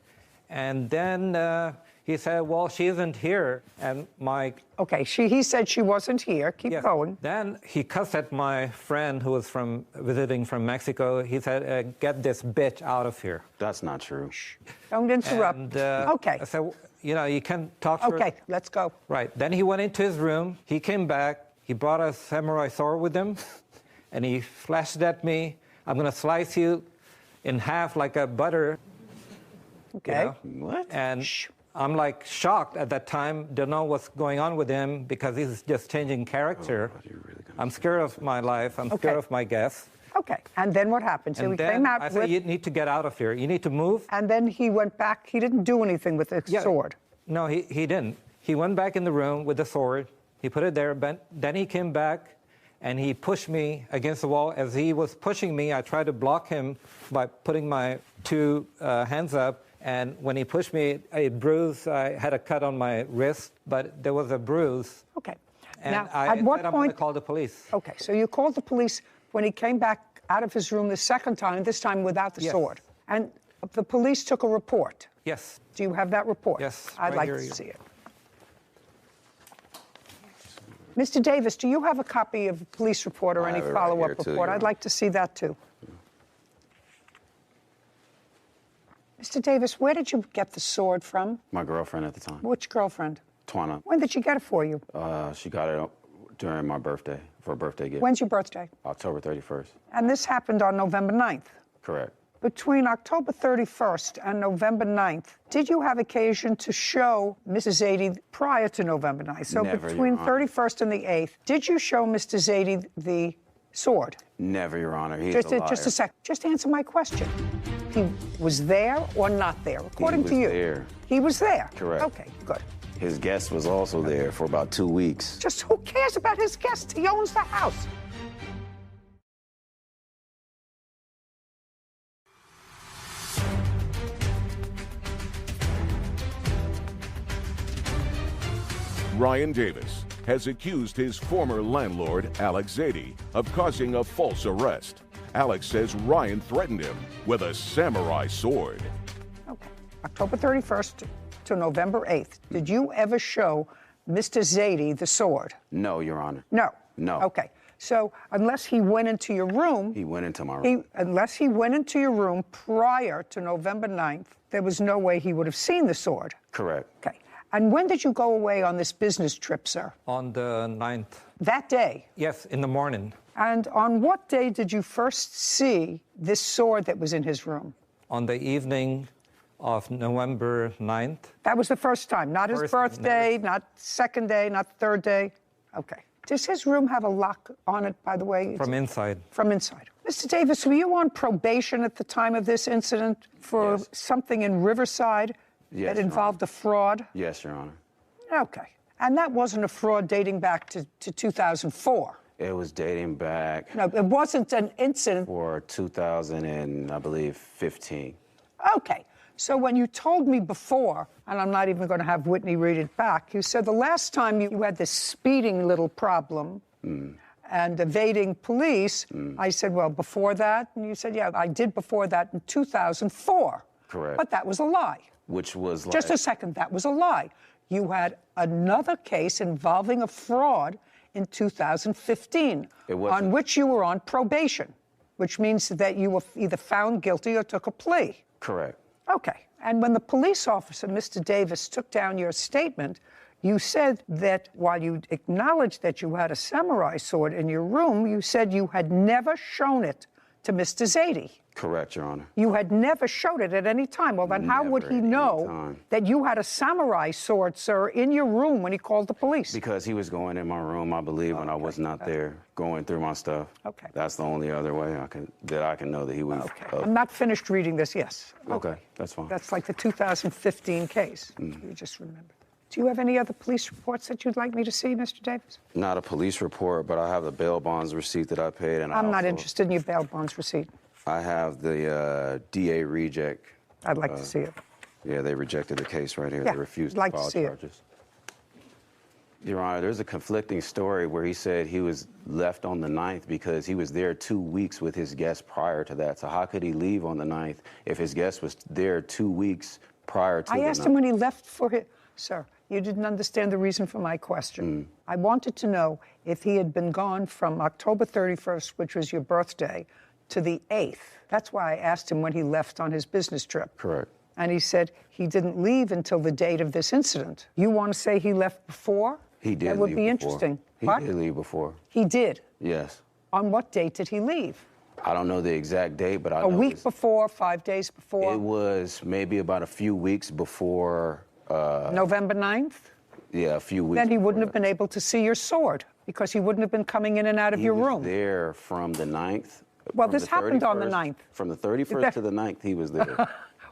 then he said, well, she isn't here. And my... Okay, he said she wasn't here. Keep going. Then he cussed at my friend who was visiting from Mexico. He said, get this bitch out of here. That's not true. Don't interrupt. And, okay. I said, you know, you can't talk to her. Okay, let's go. Right. Then he went into his room. He came back. He brought a samurai sword with him. And he flashed at me. I'm going to slice you in half like a butter. Okay. You know? What? And I'm like shocked at that time. Don't know what's going on with him because he's just changing character. I'm scared of my life. I'm scared of my guests. Okay. And then what happened? So and he then came out I said, you need to get out of here. You need to move. And then he went back. He didn't do anything with the sword. No, he didn't. He went back in the room with the sword. He put it there. But then he came back and he pushed me against the wall. As he was pushing me, I tried to block him by putting my two hands up. And when he pushed me, a bruise, I had a cut on my wrist, but there was a bruise. Okay. And now, I at what said I'm point? going to call the police. Okay, so you called the police when he came back out of his room the second time, this time without the sword. And the police took a report. Yes. Do you have that report? Yes. I'd right like here, to see it. Mr. Davis, do you have a copy of the police report or any follow-up report? I'd like to see that too. Mr. Davis, where did you get the sword from? My girlfriend at the time. Which girlfriend? Twana. When did she get it for you? She got it during my birthday, for a birthday gift. When's your birthday? October 31st. And this happened on November 9th. Correct. Between October 31st and November 9th, did you have occasion to show Mrs. Zaidi prior to November 9th? So Never, between Your Honor. 31st and the 8th, did you show Mr. Zaidi the sword? Never, Your Honor. He's Just a liar. just a sec. Just answer my question. He was there or not there, according to you? He was there. He was there? Correct. Okay, good. His guest was also there for about 2 weeks. Just who cares about his guest? He owns the house. Ryan Davis has accused his former landlord, Alex Zaidi, of causing a false arrest. Alex says Ryan threatened him with a samurai sword. Okay. October 31st to November 8th. Did you ever show Mr. Zaidi the sword? No, Your Honor. No. No. Okay. So unless he went into your room... He went into my room. Unless he went into your room prior to November 9th, there was no way he would have seen the sword. Correct. Okay. And when did you go away on this business trip, sir? On the 9th. That day? Yes, in the morning. And on what day did you first see this sword that was in his room? On the evening of November 9th. That was the first time, not his birthday, not second day, not third day? Okay. Does his room have a lock on it, by the way? From inside. From inside. Mr. Davis, were you on probation at the time of this incident for something in Riverside that involved a fraud? Yes, Your Honor. Okay. And that wasn't a fraud dating back to 2004? It was dating back... No, it wasn't an incident... For 2000 and, I believe, 15. Okay. So when you told me before, and I'm not even going to have Whitney read it back, you said the last time you had this speeding little problem and evading police, I said, well, before that? And you said, yeah, I did before that in 2004. Correct. But that was a lie. Which was like... Just a second, that was a lie. You had another case involving a fraud in 2015 on which you were on probation, which means that you were either found guilty or took a plea. Correct. Okay. And when the police officer, Mr. Davis, took down your statement, You said that while you acknowledged that you had a samurai sword in your room, you said you had never shown it to Mr. Zadie. Correct, Your Honor. You had never showed it at any time. Well, then how would he know that you had a samurai sword, sir, in your room when he called the police? Because he was going in my room, I believe, when I was not there, going through my stuff. Okay. That's the only other way I can know that he was. I'm not finished reading this, yes. Okay, that's fine. That's like the 2015 case. You just remembered. Do you have any other police reports that you'd like me to see, Mr. Davis? Not a police report, but I have the bail bonds receipt that I paid. And I'm not interested in your bail bonds receipt. I have the DA reject. I'd like to see it. Yeah, they rejected the case right here. Yeah, They refused I'd like to file to see charges. Your Honor, there's a conflicting story where he said he was left on the 9th because he was there 2 weeks with his guest prior to that. So how could he leave on the 9th if his guest was there 2 weeks prior to the 9th? I asked him when he left for his... Sir, you didn't understand the reason for my question. I wanted to know if he had been gone from October 31st, which was your birthday, to the 8th. That's why I asked him when he left on his business trip. Correct. And he said he didn't leave until the date of this incident. You want to say he left before? He did. That would leave be before. interesting. He What? did leave before. He did. Yes. On what date did he leave? I don't know the exact date, but I A know week before, 5 days before? it was maybe about a few weeks before. November 9th? Yeah, a few weeks. Then he wouldn't have been able to see your sword because he wouldn't have been coming in and out of your room. He was there from the 9th. Well, from this the happened on the 31st 9th. From the 31st to the 9th, he was there.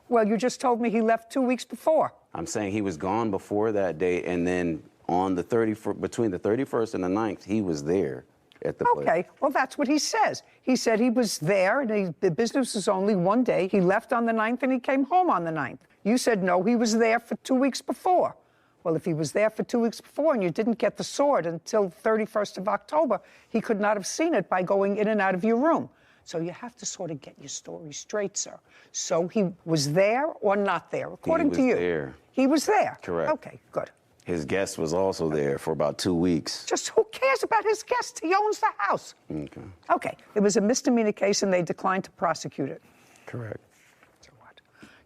Well, you just told me he left 2 weeks before. I'm saying he was gone before that date, and then on the 31st, between the 31st and the 9th, he was there at the place. Okay, well, that's what he says. He said he was there, and the business was only 1 day. He left on the 9th, and he came home on the 9th. You said, no, he was there for 2 weeks before. Well, if he was there for 2 weeks before and you didn't get the sword until 31st of October, he could not have seen it by going in and out of your room. So you have to sort of get your story straight, sir. So he was there or not there, according to you? He was there. He was there? Correct. Okay, good. His guest was also there for about 2 weeks. Just who cares about his guest? He owns the house. Okay. Okay, it was a misdemeanor case and they declined to prosecute it. Correct.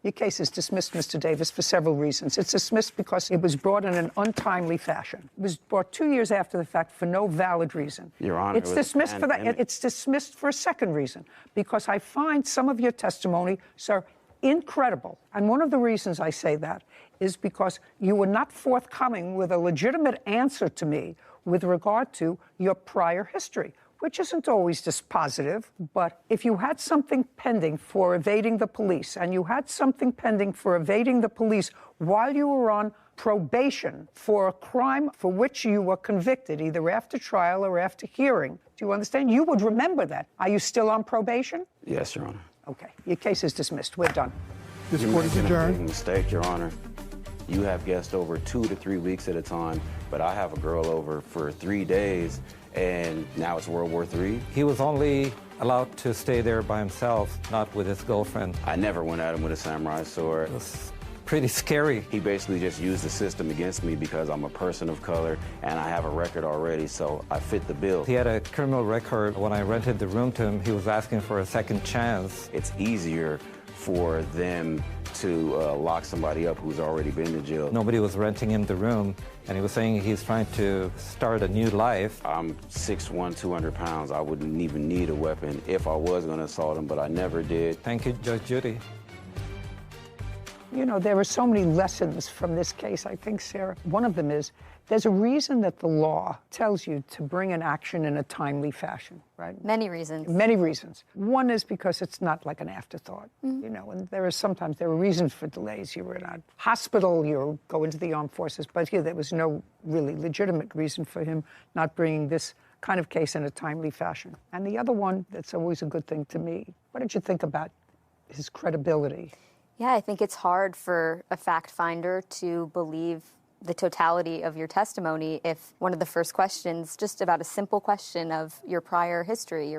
Your case is dismissed, Mr. Davis, for several reasons. It's dismissed because it was brought in an untimely fashion. It was brought 2 years after the fact for no valid reason. Your Honor, it's dismissed for that. It's dismissed for a second reason, because I find some of your testimony, sir, incredible. And one of the reasons I say that is because you were not forthcoming with a legitimate answer to me with regard to your prior history, which isn't always dispositive, but if you had something pending for evading the police, and you had something pending for evading the police while you were on probation for a crime for which you were convicted, either after trial or after hearing, do you understand? You would remember that. Are you still on probation? Yes, Your Honor. Okay, your case is dismissed. We're done. This court is adjourned. Big mistake, Your Honor. You have guests over 2 to 3 weeks at a time, but I have a girl over for 3 days, and now it's World War III. He was only allowed to stay there by himself, not with his girlfriend. I never went at him with a samurai sword. It was pretty scary. He basically just used the system against me because I'm a person of color and I have a record already, so I fit the bill. He had a criminal record. When I rented the room to him, he was asking for a second chance. It's easier for them to lock somebody up who's already been to jail. Nobody was renting him the room, and he was saying he's trying to start a new life. I'm 6'1", 200 pounds. I wouldn't even need a weapon if I was going to assault him, but I never did. Thank you, Judge Judy. You know, there are so many lessons from this case, I think, Sarah. One of them is there's a reason that the law tells you to bring an action in a timely fashion, right? Many reasons. Many reasons. One is because it's not like an afterthought, you know, and there are reasons for delays. You were in a hospital, you go into the armed forces, but here there was no really legitimate reason for him not bringing this kind of case in a timely fashion. And the other one that's always a good thing to me, what did you think about his credibility? Yeah, I think it's hard for a fact finder to believe the totality of your testimony if one of the first questions, just about a simple question of your prior history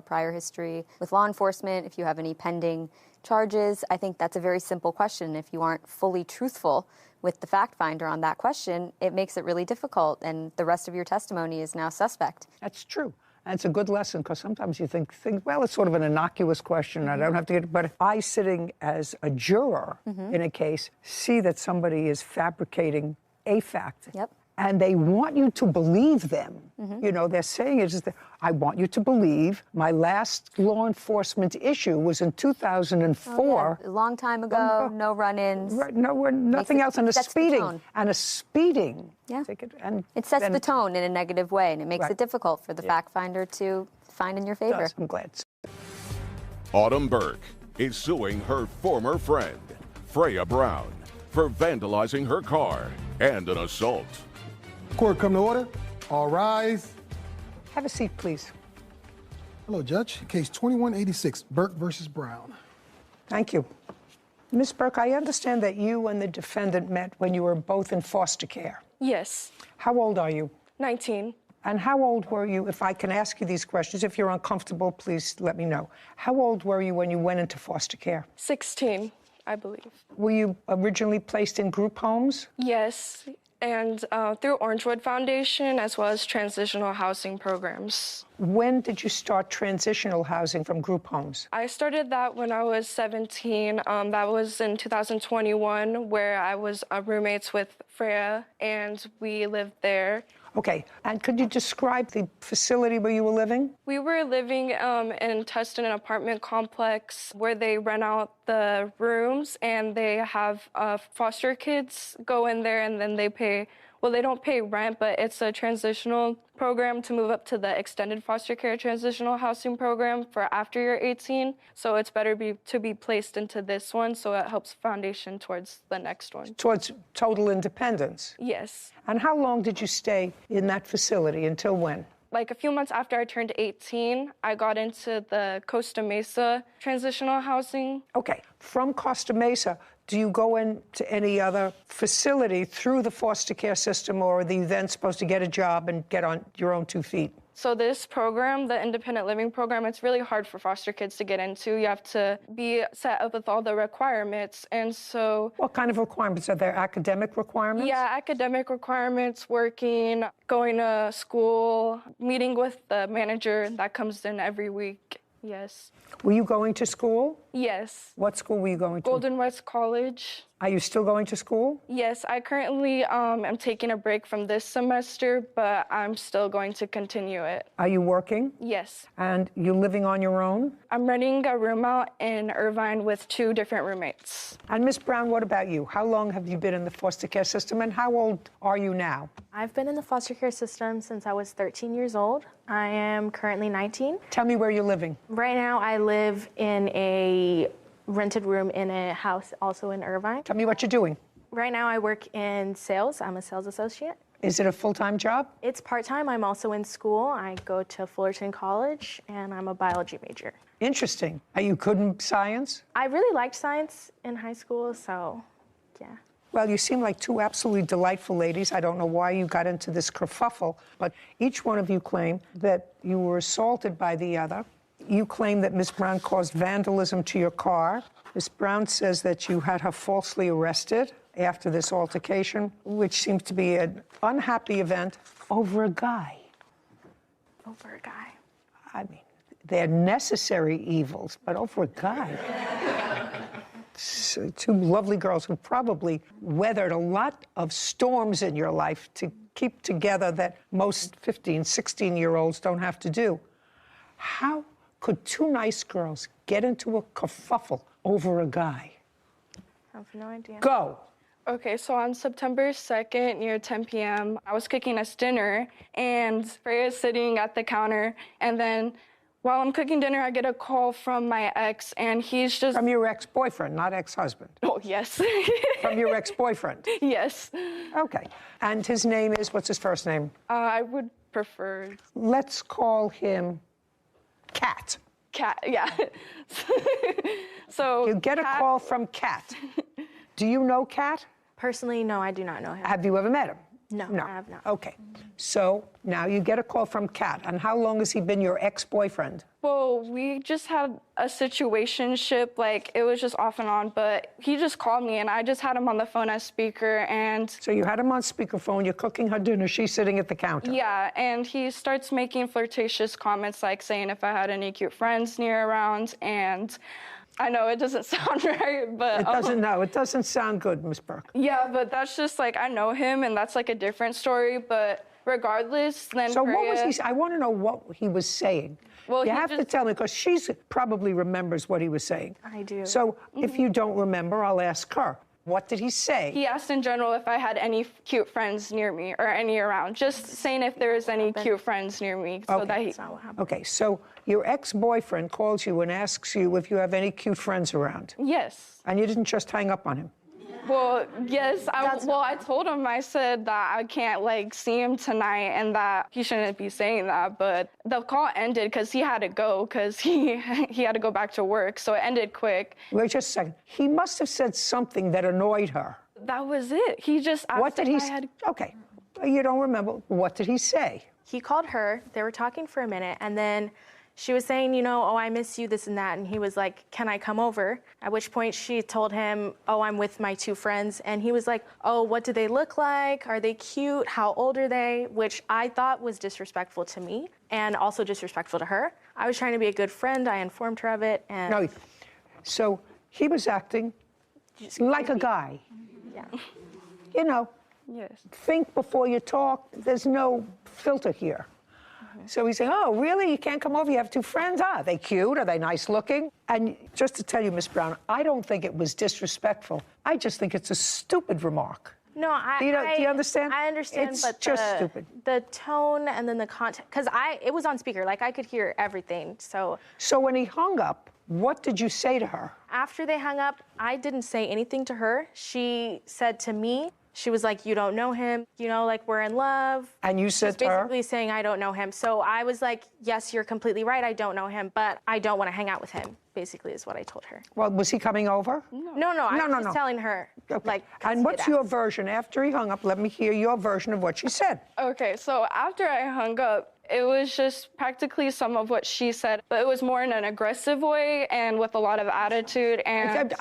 with law enforcement, if you have any pending charges, I think that's a very simple question. If you aren't fully truthful with the fact finder on that question, it makes it really difficult, and the rest of your testimony is now suspect. That's true. And it's a good lesson, because sometimes you think, well, it's sort of an innocuous question. I don't have to get it. But if I, sitting as a juror in a case, see that somebody is fabricating a fact, and they want you to believe them. You know, they're saying it is, I want you to believe my last law enforcement issue was in 2004. Oh, yeah. A long time ago, no run-ins. Right, nothing else, and a speeding. Yeah. Ticket, and it sets then, the tone in a negative way, and it makes right. it difficult for the fact finder to find in your favor. I'm glad. Autumn Burke is suing her former friend, Freya Brown, for vandalizing her car and an assault. Court come to order. All rise. Have a seat, please. Hello, Judge. Case 2186, Burke versus Brown. Thank you. Ms. Burke, I understand that you and the defendant met when you were both in foster care. Yes. How old are you? 19. And how old were you, if I can ask you these questions? If you're uncomfortable, please let me know. How old were you when you went into foster care? 16, I believe. Were you originally placed in group homes? Yes, and through Orangewood Foundation, as well as transitional housing programs. When did you start transitional housing from group homes? I started that when I was 17. That was in 2021, where I was roommates with Freya, and we lived there. Okay, and could you describe the facility where you were living? We were living in Tustin, an apartment complex where they rent out the rooms and they have foster kids go in there and then they pay, well, they don't pay rent, but it's a transitional program to move up to the extended foster care transitional housing program for after you're 18. So it's better to be placed into this one, so it helps foundation towards the next one. Towards total independence? Yes. And how long did you stay in that facility? Until when? Like a few months after I turned 18, I got into the Costa Mesa transitional housing. Okay, from Costa Mesa, do you go into any other facility through the foster care system, or are you then supposed to get a job and get on your own 2 feet? So this program, the independent living program, it's really hard for foster kids to get into. You have to be set up with all the requirements, and so... What kind of requirements? Are there academic requirements? Yeah, academic requirements, working, going to school, meeting with the manager that comes in every week. Yes. Were you going to school? Yes. What school were you going to? Golden West College. Are you still going to school? Yes, I currently am taking a break from this semester, but I'm still going to continue it. Are you working? Yes. And you living on your own? I'm renting a room out in Irvine with 2 different roommates. And Miss Brown, what about you? How long have you been in the foster care system, and how old are you now? I've been in the foster care system since I was 13 years old. I am currently 19. Tell me where you're living. Right now, I live in a rented room in a house also in Irvine. Tell me what you're doing. Right now, I work in sales. I'm a sales associate. Is it a full-time job? It's part-time. I'm also in school. I go to Fullerton College, and I'm a biology major. Interesting. Are you good in science? I really liked science in high school, so yeah. Well, you seem like 2 absolutely delightful ladies. I don't know why you got into this kerfuffle, but each one of you claim that you were assaulted by the other. You claim that Ms. Brown caused vandalism to your car. Ms. Brown says that you had her falsely arrested after this altercation, which seems to be an unhappy event over a guy. Over a guy? I mean, they're necessary evils, but over a guy. 2 lovely girls who probably weathered a lot of storms in your life to keep together that most 15, 16-year-olds don't have to do. How could 2 nice girls get into a kerfuffle over a guy? I have no idea. Go. Okay, so on September 2nd, near 10 p.m., I was cooking us dinner, and Freya's sitting at the counter, and then while I'm cooking dinner, I get a call from my ex, and he's just... From your ex-boyfriend, not ex-husband. Oh, yes. From your ex-boyfriend? Yes. Okay. And his name is, what's his first name? I would prefer... Let's call him Cat. Cat, yeah. So you get a call from Cat. Do you know Cat? Personally, no, I do not know him. Have you ever met him? No, I have not. Okay. So now you get a call from Cat. And how long has he been your ex-boyfriend? Well, we just had a situationship, like it was just off and on, but he just called me and I just had him on the phone as speaker and... So you had him on speakerphone, you're cooking her dinner, she's sitting at the counter. Yeah, and he starts making flirtatious comments like saying if I had any cute friends near around, and I know it doesn't sound right, but... It doesn't sound good, Miss Burke. Yeah, but that's just like, I know him, and that's like a different story, but regardless, then So Freya... what was he... I want to know what he was saying. Well, you have to tell me, because she probably remembers what he was saying. I do. So if you don't remember, I'll ask her. What did he say? He asked in general if I had any cute friends near me or any around. Just saying if there was any cute friends near me. So that he... Okay, so your ex-boyfriend calls you and asks you if you have any cute friends around. Yes. And you didn't just hang up on him. Well, yes. I told him, I said that I can't, like, see him tonight and that he shouldn't be saying that. But the call ended because he had to go because he had to go back to work. So it ended quick. Wait just a second. He must have said something that annoyed her. That was it. He just asked what did he say? Okay. You don't remember. What did he say? He called her. They were talking for a minute, and then she was saying, you know, oh, I miss you, this and that. And he was like, can I come over? At which point she told him, oh, I'm with my 2 friends. And he was like, oh, what do they look like? Are they cute? How old are they? Which I thought was disrespectful to me and also disrespectful to her. I was trying to be a good friend. I informed her of it. And no, so he was acting like a guy. Yeah. You know, yes. Think before you talk. There's no filter here. So he's saying, oh, really? You can't come over? You have 2 friends? Are they cute? Are they nice looking? And just to tell you, Miss Brown, I don't think it was disrespectful. I just think it's a stupid remark. No, do you understand? I understand, it's but just stupid. The tone and then the content, because it was on speaker, like I could hear everything. So when he hung up, what did you say to her? After they hung up, I didn't say anything to her. She said to me, she was like, you don't know him, you know, like we're in love. And you said to her? Basically saying, I don't know him. So I was like, yes, you're completely right. I don't know him, but I don't want to hang out with him, basically is what I told her. Well, was he coming over? No, I was just telling her. Okay. Like, and what's your version? After he hung up, let me hear your version of what she said. Okay, so after I hung up, it was just practically some of what she said, but it was more in an aggressive way and with a lot of attitude. And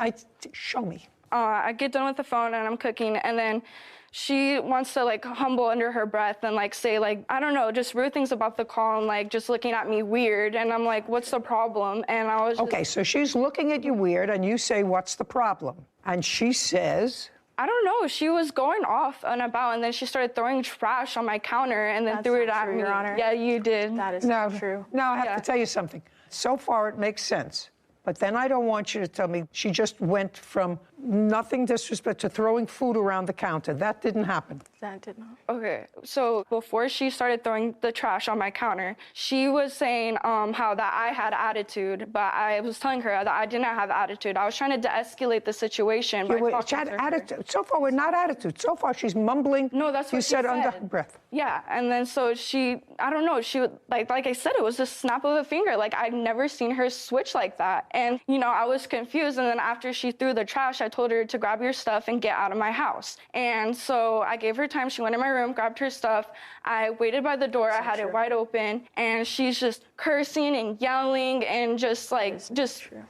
show me. I get done with the phone and I'm cooking, and then she wants to like humble under her breath and like say like, I don't know, just rude things about the call and like just looking at me weird. And I'm like, what's the problem? And I was okay, so she's looking at you weird and you say, what's the problem? And she says, I don't know. She was going off and about, and then she started throwing trash on my counter and then threw it at me. Your Honor. Yeah, you did. That is not true. No, I have to tell you something. So far, it makes sense. But then I don't want you to tell me she just went from nothing disrespect to throwing food around the counter. That didn't happen. That did not. Okay, so before she started throwing the trash on my counter, she was saying how that I had attitude, but I was telling her that I didn't have attitude. I was trying to de-escalate the situation by talking to her. Attitude. So far, we're not attitude. So far, she's mumbling. No, that's what you said under her breath. Yeah, and then so she, I don't know, she would, like I said, it was a snap of a finger. Like, I'd never seen her switch like that. And, you know, I was confused. And then after she threw the trash, I told her to grab your stuff and get out of my house. And so I gave her time. She went in my room, grabbed her stuff. I waited by the door. I had it wide open. And she's just cursing and yelling and just like,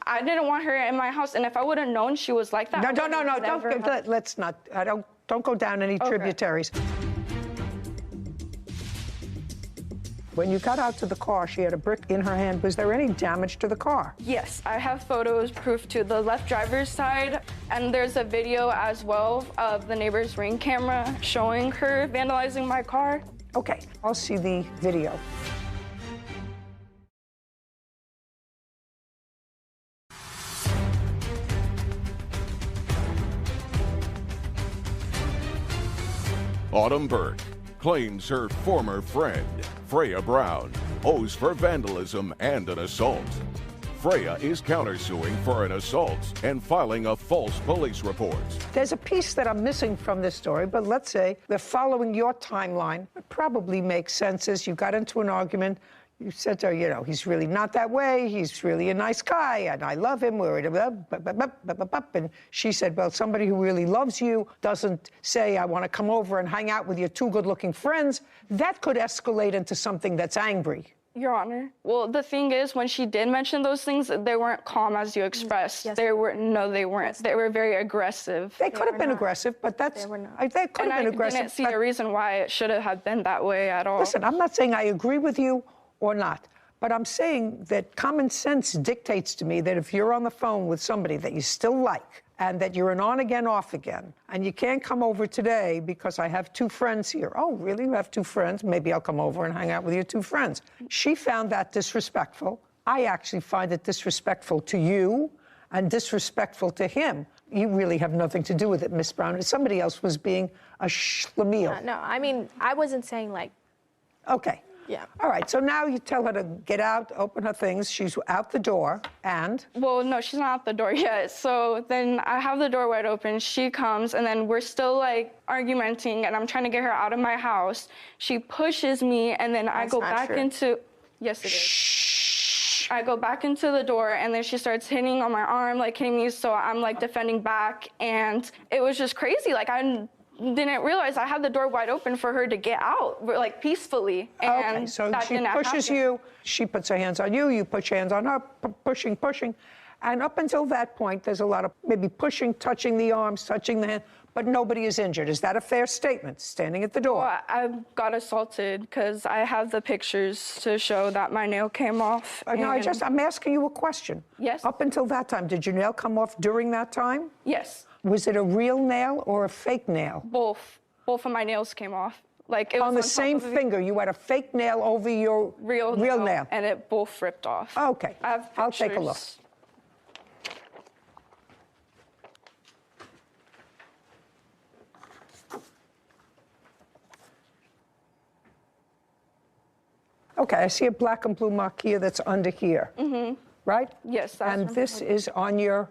I didn't want her in my house. And if I would have known she was like that. No, let's not. Don't go down any tributaries. When you got out to the car, she had a brick in her hand. Was there any damage to the car? Yes, I have photos, proof to the left driver's side, and there's a video as well of the neighbor's Ring camera showing her vandalizing my car. Okay, I'll see the video. Autumn Burke claims her former friend, Freya Brown, owes for vandalism and an assault. Freya is countersuing for an assault and filing a false police report. There's a piece that I'm missing from this story, but let's say they're following your timeline. It probably makes sense as you got into an argument. You said to her, you know, he's really not that way. He's really a nice guy, and I love him. And she said, well, somebody who really loves you doesn't say, I want to come over and hang out with your 2 good-looking friends. That could escalate into something that's angry. Your Honor. Well, the thing is, when she did mention those things, they weren't calm as you expressed. Yes. They weren't. They were very aggressive. They could have been aggressive, but that's... They were not. They could have been aggressive. I didn't see a reason why it should have been that way at all. Listen, I'm not saying I agree with you or not, But I'm saying that common sense dictates to me that if you're on the phone with somebody that you still like, and that you're an on-again, off-again, and you can't come over today because I have 2 friends here. Oh, really? You have 2 friends? Maybe I'll come over and hang out with your 2 friends. She found that disrespectful. I actually find it disrespectful to you and disrespectful to him. You really have nothing to do with it, Miss Brown. Somebody else was being a schlemiel. No, I mean, I wasn't saying like... Okay. Yeah. All right, so now you tell her to get out, open her things. She's out the door, and? Well, no, she's not out the door yet. So then I have the door wide open. She comes, and then we're still, like, argumenting, and I'm trying to get her out of my house. She pushes me, and then I go back into... Yes, it is. I go back into the door, and then she starts hitting on my arm, like, hitting me, so I'm, like, defending back, and it was just crazy. Like, I didn't realize I had the door wide open for her to get out, like, peacefully. And okay, so that she didn't pushes happen. you, she puts her hands on you, you put your hands on her, pushing. And up until that point, there's a lot of maybe pushing, touching the arms, touching the hand, but nobody is injured. Is that a fair statement, standing at the door? Well, I got assaulted because I have the pictures to show that my nail came off. No, I'm asking you a question. Yes. Up until that time, did your nail come off during that time? Yes. Was it a real nail or a fake nail? Both of my nails came off. Like, it was on the top same of finger, you had a fake nail over your real nail. And it both ripped off. Okay, I'll take a look. Okay, I see a black and blue mark here that's under here. Mm-hmm. Right? Yes. And this is on your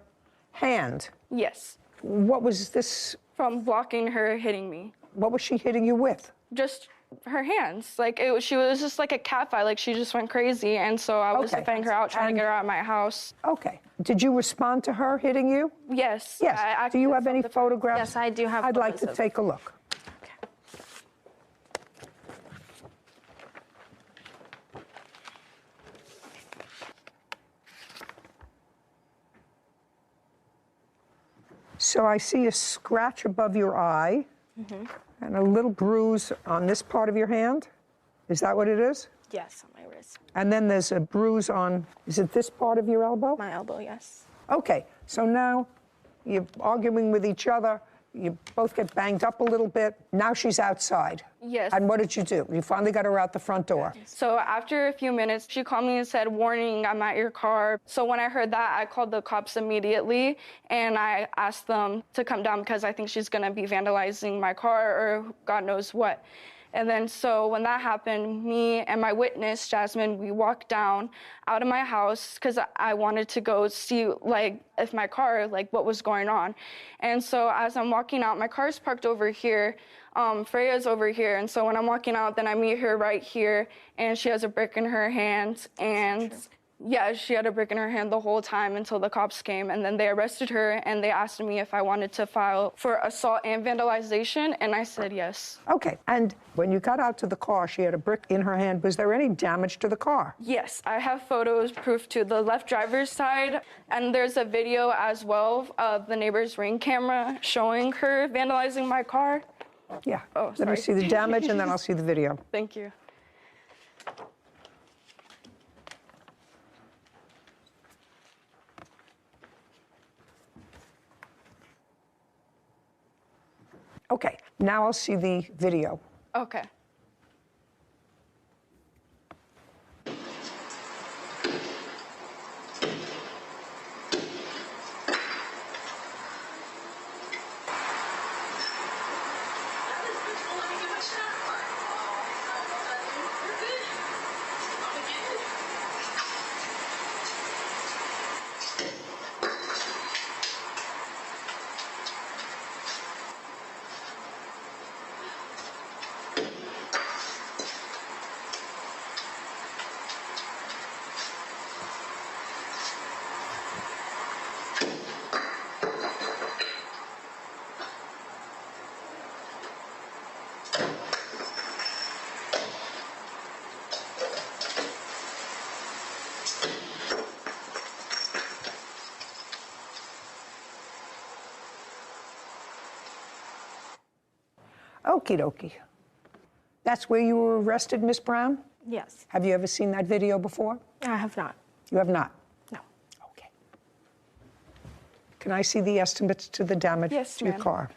hand. Yes. What was this? From blocking her hitting me. What was she hitting you with? Just her hands. Like, she was just like a cat fight. Like, she just went crazy. And so I was defending her out, trying to get her out of my house. Okay. Did you respond to her hitting you? Yes. Yes. Do you have any photographs? Yes, I do have I'd like to photos of- take a look. So I see a scratch above your eye and a little bruise on this part of your hand. Is that what it is? Yes, on my wrist. And then there's a bruise on, is it this part of your elbow? My elbow, yes. Okay, so now you're arguing with each other. You both get banged up a little bit. Now she's outside. Yes. And what did you do? You finally got her out the front door. So after a few minutes, she called me and said, "Warning, I'm at your car." So when I heard that, I called the cops immediately, and I asked them to come down because I think she's gonna be vandalizing my car or God knows what. And then so when that happened, me and my witness, Jasmine, we walked down out of my house because I wanted to go see, like, if my car, like, what was going on. And so as I'm walking out, my car's parked over here. Freya's over here. And so when I'm walking out, then I meet her right here, and she has a brick in her hand. And yeah, she had a brick in her hand the whole time until the cops came, and then they arrested her, and they asked me if I wanted to file for assault and vandalization, and I said yes. Okay, and when you got out to the car, she had a brick in her hand. Was there any damage to the car? Yes, I have photos, proof to the left driver's side, and there's a video as well of the neighbor's Ring camera showing her vandalizing my car. Yeah, Oh, let me see the damage, and then I'll see the video. Thank you. Okay, now I'll see the video. Okay. Okie dokie. That's where you were arrested, Miss Brown? Yes. Have you ever seen that video before? I have not. You have not? No. Okay. Can I see the estimates to the damage Yes, to your ma'am. car?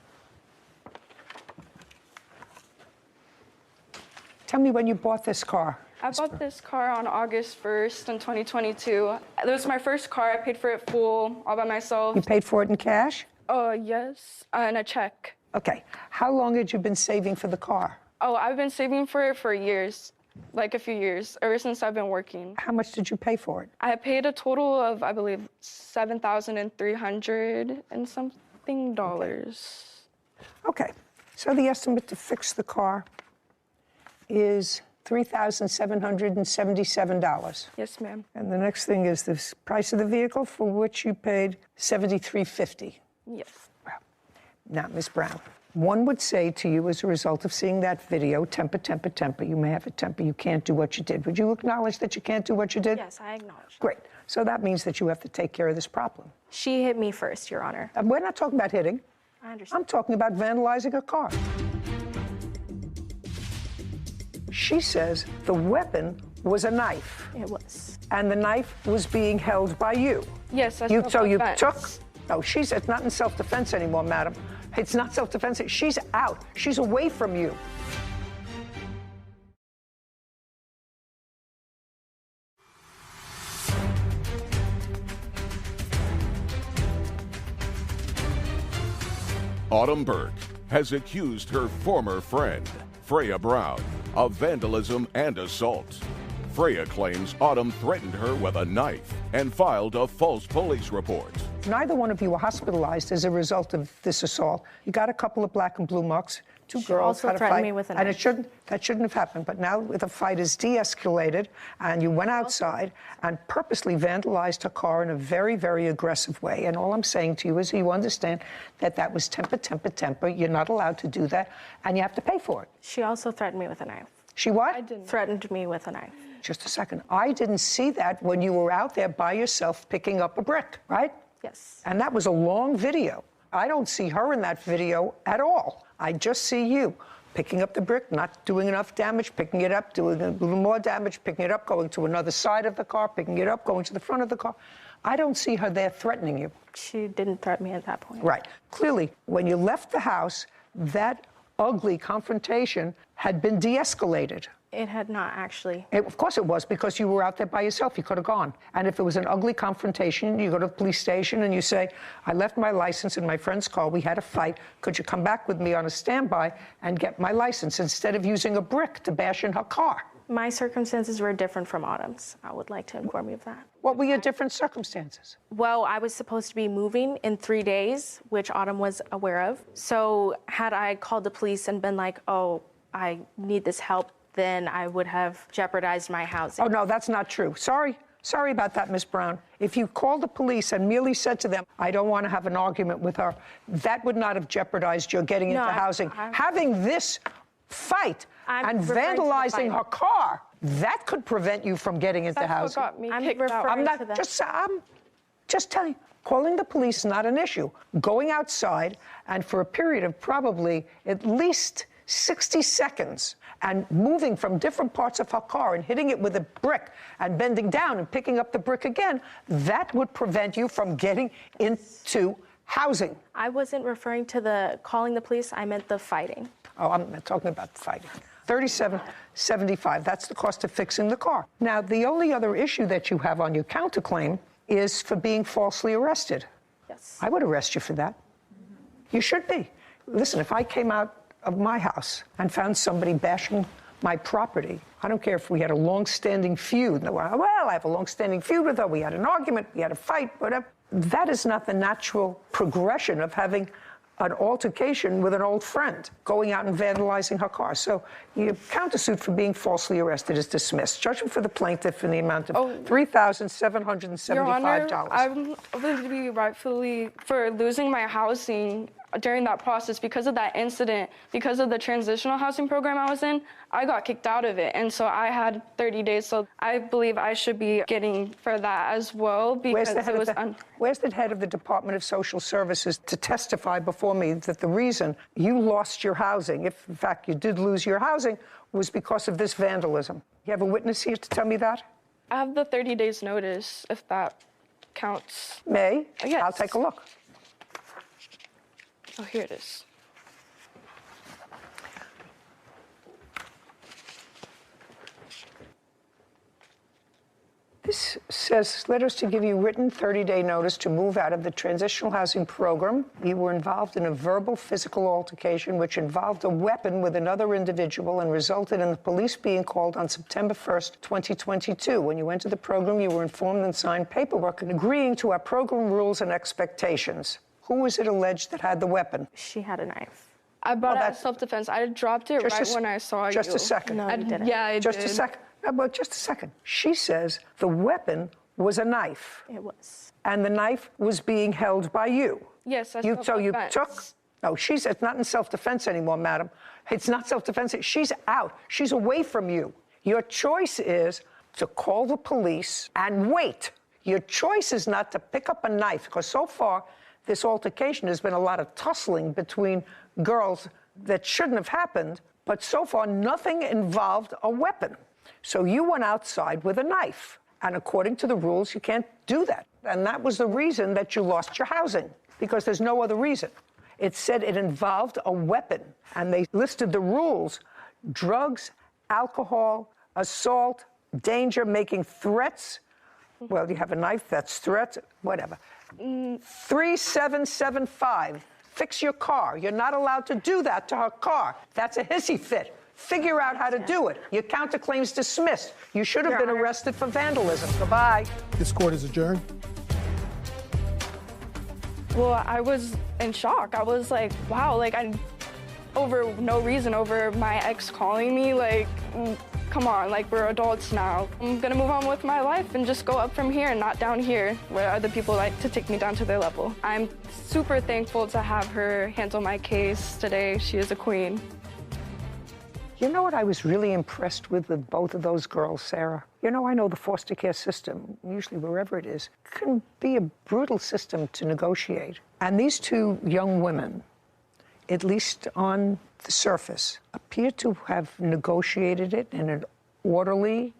Tell me when you bought this car. I bought this car on August 1st in 2022. It was my first car. I paid for it full, all by myself. You paid for it in cash? Yes, and a check. Okay. How long had you been saving for the car? Oh, I've been saving for it for years, like a few years, ever since I've been working. How much did you pay for it? I paid a total of, I believe, $7,300 and something dollars. Okay. So the estimate to fix the car is $3,777. Yes, ma'am. And the next thing is the price of the vehicle, for which you paid $7,350. Yes. Now, Ms. Brown, one would say to you as a result of seeing that video, temper, temper, temper, you may have a temper, you can't do what you did. Would you acknowledge that you can't do what you did? Yes, I acknowledge. Great. So that means that you have to take care of this problem. She hit me first, Your Honor. And we're not talking about hitting. I understand. I'm talking about vandalizing a car. She says the weapon was a knife. It was. And the knife was being held by you. Yes, that's So you self-defense. took. No, it's not in self-defense anymore, madam. It's not self-defense. She's out. She's away from you. Autumn Burke has accused her former friend, Freya Brown, of vandalism and assault. Freya claims Autumn threatened her with a knife and filed a false police report. Neither one of you were hospitalized as a result of this assault. You got a couple of black and blue marks. Two girls also had a threatened fight, me with a and knife. that shouldn't have happened. But now the fight is de-escalated, and you went outside and purposely vandalized her car in a very, very aggressive way. And all I'm saying to you is, you understand that that was temper, temper, temper. You're not allowed to do that, and you have to pay for it. She also threatened me with a knife. She what? Threatened me with a knife. Just a second. I didn't see that when you were out there by yourself picking up a brick, right? Yes. And that was a long video. I don't see her in that video at all. I just see you picking up the brick, not doing enough damage, picking it up, doing a little more damage, picking it up, going to another side of the car, picking it up, going to the front of the car. I don't see her there threatening you. She didn't threaten me at that point. Right. Clearly, when you left the house, that ugly confrontation had been de-escalated. It had not actually. Of course it was, because you were out there by yourself. You could have gone. And if it was an ugly confrontation, you go to the police station and you say, I left my license in my friend's car. We had a fight. Could you come back with me on a standby and get my license, instead of using a brick to bash in her car? My circumstances were different from Autumn's. I would like to inform you of that. What were your different circumstances? Well, I was supposed to be moving in 3 days, which Autumn was aware of. So had I called the police and been like, oh, I need this help, then I would have jeopardized my housing. Oh, no, that's not true. Sorry about that, Miss Brown. If you called the police and merely said to them, I don't want to have an argument with her, that would not have jeopardized your getting into housing. Having this fight and vandalizing her car, that could prevent you from getting into housing. That's what got me kicked out. I'm just telling you, calling the police is not an issue. Going outside and for a period of probably at least 60 seconds and moving from different parts of her car and hitting it with a brick and bending down and picking up the brick again, that would prevent you from getting into housing. I wasn't referring to the calling the police, I meant the fighting. Oh, I'm not talking about the fighting. $37.75, that's the cost of fixing the car. Now, the only other issue that you have on your counterclaim is for being falsely arrested. Yes. I would arrest you for that. You should be. Listen, if I came out of my house and found somebody bashing my property, I don't care if we had a long-standing feud. Well, I have a long-standing feud with her. We had an argument. We had a fight, whatever. That is not the natural progression of having an altercation with an old friend, going out and vandalizing her car. So your countersuit for being falsely arrested is dismissed. Judgment for the plaintiff in the amount of $3,775. Your Honor, I'm going to be rightfully, for losing my housing, during that process, because of that incident, because of the transitional housing program I was in, I got kicked out of it. And so I had 30 days. So I believe I should be getting for that as well, because where's the head of the Department of Social Services to testify before me that the reason you lost your housing, if in fact you did lose your housing, was because of this vandalism? You have a witness here to tell me that? I have the 30 days notice, if that counts. May? Yes. I'll take a look. Oh, here it is. This says, letters to give you written 30-day notice to move out of the transitional housing program. You were involved in a verbal physical altercation which involved a weapon with another individual and resulted in the police being called on September 1st, 2022. When you entered the program, you were informed and signed paperwork and agreeing to our program rules and expectations. Who was it alleged that had the weapon? She had a knife. I brought it as self-defense. I dropped it right when I saw you. Just a second. No, you didn't. Yeah, I did. Just a second. Well, just a second. She says the weapon was a knife. It was. And the knife was being held by you. Yes, that's So you self-defense. took... No, it's not in self-defense anymore, madam. It's not self-defense. She's out. She's away from you. Your choice is to call the police and wait. Your choice is not to pick up a knife, because so far, this altercation has been a lot of tussling between girls that shouldn't have happened, but so far, nothing involved a weapon. So you went outside with a knife, and according to the rules, you can't do that. And that was the reason that you lost your housing, because there's no other reason. It said it involved a weapon, and they listed the rules: drugs, alcohol, assault, danger, making threats. Well, you have a knife, that's threats, whatever. 3775, fix your car. You're not allowed to do that to her car. That's a hissy fit. Figure out how to do it. Your counterclaim's dismissed. You should have been arrested for vandalism. Goodbye. This court is adjourned. Well, I was in shock. I was like, wow, like, over no reason, over my ex calling me, like, come on, like, we're adults now. I'm gonna move on with my life and just go up from here and not down here, where other people like to take me down to their level. I'm super thankful to have her handle my case today. She is a queen. You know what I was really impressed with both of those girls, Sarah? You know, I know the foster care system, usually wherever it is, can be a brutal system to negotiate. And these two young women, at least on the surface, appear to have negotiated it in an orderly,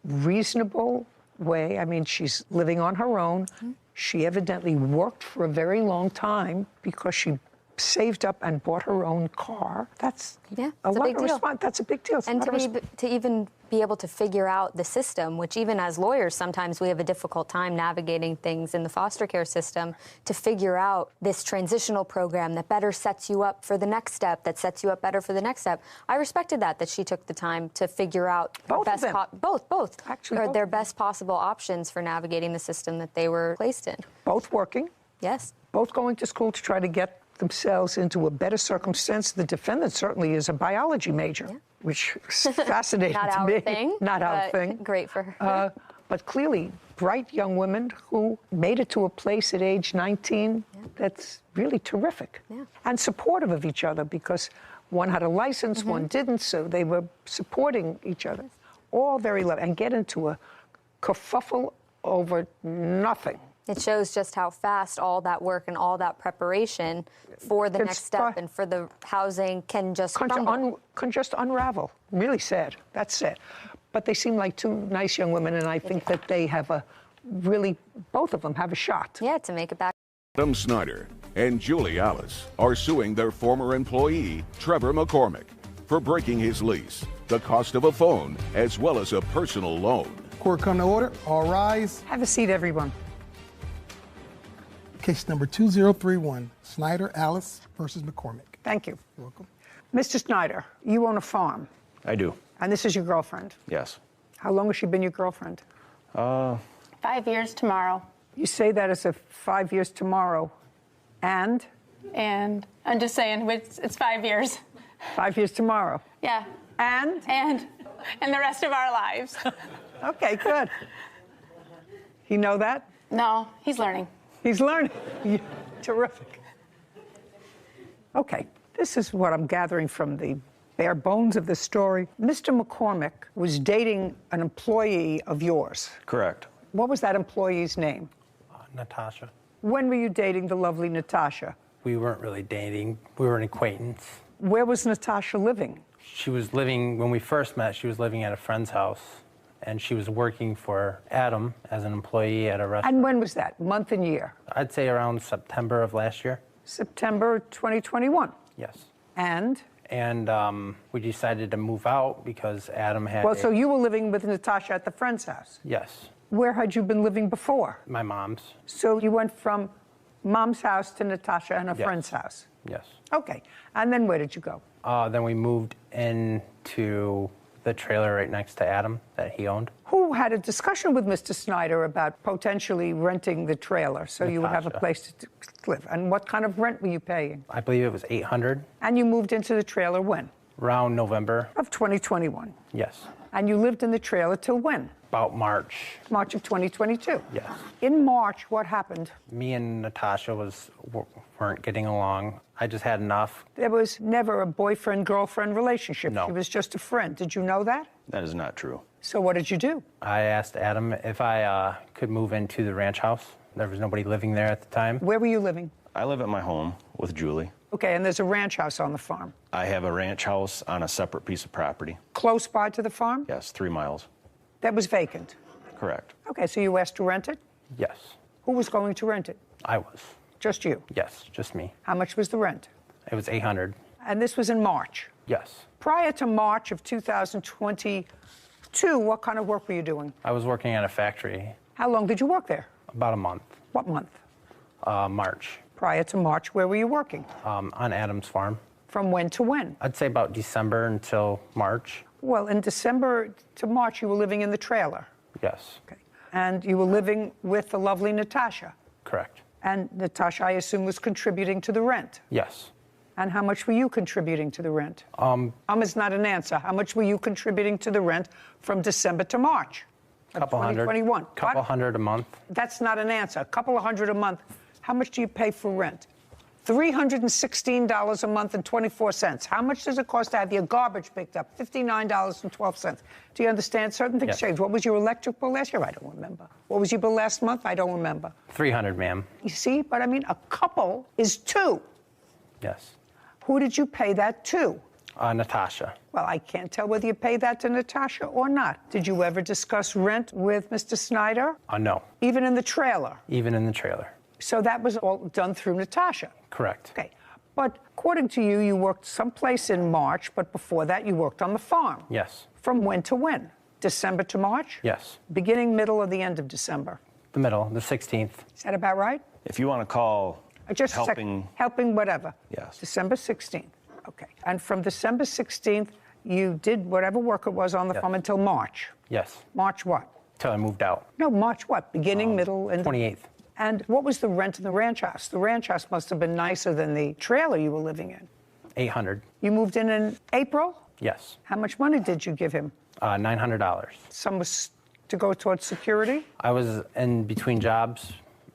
reasonable way. I mean, she's living on her own. She evidently worked for a very long time because she saved up and bought her own car. That's a lot of response. That's a big deal. And to even be able to figure out the system, which even as lawyers, sometimes we have a difficult time navigating things in the foster care system, to figure out this transitional program that better sets you up for the next step, that sets you up better for the next step. I respected that she took the time to figure out their best possible options for navigating the system that they were placed in. Both working. Yes. Both going to school to try to get themselves into a better circumstance. The defendant certainly is a biology major, which is fascinating Not to our me. thing. Not our thing. Great for her. But clearly, bright young women who made it to a place at age 19 that's really terrific. And supportive of each other, because one had a license, one didn't, so they were supporting each other. All very lovely. And get into a kerfuffle over nothing. It shows just how fast all that work and all that preparation for the next step and for the housing can just crumble. Can just unravel. Really sad. That's sad. But they seem like two nice young women, and I think that they have both of them have a shot. Yeah, to make it back. Adam Snyder and Julie Alice are suing their former employee, Trevor McCormick, for breaking his lease, the cost of a phone, as well as a personal loan. Court come to order. All rise. Have a seat, everyone. Case number 2031, Snyder Alice versus McCormick. Thank you. You're welcome. Mr. Snyder, you own a farm. I do. And this is your girlfriend? Yes. How long has she been your girlfriend? 5 years tomorrow. You say that as a 5 years tomorrow. And? And I'm just saying, it's 5 years. 5 years tomorrow. Yeah. And the rest of our lives. Okay, good. He know that? No, he's learning. He's learning. Terrific. Okay, this is what I'm gathering from the bare bones of the story. Mr. McCormick was dating an employee of yours. Correct. What was that employee's name? Natasha. When were you dating the lovely Natasha? We weren't really dating. We were an acquaintance. Where was Natasha living? She was living, when we first met, she was living at a friend's house, and she was working for Adam as an employee at a restaurant. And when was that? Month and year? I'd say around September of last year. September 2021? Yes. And? And we decided to move out because Adam had Well, so you were living with Natasha at the friend's house? Yes. Where had you been living before? My mom's. So you went from mom's house to Natasha and a Yes. friend's house? Yes. Okay. And then where did you go? Then we moved into the trailer right next to Adam that he owned. Who had a discussion with Mr. Snyder about potentially renting the trailer so you would have a Natasha. place to live? And what kind of rent were you paying? I believe it was $800. And you moved into the trailer when? Around November. Of 2021. Yes. And you lived in the trailer till when? About March. March of 2022. Yes. In March, what happened? Me and Natasha weren't getting along. I just had enough. There was never a boyfriend-girlfriend relationship. No. She was just a friend. Did you know that? That is not true. So what did you do? I asked Adam if I could move into the ranch house. There was nobody living there at the time. Where were you living? I live at my home with Julie. Okay, and there's a ranch house on the farm. I have a ranch house on a separate piece of property. Close by to the farm? Yes, 3 miles. That was vacant. Correct. Okay, so you asked to rent it? Yes. Who was going to rent it? I was. Just you? Yes, just me. How much was the rent? It was $800. And this was in March? Yes. Prior to March of 2022, what kind of work were you doing? I was working at a factory. How long did you work there? About a month. What month? March. Prior to March, where were you working? On Adam's farm. From when to when? I'd say about December until March. Well, in December to March, you were living in the trailer. Yes. Okay. And you were living with the lovely Natasha. Correct. And Natasha, I assume, was contributing to the rent. Yes. And how much were you contributing to the rent? Is not an answer. How much were you contributing to the rent from December to March of Couple hundred. 2021? Couple What? hundred a month. That's not an answer. A couple of hundred a month. How much do you pay for rent? $316 a month and 24 cents. How much does it cost to have your garbage picked up? $59.12. Do you understand? Certain things Yes. change. What was your electric bill last year? I don't remember. What was your bill last month? I don't remember. $300, ma'am. You see? But I mean, a couple is two. Yes. Who did you pay that to? Natasha. Well, I can't tell whether you paid that to Natasha or not. Did you ever discuss rent with Mr. Snyder? No. Even in the trailer? Even in the trailer. So that was all done through Natasha? Correct. Okay. But according to you, you worked someplace in March, but before that you worked on the farm. Yes. From when to when? December to March? Yes. Beginning, middle, or the end of December? The middle, the 16th. Is that about right? If you want to call Just helping... helping whatever. Yes. December 16th. Okay. And from December 16th, you did whatever work it was on the farm until March? Yes. March what? Till I moved out. No, March what? Beginning, middle, and... 28th. And what was the rent in the ranch house? The ranch house must have been nicer than the trailer you were living in. $800. You moved in April? Yes. How much money did you give him? $900. Some was to go towards security? I was in between jobs,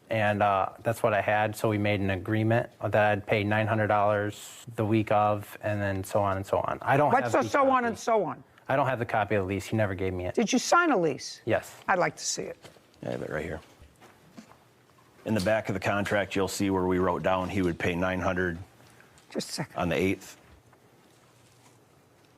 and that's what I had. So we made an agreement that I'd pay $900 the week of, and then so on and so on. I don't have What's the so on and so on? I don't have the copy of the lease. He never gave me it. Did you sign a lease? Yes. I'd like to see it. I have it right here. In the back of the contract, you'll see where we wrote down he would pay $900 Just a second. on the 8th.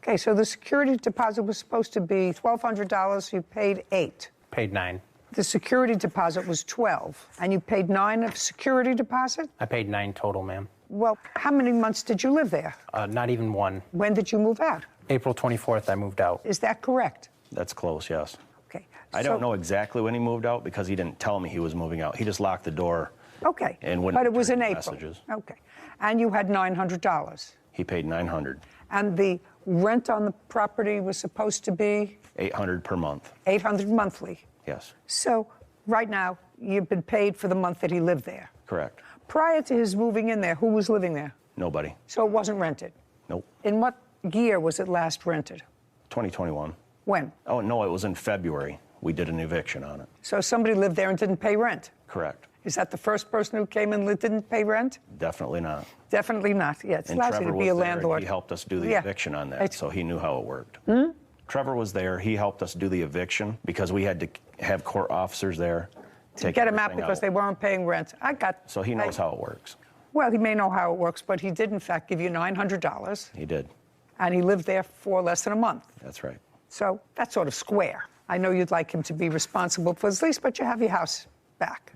Okay, so the security deposit was supposed to be $1,200. You paid $8. Paid $9. The security deposit was $12, and you paid $9 of security deposit? I paid $9 total, ma'am. Well, how many months did you live there? Not even one. When did you move out? April 24th, I moved out. Is that correct? That's close, yes. Okay. I don't know exactly when he moved out because he didn't tell me he was moving out. He just locked the door. Okay. And wouldn't But it was in return April. messages. Okay. And you had $900. He paid $900. And the rent on the property was supposed to be? $800 per month. $800 monthly. Yes. So right now, you've been paid for the month that he lived there. Correct. Prior to his moving in there, who was living there? Nobody. So it wasn't rented? Nope. In what year was it last rented? 2021. When? Oh, no, it was in February. We did an eviction on it. So somebody lived there and didn't pay rent? Correct. Is that the first person who came and didn't pay rent? Definitely not. Definitely not. Yeah, it's And lousy Trevor to was be a there, landlord. and he helped us do the Yeah. eviction on that, so he knew how it worked. Hmm? Trevor was there. He helped us do the eviction because we had to have court officers there To get him out because they weren't paying rent. So he knows how it works. Well, he may know how it works, but he did, in fact, give you $900, He did. and he lived there for less than a month. That's right. So that's sort of square. I know you'd like him to be responsible for his lease, but you have your house back.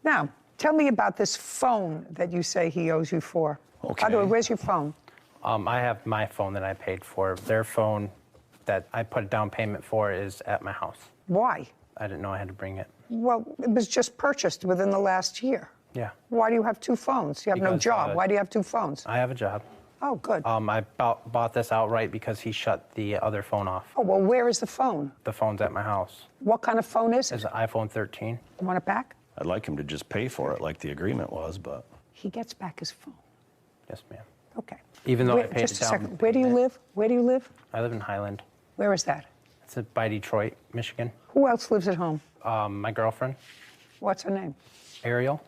Now, tell me about this phone that you say he owes you for. By the way, where's your phone? I have my phone that I paid for. Their phone that I put a down payment for is at my house. Why? I didn't know I had to bring it. Well, it was just purchased within the last year. Yeah. Why do you have two phones? You have no Because, job. Why do you have two phones? I have a job. Oh, good. I bought this outright because he shut the other phone off. Oh, well, where is the phone? The phone's at my house. What kind of phone is it? It's an iPhone 13. You want it back? I'd like him to just pay for it like the agreement was, but... He gets back his phone. Yes, ma'am. Okay. Even though I paid just it a down. second. Where do you live? Where do you live? I live in Highland. Where is that? It's by Detroit, Michigan. Who else lives at home? My girlfriend. What's her name? Ariel.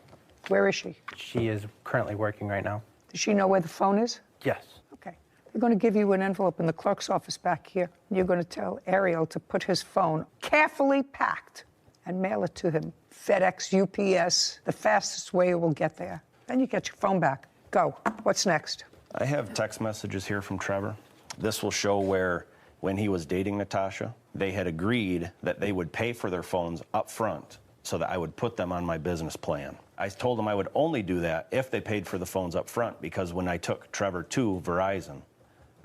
Where is she? She is currently working right now. Does she know where the phone is? Yes. Okay. They're going to give you an envelope in the clerk's office back here. You're going to tell Ariel to put his phone carefully packed and mail it to him. FedEx, UPS, the fastest way it will get there. Then you get your phone back. Go. What's next? I have text messages here from Trevor. This will show where, when he was dating Natasha, they had agreed that they would pay for their phones up front so that I would put them on my business plan. I told them I would only do that if they paid for the phones up front, because when I took Trevor to Verizon,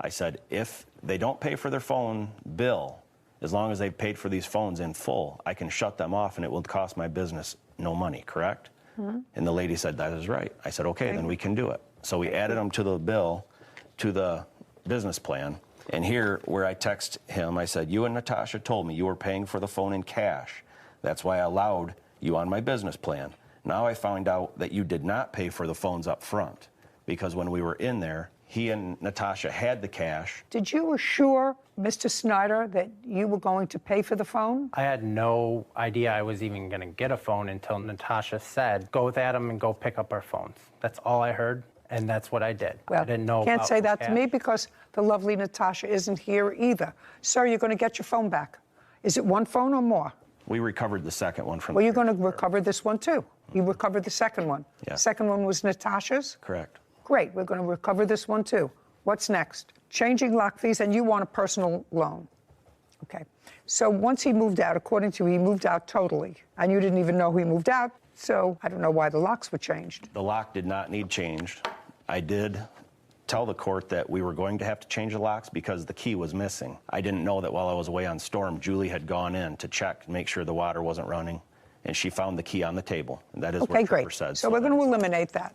I said, if they don't pay for their phone bill, as long as they've paid for these phones in full, I can shut them off and it will cost my business no money, correct? Hmm? And the lady said, that is right. I said, okay, then we can do it. So we added them to the bill, to the business plan. And here, where I text him, I said, you and Natasha told me you were paying for the phone in cash. That's why I allowed you on my business plan. Now I found out that you did not pay for the phones up front, because when we were in there, he and Natasha had the cash. Did you assure Mr. Snyder that you were going to pay for the phone? I had no idea I was even going to get a phone until Natasha said, go with Adam and go pick up our phones. That's all I heard, and that's what I did. Well, I didn't know can't about say the that to cash. me because the lovely Natasha isn't here either. Sir, you're going to get your phone back. Is it one phone or more? We recovered the second one from Well, you're going to recover this one too. You recovered the second one. Yeah. Second one was Natasha's? Correct. Great, we're going to recover this one too. What's next? Changing lock fees, and you want a personal loan. Okay. So once he moved out, according to you, he moved out totally, and you didn't even know he moved out, so I don't know why the locks were changed. The lock did not need changed. I did tell the court that we were going to have to change the locks because the key was missing. I didn't know that while I was away on storm, Julie had gone in to check and make sure the water wasn't running, and she found the key on the table. And that is Okay, what Trevor great. said. So we're going to eliminate that.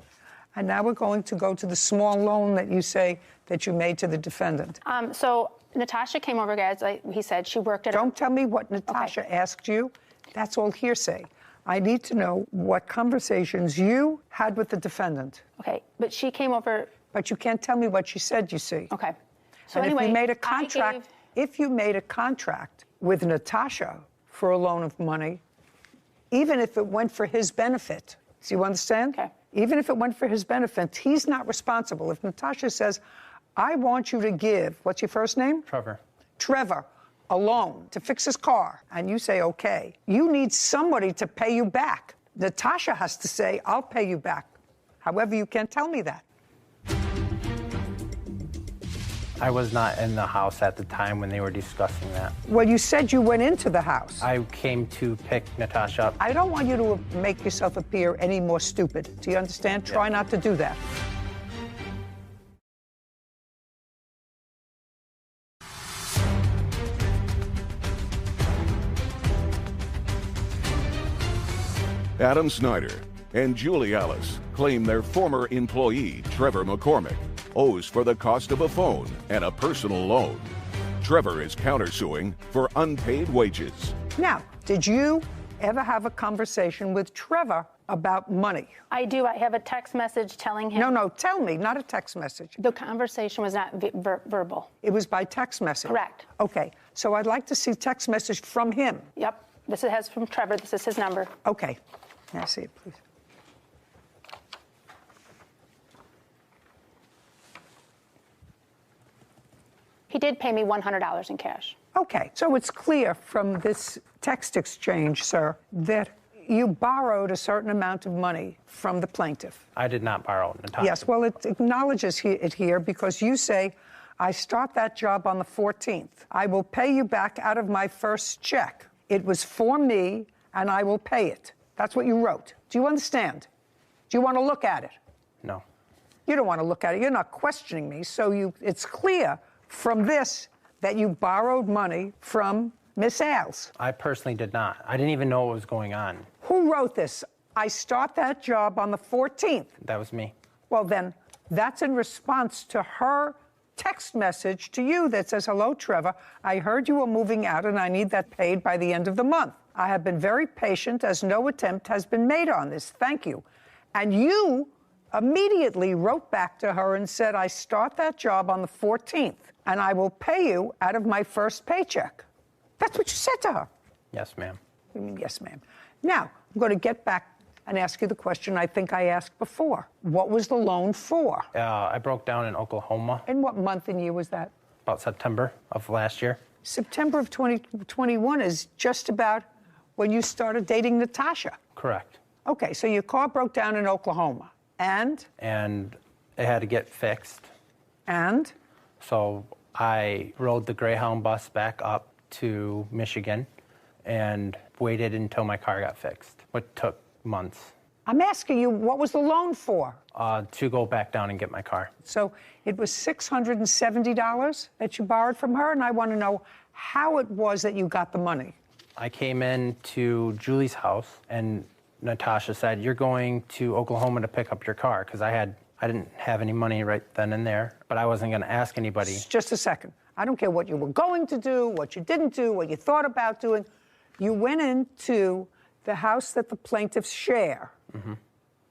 And now we're going to go to the small loan that you say that you made to the defendant. So Natasha came over, guys. Like he said, she worked at. Don't tell me what Natasha asked you. That's all hearsay. I need to know what conversations you had with the defendant. Okay, but she came over. But you can't tell me what she said, you see. Okay. So And anyway, if you made a contract, if you made a contract with Natasha for a loan of money, even if it went for his benefit, do you understand? Okay. Even if it went for his benefit, he's not responsible. If Natasha says, I want you to give, what's your first name? Trevor. Trevor, a loan to fix his car, and you say, okay, you need somebody to pay you back. Natasha has to say, I'll pay you back. However, you can't tell me that. I was not in the house at the time when they were discussing that. Well, you said you went into the house. I came to pick Natasha up. I don't want you to make yourself appear any more stupid. Do you understand? Try not to do that. Adam Snyder and Julie Alice claim their former employee, Trevor McCormick, owes for the cost of a phone and a personal loan. Trevor is countersuing for unpaid wages. Now, did you ever have a conversation with Trevor about money? I do. I have a text message telling him. No, tell me, not a text message. The conversation was not verbal. It was by text message? Correct. Okay, so I'd like to see text message from him. Yep. This has from Trevor. This is his number. Okay. May I see it, please? He did pay me $100 in cash. Okay, so it's clear from this text exchange, sir, that you borrowed a certain amount of money from the plaintiff. I did not borrow, Natasha. Yes, well, it acknowledges it here because you say, I start that job on the 14th. I will pay you back out of my first check. It was for me, and I will pay it. That's what you wrote. Do you understand? Do you want to look at it? No. You don't want to look at it. You're not questioning me. So it's clear from this that you borrowed money from Miss Ailes. I personally did not. I didn't even know what was going on. Who wrote this? I start that job on the 14th. That was me. Well, then, that's in response to her text message to you that says, hello, Trevor. I heard you were moving out and I need that paid by the end of the month. I have been very patient as no attempt has been made on this. Thank you. And you immediately wrote back to her and said, I start that job on the 14th and I will pay you out of my first paycheck. That's what you said to her. Yes, ma'am. Yes, ma'am. Now, I'm going to get back and ask you the question I think I asked before. What was the loan for? I broke down in Oklahoma. And what month and year was that? About September of last year. September of 2021 is just about when you started dating Natasha. Correct. Okay, so your car broke down in Oklahoma. And? And it had to get fixed. And? So I rode the Greyhound bus back up to Michigan and waited until my car got fixed, which took months. I'm asking you, what was the loan for? To go back down and get my car. So it was $670 that you borrowed from her, and I want to know how it was that you got the money. I came in to Julie's house, and Natasha said, you're going to Oklahoma to pick up your car, because I didn't have any money right then and there, but I wasn't going to ask anybody. Just a second. I don't care what you were going to do, what you didn't do, what you thought about doing. You went into the house that the plaintiffs share. Mm-hmm.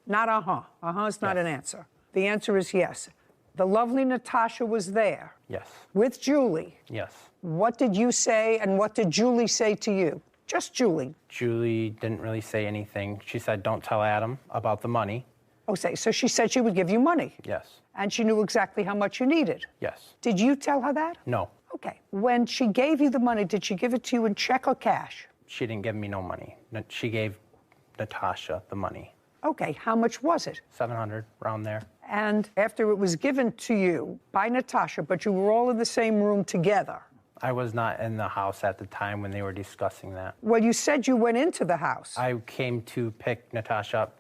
Not uh-huh. Uh-huh is not an answer. The answer is yes. The lovely Natasha was there. Yes. With Julie. Yes. What did you say and what did Julie say to you? Just Julie. Julie didn't really say anything. She said, don't tell Adam about the money. Okay, so she said she would give you money. Yes. And she knew exactly how much you needed. Yes. Did you tell her that? No. Okay. When she gave you the money, did she give it to you in check or cash? She didn't give me no money. She gave Natasha the money. Okay, how much was it? $700, around there. And after it was given to you by Natasha, but you were all in the same room together. I was not in the house at the time when they were discussing that. Well, you said you went into the house. I came to pick Natasha up.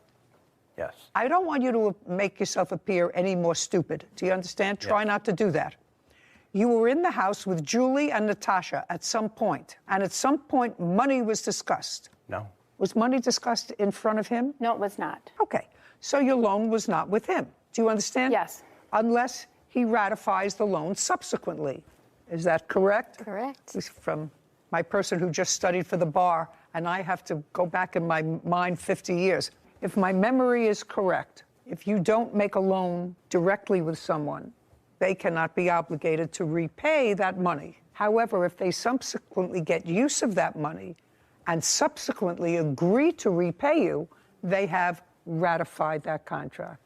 Yes. I don't want you to make yourself appear any more stupid. Do you understand? Yes. Try not to do that. You were in the house with Julie and Natasha at some point, and at some point, money was discussed. No. Was money discussed in front of him? No, it was not. Okay. So your loan was not with him. Do you understand? Yes. Unless he ratifies the loan subsequently. Is that correct? Correct. This is from my person who just studied for the bar, and I have to go back in my mind 50 years. If my memory is correct, if you don't make a loan directly with someone, they cannot be obligated to repay that money. However, if they subsequently get use of that money and subsequently agree to repay you, they have ratified that contract.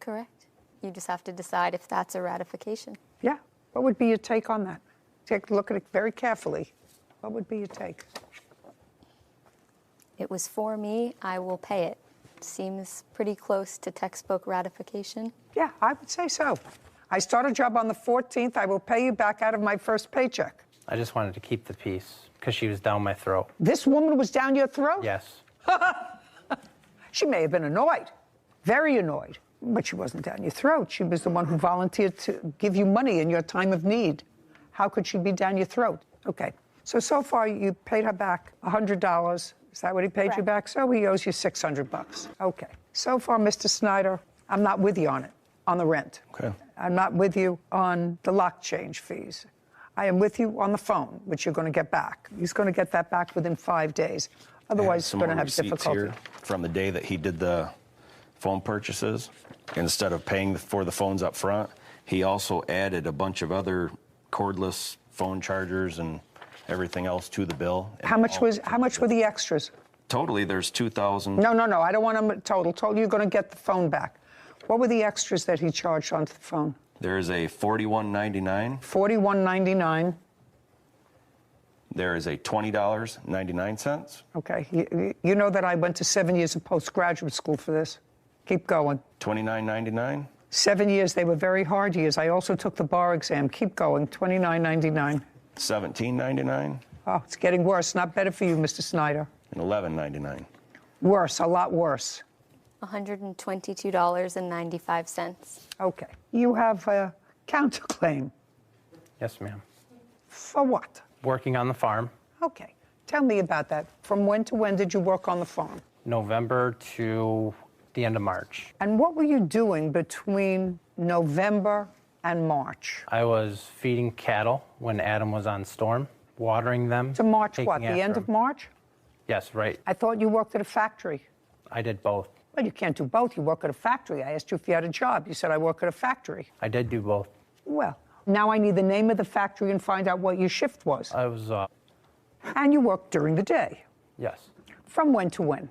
Correct. You just have to decide if that's a ratification. Yeah. What would be your take on that? Take a look at it very carefully. What would be your take? It was for me, I will pay it. Seems pretty close to textbook ratification. Yeah, I would say so. I start a job on the 14th. I will pay you back out of my first paycheck. I just wanted to keep the peace because she was down my throat. This woman was down your throat? Yes. She may have been annoyed, very annoyed, but she wasn't down your throat. She was the one who volunteered to give you money in your time of need. How could she be down your throat? Okay. So far you paid her back $100. Is that what he paid you back? So he owes you $600. Okay. So far, Mr. Snyder, I'm not with you on it, on the rent. Okay. I'm not with you on the lock change fees. I am with you on the phone, which you're going to get back. He's going to get that back within 5 days. Otherwise, he's going to have difficulty. Here from the day that he did the phone purchases, instead of paying for the phones up front, he also added a bunch of other cordless phone chargers and everything else to the bill. How much were the extras? Totally, there's 2,000. No, I don't want them total. Total, you're going to get the phone back. What were the extras that he charged onto the phone? There is a $41.99. $41.99. There is a $20.99. Okay. You know that I went to 7 years of postgraduate school for this. Keep going. $29.99. 7 years. They were very hard years. I also took the bar exam. Keep going. $29.99. $17.99. Oh, it's getting worse. Not better for you, Mr. Snyder. And $11.99. Worse. A lot worse. $122.95. Okay. You have a counterclaim. Yes, ma'am. For what? Working on the farm. Okay. Tell me about that. From when to when did you work on the farm? November to the end of March. And what were you doing between November and March? I was feeding cattle when Adam was on storm, watering them. To March taking what? The end of March? Yes, right. I thought you worked at a factory. I did both. Well, you can't do both. You work at a factory. I asked you if you had a job. You said, I work at a factory. I did do both. Well, now I need the name of the factory and find out what your shift was. I was, And you worked during the day. yes. From when to when?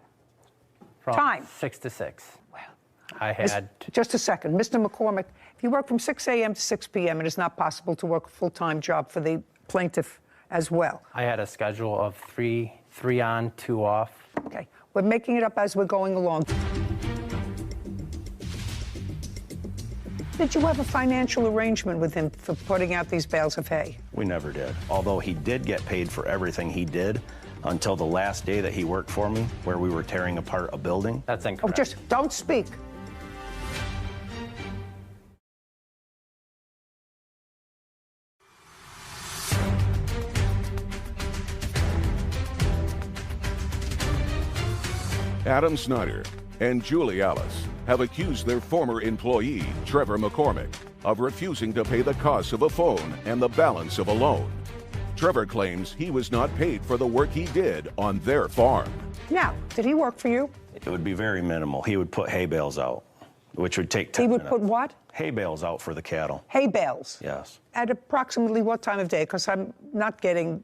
From Time. 6 to 6. Well, I had... Just a second. Mr. McCormick, if you work from 6 a.m. to 6 p.m., it is not possible to work a full-time job for the plaintiff as well. I had a schedule of three on, 2 off. Okay. We're making it up as we're going along. Did you have a financial arrangement with him for putting out these bales of hay? We never did. Although he did get paid for everything he did until the last day that he worked for me, where we were tearing apart a building. That's incorrect. Oh, just don't speak. Adam Snyder and Julie Alice have accused their former employee, Trevor McCormick, of refusing to pay the cost of a phone and the balance of a loan. Trevor claims he was not paid for the work he did on their farm. Now, did he work for you? It would be very minimal. He would put hay bales out, which would take 10 minutes. He would put what? Hay bales out for the cattle. Hay bales? Yes. At approximately what time of day? Because I'm not getting...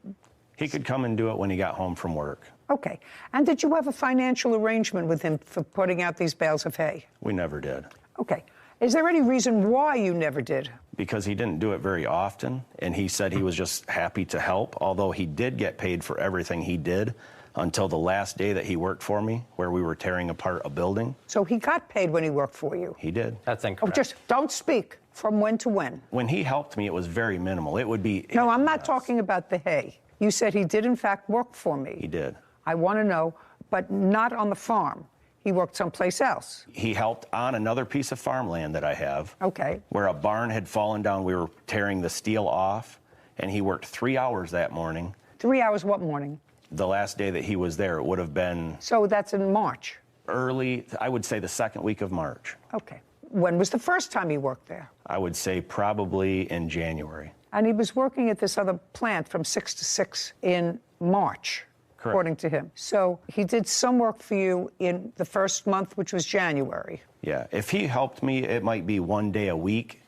He could come and do it when he got home from work. Okay. And did you have a financial arrangement with him for putting out these bales of hay? We never did. Okay. Is there any reason why you never did? Because he didn't do it very often, and he said he was just happy to help, although he did get paid for everything he did until the last day that he worked for me, where we were tearing apart a building. So he got paid when he worked for you? He did. That's Oh, incorrect. just don't speak. From when to when? When he helped me, it was very minimal. It would be... No, I'm not talking about the hay. You said he did, in fact, work for me. He did. I want to know, but not on the farm. He worked someplace else. He helped on another piece of farmland that I have. Okay. Where a barn had fallen down. We were tearing the steel off, and he worked 3 hours that morning. 3 hours what morning? The last day that he was there, it would have been... So that's in March? Early, I would say the second week of March. Okay. When was the first time he worked there? I would say probably in January. And he was working at this other plant from 6 to 6 in March, Correct. According to him. So he did some work for you in the first month, which was January. Yeah, if he helped me, it might be 1 day a week.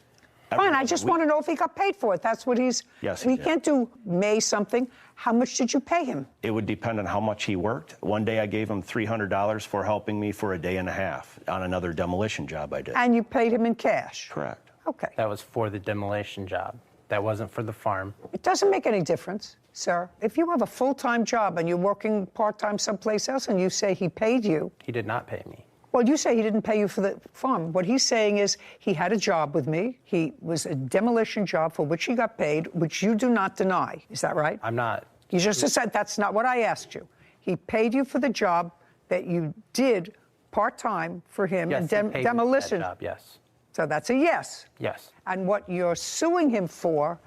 Fine, I just want to know if he got paid for it. That's what he's... Yes, he he did. can't do May something. How much did you pay him? It would depend on how much he worked. One day I gave him $300 for helping me for a day and a half on another demolition job I did. And you paid him in cash? Correct. Okay. That was for the demolition job. That wasn't for the farm. It doesn't make any difference, sir. If you have a full-time job and you're working part-time someplace else and you say he paid you... He did not pay me. Well, you say he didn't pay you for the farm. What he's saying is he had a job with me. He was a demolition job for which he got paid, which you do not deny. Is that right? I'm not. You just said that's not what I asked you. He paid you for the job that you did part-time for him Yes, in he paid me for demolition. that job, yes. So that's a yes. Yes. And what you're suing him for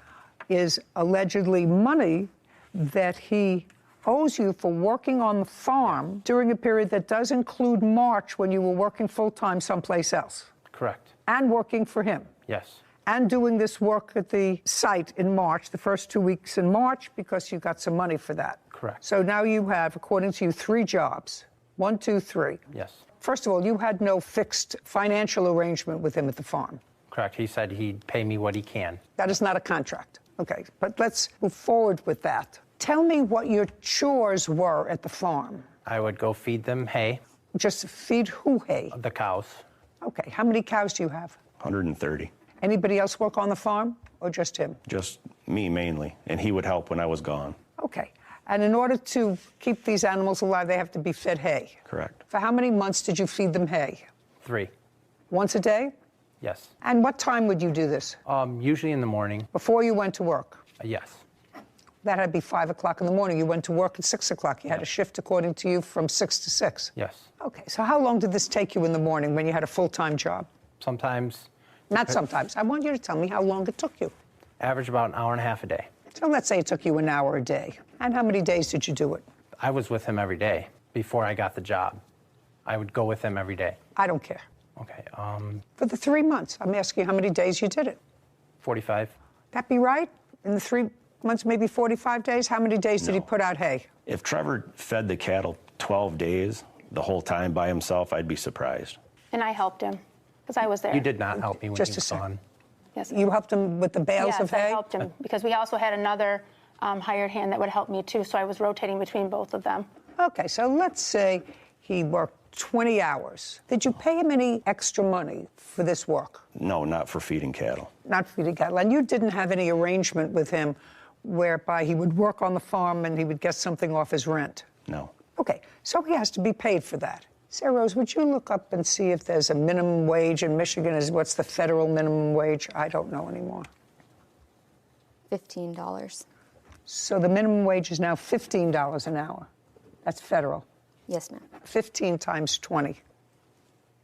is allegedly money that he owes you for working on the farm during a period that does include March when you were working full-time someplace else. Correct. And working for him. Yes. And doing this work at the site in March, the first 2 weeks in March, because you got some money for that. Correct. So now you have, according to you, 3 jobs. 1, 2, 3. Yes. First of all, you had no fixed financial arrangement with him at the farm. Correct. He said he'd pay me what he can. That is not a contract. Okay, but let's move forward with that. Tell me what your chores were at the farm. I would go feed them hay. Just feed who hay? The cows. Okay, how many cows do you have? 130. Anybody else work on the farm or just him? Just me mainly, and he would help when I was gone. Okay, and in order to keep these animals alive, they have to be fed hay? Correct. For how many months did you feed them hay? 3. Once a day? Yes. And what time would you do this? Usually in the morning. Before you went to work? Yes. That had to be 5 o'clock in the morning. You went to work at 6 o'clock. You had a shift, according to you, from 6 to 6. Yes. Okay, so how long did this take you in the morning when you had a full-time job? Sometimes. Not sometimes. I want you to tell me how long it took you. Average about an hour and a half a day. So let's say it took you an hour a day. And how many days did you do it? I was with him every day before I got the job. I would go with him every day. I don't care. Okay. For the 3 months, I'm asking you how many days you did it. 45. That be right? In the 3 months, maybe 45 days? How many days did he put out hay? If Trevor fed the cattle 12 days the whole time by himself, I'd be surprised. And I helped him because I was there. You did not help me when Just he was gone. Yes. You helped him with the bales of hay? Yes, I helped him because we also had another hired hand that would help me too, so I was rotating between both of them. Okay, so let's say he worked 20 hours. Did you pay him any extra money for this work? No, not for feeding cattle. Not feeding cattle. And you didn't have any arrangement with him whereby he would work on the farm and he would get something off his rent? No. Okay, so he has to be paid for that. Sarah Rose, would you look up and see if there's a minimum wage in Michigan? What's the federal minimum wage? I don't know anymore. $15. So the minimum wage is now $15 an hour. That's federal. Yes, ma'am. 15 times 20.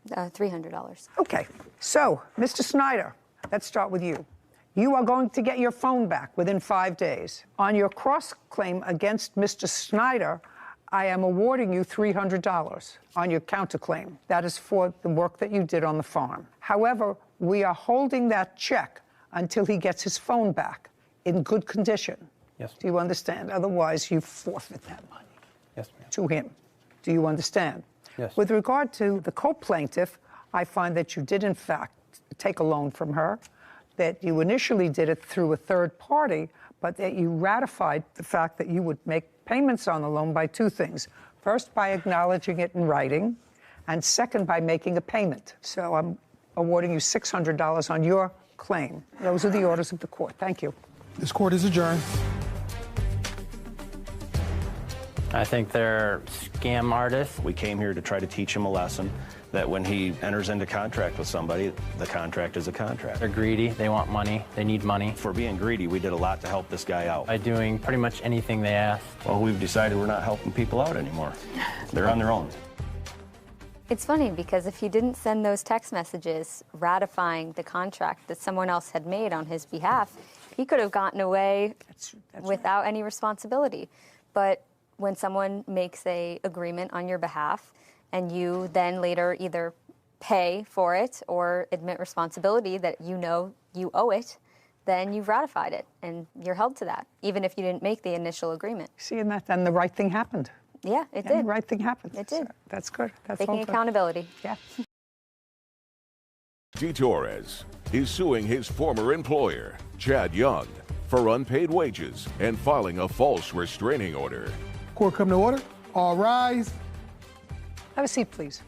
$300. Okay, so, Mr. Snyder, let's start with you. You are going to get your phone back within 5 days. On your cross-claim against Mr. Snyder, I am awarding you $300 on your counterclaim. That is for the work that you did on the farm. However, we are holding that check until he gets his phone back in good condition. Yes. Do you understand? Otherwise, you forfeit that money. Yes, ma'am. To him. Do you understand? Yes. With regard to the co-plaintiff, I find that you did, in fact, take a loan from her, that you initially did it through a third party, but that you ratified the fact that you would make payments on the loan by 2 things. First, by acknowledging it in writing, and second, by making a payment. So I'm awarding you $600 on your claim. Those are the orders of the court. Thank you. This court is adjourned. I think they're scam artists. We came here to try to teach him a lesson that when he enters into contract with somebody, the contract is a contract. They're greedy. They want money. They need money. For being greedy, we did a lot to help this guy out. By doing pretty much anything they asked. Well, we've decided we're not helping people out anymore. They're on their own. It's funny because if he didn't send those text messages ratifying the contract that someone else had made on his behalf, he could have gotten away without any responsibility. But when someone makes an agreement on your behalf and you then later either pay for it or admit responsibility that you know you owe it, then you've ratified it and you're held to that, even if you didn't make the initial agreement. See, and then the right thing happened. Yeah, it And did. the right thing happened. It did. So that's good. That's Taking all good. accountability. Yeah. DeTorres is suing his former employer, Chad Young, for unpaid wages and filing a false restraining order. Court come to order. All rise. Have a seat, please.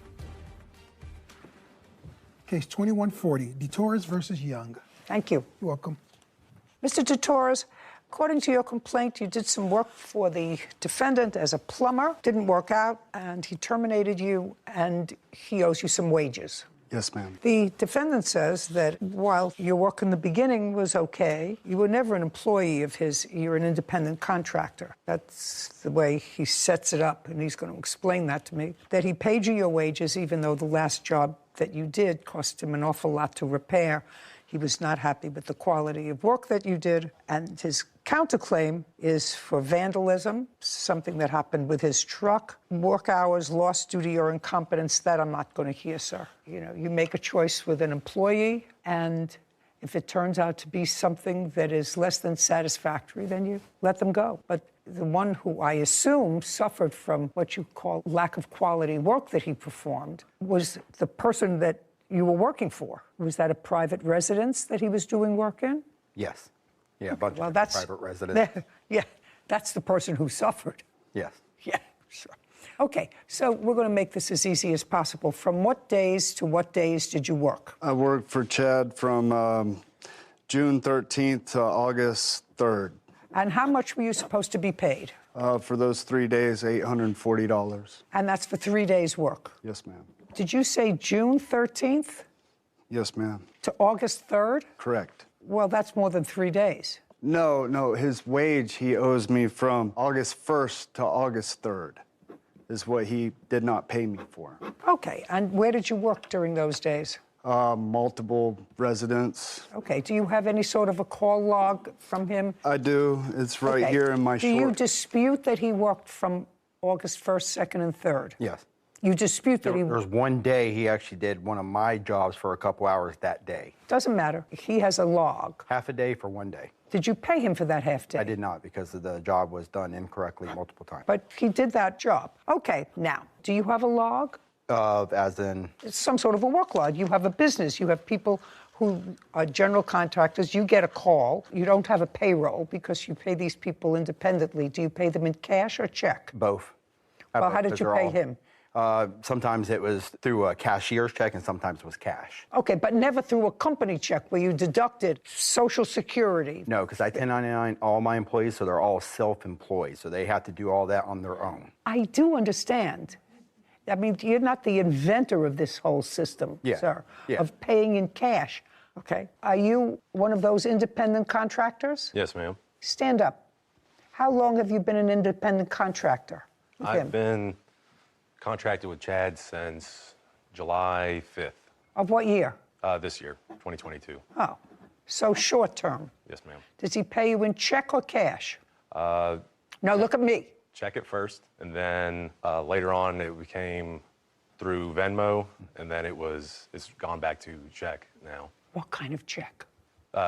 Case 2140, DeTorres versus Young. Thank you. You're welcome. Mr. DeTorres, according to your complaint, you did some work for the defendant as a plumber. Didn't work out, and he terminated you, and he owes you some wages. Yes, ma'am. The defendant says that while your work in the beginning was okay, you were never an employee of his. You're an independent contractor. That's the way he sets it up, and he's going to explain that to me. That he paid you your wages even though the last job that you did cost him an awful lot to repair. He was not happy with the quality of work that you did, and his counterclaim is for vandalism, something that happened with his truck, work hours, lost duty, or incompetence. That I'm not going to hear, sir. You know, you make a choice with an employee, and if it turns out to be something that is less than satisfactory, then you let them go. But the one who I assume suffered from what you call lack of quality work that he performed was the person that you were working for. Was that a private residence that he was doing work in? Yes. Yeah, a bunch Well, of that's private residents. Yeah, that's the person who suffered. Yes. Yeah, sure. Okay, so we're going to make this as easy as possible. From what days to what days did you work? I worked for Chad from June 13th to August 3rd. And how much were you supposed to be paid? For those 3 days, $840. And that's for 3 days' work? Yes, ma'am. Did you say June 13th? Yes, ma'am. To August 3rd? Correct. Well, that's more than 3 days. No, his wage he owes me from August 1st to August 3rd is what he did not pay me for. Okay, and where did you work during those days? Multiple residents. Okay, do you have any sort of a call log from him? I do. It's right here in my Do you dispute that he worked from August 1st, 2nd, and 3rd? Yes. You dispute that There was one day he actually did one of my jobs for a couple hours that day. Doesn't matter. He has a log. Half a day for one day. Did you pay him for that half day? I did not, because the job was done incorrectly multiple times. But he did that job. Okay, now, do you have a log? As in? It's some sort of a work log. You have a business. You have people who are general contractors. You get a call. You don't have a payroll because you pay these people independently. Do you pay them in cash or check? Both. Well, how did you pay him? Sometimes it was through a cashier's check and sometimes it was cash. Okay, but never through a company check where you deducted Social Security. No, because I 1099 all my employees, so they're all self-employed, so they have to do all that on their own. I do understand. I mean, you're not the inventor of this whole system, sir, of paying in cash. Okay. Are you one of those independent contractors? Yes, ma'am. Stand up. How long have you been an independent contractor? I've been contracted with Chad since July 5th. Of what year? This year, 2022. Oh, so short term. Yes, ma'am. Does he pay you in check or cash? No, look at me. Check it first, and then later on it became through Venmo, and then it's gone back to check now. What kind of check?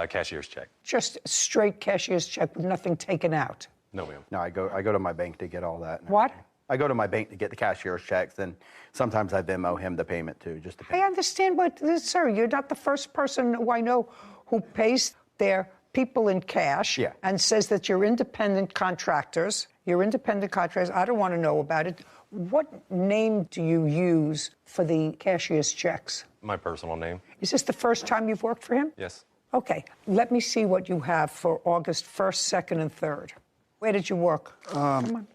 Cashier's check. Just a straight cashier's check with nothing taken out? No, ma'am. No, I go to my bank to get all that. What? I go to my bank to get the cashier's checks, and sometimes I Venmo him the payment too, just to pay. I understand, but sir, you're not the first person who I know who pays their people in cash and says that you're independent contractors. You're independent contractors. I don't want to know about it. What name do you use for the cashier's checks? My personal name. Is this the first time you've worked for him? Yes. Okay. Let me see what you have for August 1st, 2nd, and 3rd. Where did you work? Come on.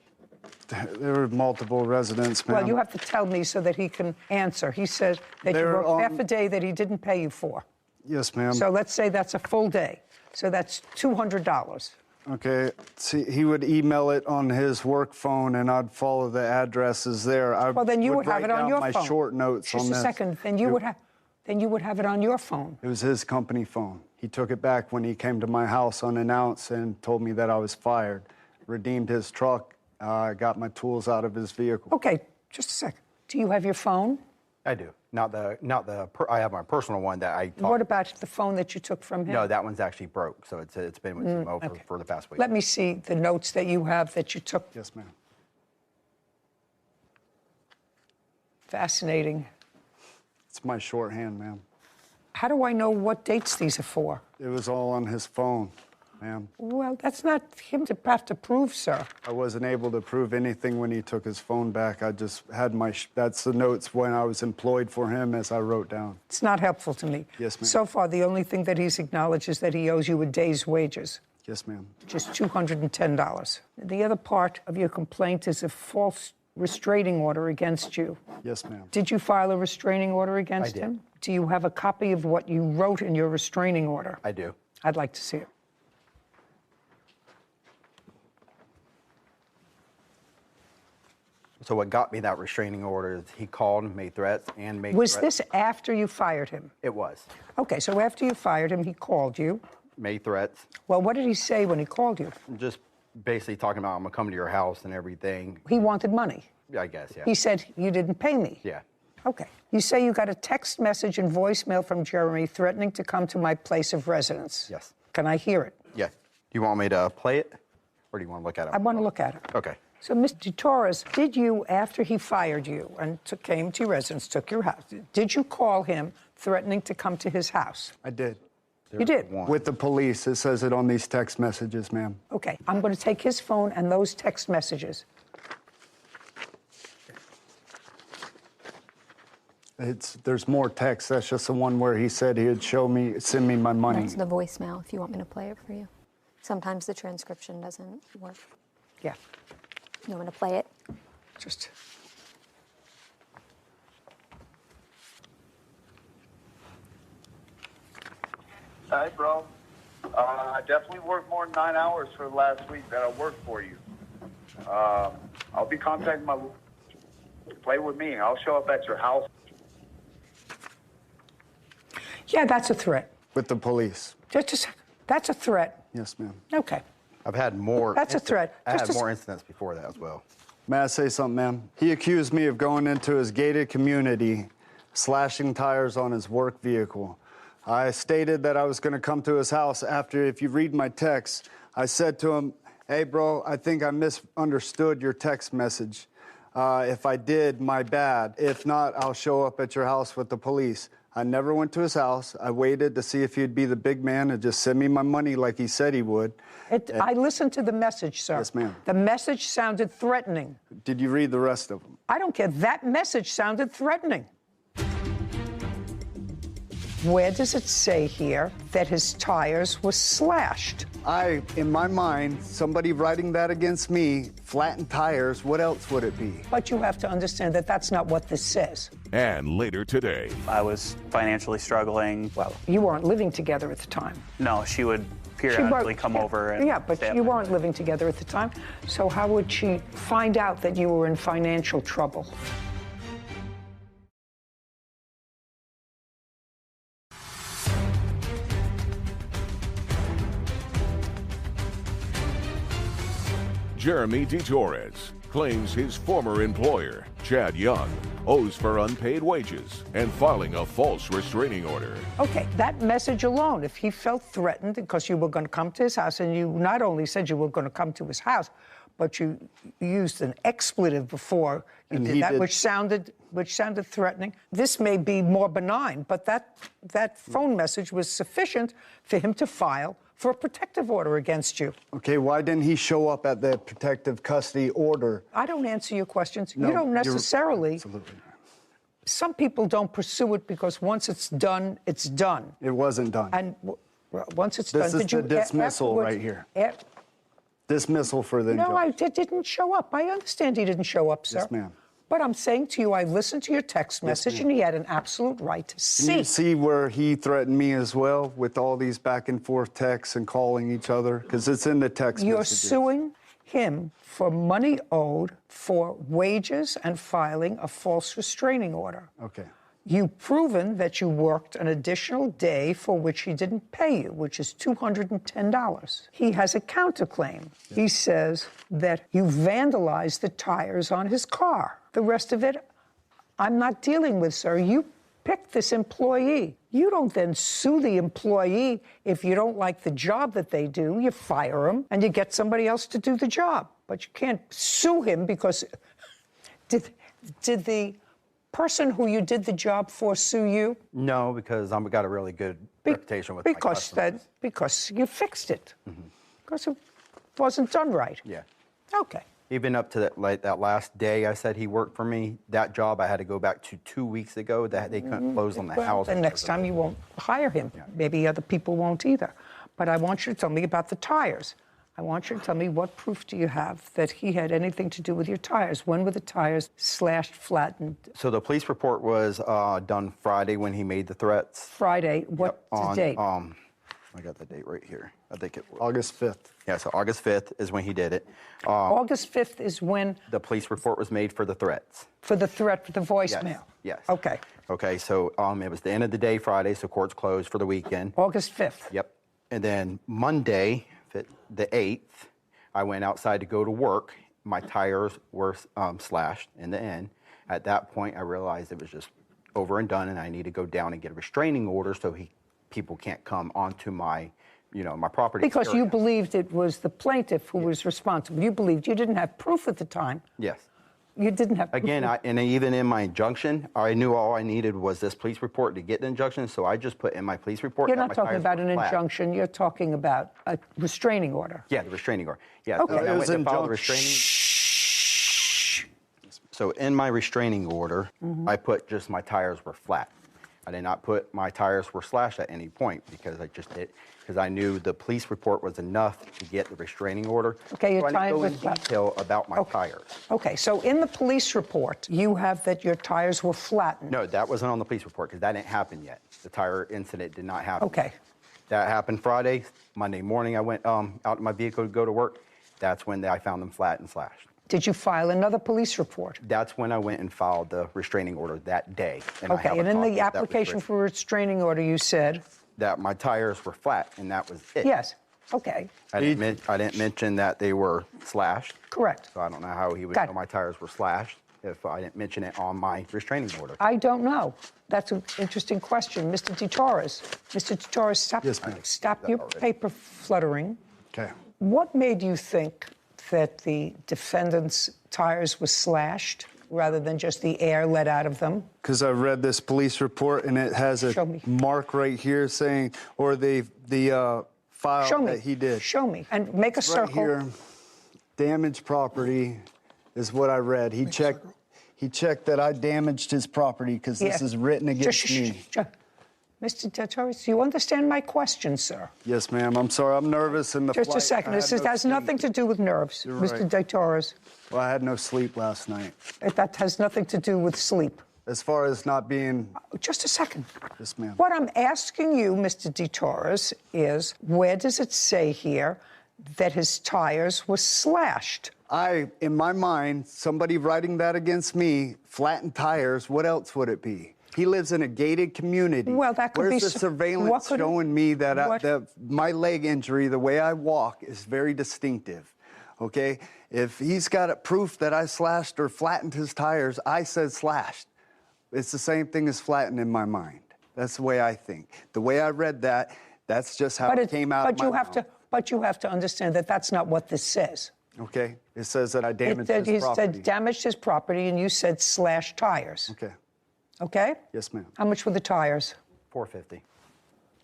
There were multiple residents, ma'am. Well, you have to tell me so that he can answer. He said that you worked half a day that he didn't pay you for. Yes, ma'am. So let's say that's a full day. So that's $200. Okay. See, he would email it on his work phone, and I'd follow the addresses there. Well, then you would have it on your phone. My short notes on this. Just a second. Then you would have it on your phone. It was his company phone. He took it back when he came to my house unannounced and told me that I was fired. Redeemed his truck. Got my tools out of his vehicle. Okay, just a second. Do you have your phone? I do. I have my personal one that I. What about the phone that you took from him? No, that one's actually broke, so it's been with Mo for the past week. Let me see the notes that you have that you took. Yes, ma'am. Fascinating. It's my shorthand, ma'am. How do I know what dates these are for? It was all on his phone, ma'am. Well, that's not him to have to prove, sir. I wasn't able to prove anything when he took his phone back. I just had that's the notes when I was employed for him as I wrote down. It's not helpful to me. Yes, ma'am. So far, the only thing that he's acknowledged is that he owes you a day's wages. Yes, ma'am. Just $210. The other part of your complaint is a false restraining order against you. Yes, ma'am. Did you file a restraining order against him? Do you have a copy of what you wrote in your restraining order? I do. I'd like to see it. So what got me that restraining order is he called, made threats, and made Was threats. this after you fired him? It was. Okay, so after you fired him, he called you. Made threats. Well, what did he say when he called you? Just basically talking about I'm going to come to your house and everything. He wanted money. I guess, yeah. He said, you didn't pay me. Yeah. Okay. You say you got a text message and voicemail from Jeremy threatening to come to my place of residence. Yes. Can I hear it? Yeah. Do you want me to play it? Or do you want to look at it? I want to look at it. Okay. So, Mr. Torres, did you, after he fired you and came to your residence, took your house, did you call him threatening to come to his house? I did. You did? With the police. It says it on these text messages, ma'am. Okay. I'm going to take his phone and those text messages. There's more text. That's just the one where he said he'd send me my money. That's the voicemail if you want me to play it for you. Sometimes the transcription doesn't work. Yeah. You want me to play it? Just. Hey, bro. I definitely worked more than 9 hours for the last week that I worked for you. I'll be contacting my... Play with me. I'll show up at your house. Yeah, that's a threat. With the police. Just a second. That's a threat. Yes, ma'am. Okay. I've had more. That's a threat. I had more incidents before that as well. May I say something, ma'am? He accused me of going into his gated community, slashing tires on his work vehicle. I stated that I was going to come to his house after, if you read my text, I said to him, hey, bro, I think I misunderstood your text message. If I did, my bad. If not, I'll show up at your house with the police. I never went to his house. I waited to see if he'd be the big man and just send me my money like he said he would. I listened to the message, sir. Yes, ma'am. The message sounded threatening. Did you read the rest of them? I don't care. That message sounded threatening. Where does it say here that his tires were slashed? In my mind, somebody writing that against me, flattened tires, what else would it be? But you have to understand that that's not what this says. And later today. I was financially struggling. Well, you weren't living together at the time. No, she would periodically come over and yeah, but you weren't living together at the time. So how would she find out that you were in financial trouble? Jeremy DeTorres claims his former employer, Chad Young, owes for unpaid wages and filing a false restraining order. Okay, that message alone, if he felt threatened because you were going to come to his house, and you not only said you were going to come to his house, but you used an expletive before you did that, which sounded threatening. This may be more benign, but that phone message was sufficient for him to file for a protective order against you. Okay, why didn't he show up at the protective custody order? I don't answer your questions. No, you don't necessarily. Absolutely. Some people don't pursue it because once it's done, it's done. It wasn't done. And once it's this done, is the dismissal right here. Dismissal for the No, I didn't show up. I understand he didn't show up, sir. Yes, ma'am. But I'm saying to you, I listened to your text message, and he had an absolute right to see. Can you see where he threatened me as well with all these back and forth texts and calling each other? Because it's in the text You're messages. suing him for money owed for wages and filing a false restraining order. Okay. You've proven that you worked an additional day for which he didn't pay you, which is $210. He has a counterclaim. Yeah. He says that you vandalized the tires on his car. The rest of it, I'm not dealing with, sir. You picked this employee. You don't then sue the employee if you don't like the job that they do. You fire them and you get somebody else to do the job. But you can't sue him because did the person who you did the job for sue you? No, because I've got a really good reputation with my customers. Because you fixed it. Mm-hmm. Because it wasn't done right. Yeah. Okay. Even up to that last day I said he worked for me, that job I had to go back to 2 weeks ago. That they couldn't close on the house. The next time you won't hire him. Yeah. Maybe other people won't either. But I want you to tell me about the tires. I want you to tell me what proof do you have that he had anything to do with your tires? When were the tires slashed, flattened? So the police report was done Friday when he made the threats. Friday. What's the date? I got the date right here. I think it was August 5th. Yeah, so August 5th is when he did it. August 5th is when the police report was made for the threats. For the threat, for the voicemail? Yes. Okay. Okay, so it was the end of the day Friday, so court's closed for the weekend. August 5th. Yep. And then Monday, the 8th, I went outside to go to work. My tires were slashed in the end. At that point, I realized it was just over and done, and I need to go down and get a restraining order so people can't come onto my property. Because you believed it was the plaintiff who was responsible. You believed you didn't have proof at the time. Yes. You didn't have proof. Again, and even in my injunction, I knew all I needed was this police report to get the injunction, so I just put in my police report. You're not talking about an injunction. You're talking about a restraining order. Yeah, the restraining order. Yeah. Okay. I went to file the restraining. So in my restraining order, I put just my tires were flat. I did not put my tires were slashed at any point because I knew the police report was enough to get the restraining order. Okay, your so I tires didn't go were in flat. detail about my tires. Okay, so in the police report, you have that your tires were flattened. No, that wasn't on the police report because that didn't happen yet. The tire incident did not happen. Okay. That happened Friday. Monday morning, I went out in my vehicle to go to work. That's when I found them flat and slashed. Did you file another police report? That's when I went and filed the restraining order that day. And Okay, and in the application for restraining order, you said? That my tires were flat, and that was it. Yes, okay. I didn't mention that they were slashed. Correct. So I don't know how he would Got know it. my tires were slashed if I didn't mention it on my restraining order. I don't know. That's an interesting question. Mr. DeTorres. Mr. DeTorres, stop your paper fluttering. Okay. What made you think that the defendant's tires were slashed rather than just the air let out of them? Because I read this police report and it has a mark right here saying, or the file that he did. Show me. And make a circle. Right here, damaged property is what I read. He checked that I damaged his property because this is written against me. Mr. DeTorres, do you understand my question, sir? Yes, ma'am. I'm sorry. I'm nervous in the Just a second. This has nothing to do with nerves, Mr. DeTorres. Well, I had no sleep last night. That has nothing to do with sleep. As far as not being... Just a second. Yes, ma'am. What I'm asking you, Mr. DeTorres, is where does it say here that his tires were slashed? In my mind, somebody writing that against me, flattened tires, what else would it be? He lives in a gated community. Well, that could Where's be... the surveillance showing me that my leg injury, the way I walk, is very distinctive, okay? If he's got proof that I slashed or flattened his tires, I said slashed. It's the same thing as flattened in my mind. That's the way I think. The way I read that, that's just how it came out of my mouth. But you have to understand that that's not what this says. Okay? It says that I damaged his He property. said damaged his property, and you said slashed tires. Okay. Okay? Yes, ma'am. How much were the tires? $450.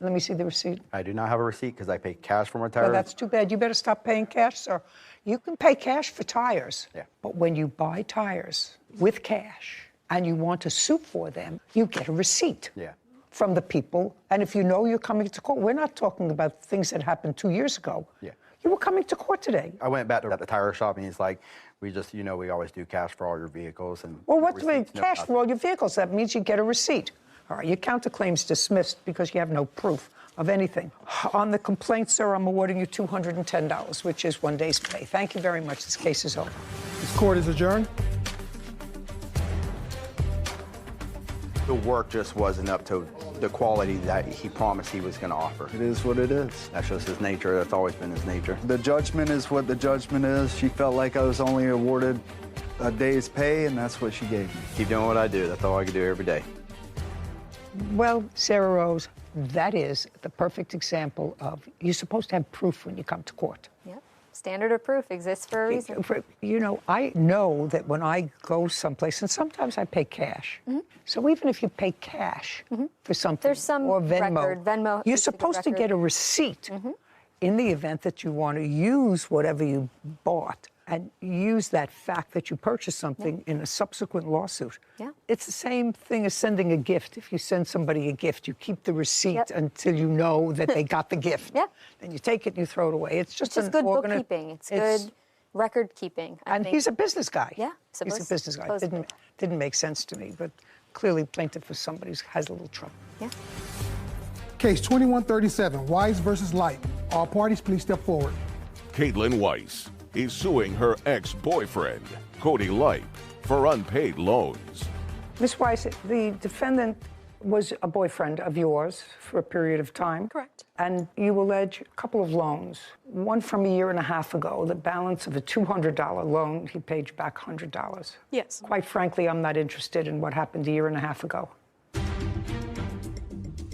Let me see the receipt. I do not have a receipt because I pay cash for my tires. Well, that's too bad. You better stop paying cash, sir. You can pay cash for tires. Yeah. But when you buy tires with cash and you want to sue for them, you get a receipt. Yeah. From the people. And if you know you're coming to court, we're not talking about things that happened 2 years ago. Yeah. You were coming to court today. I went back to the tire shop and he's like, we just, we always do cash for all your vehicles. And well, what's the cash for all your vehicles? That means you get a receipt. All right, your counterclaim's dismissed because you have no proof of anything. On the complaint, sir, I'm awarding you $210, which is 1 day's pay. Thank you very much. This case is over. This court is adjourned. The work just wasn't up to the quality that he promised he was going to offer. It is what it is. That's just his nature. That's always been his nature. The judgment is what the judgment is. She felt like I was only awarded a day's pay, and that's what she gave me. Keep doing what I do. That's all I can do every day. Well, Sarah Rose, that is the perfect example of you're supposed to have proof when you come to court. Yep. Standard of proof exists for a reason. I know that when I go someplace, and sometimes I pay cash. Mm-hmm. So even if you pay cash for something, there's some or Venmo, record. Venmo you're supposed to get a receipt in the event that you want to use whatever you bought and use that fact that you purchased something in a subsequent lawsuit. Yeah. It's the same thing as sending a gift. If you send somebody a gift, you keep the receipt until you know that they got the gift. Yeah. Then you take it and you throw it away. It's just good bookkeeping. It's good record keeping. And he's a business guy. Yeah. He's a business guy. It didn't make sense to me, but clearly plaintiff is somebody who has a little trouble. Yeah. Case 2137, Weiss versus Light. All parties, please step forward. Caitlin Weiss is suing her ex-boyfriend, Cody Light, for unpaid loans. Ms. Weiss, the defendant was a boyfriend of yours for a period of time. Correct. And you allege a couple of loans. One from a year and a half ago, the balance of a $200 loan, he paid you back $100. Yes. Quite frankly, I'm not interested in what happened a year and a half ago.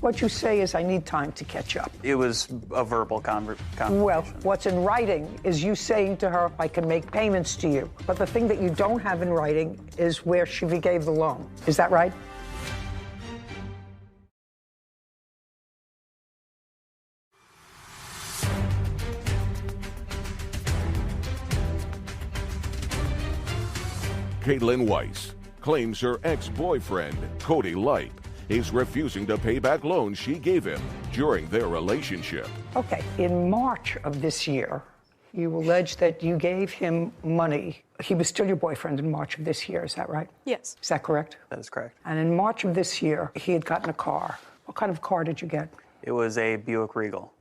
What you say is, I need time to catch up. It was a verbal conversation. Well, what's in writing is you saying to her, I can make payments to you. But the thing that you don't have in writing is where she forgave the loan. Is that right? Caitlin Weiss claims her ex-boyfriend, Cody Lipe, is refusing to pay back loans she gave him during their relationship. Okay, in March of this year, you allege that you gave him money. He was still your boyfriend in March of this year, is that right? Yes. Is that correct? That is correct. And in March of this year, he had gotten a car. What kind of car did you get? It was a Buick Regal.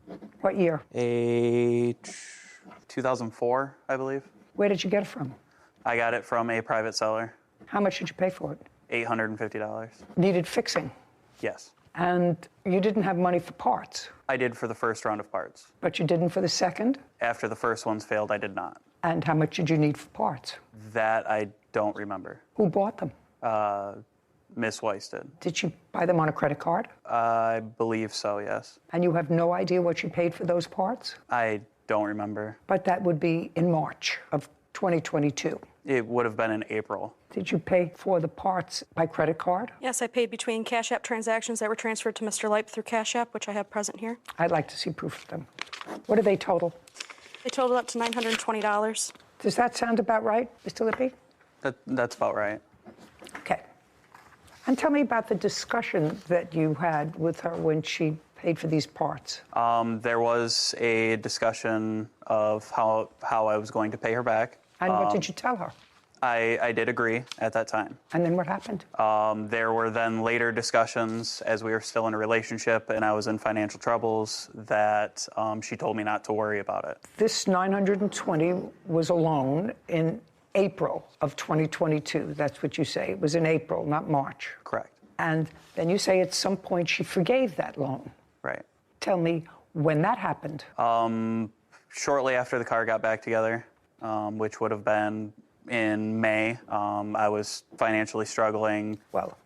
What year? A 2004, I believe. Where did you get it from? I got it from a private seller. How much did you pay for it? $850. Needed fixing. Yes. And you didn't have money for parts. I did for the first round of parts. But you didn't for the second? After the first ones failed, I did not. And how much did you need for parts? That I don't remember. Who bought them? Miss Weiss did. Did you buy them on a credit card? I believe so, yes. And you have no idea what you paid for those parts? I don't remember. But that would be in March of 2022. It would have been in April. Did you pay for the parts by credit card? Yes, I paid between Cash App transactions that were transferred to Mr. Lipe through Cash App, which I have present here. I'd like to see proof of them. What do they total? They totaled up to $920. Does that sound about right, Mr. Lippe? That's about right. Okay. And tell me about the discussion that you had with her when she paid for these parts. There was a discussion of how I was going to pay her back. And what did you tell her? I did agree at that time. And then what happened? There were then later discussions as we were still in a relationship and I was in financial troubles that she told me not to worry about it. This $920 was a loan in April of 2022. That's what you say. It was in April, not March. Correct. And then you say at some point she forgave that loan. Right. Tell me when that happened. Shortly after the car got back together, which would have been in May. I was financially struggling. Well,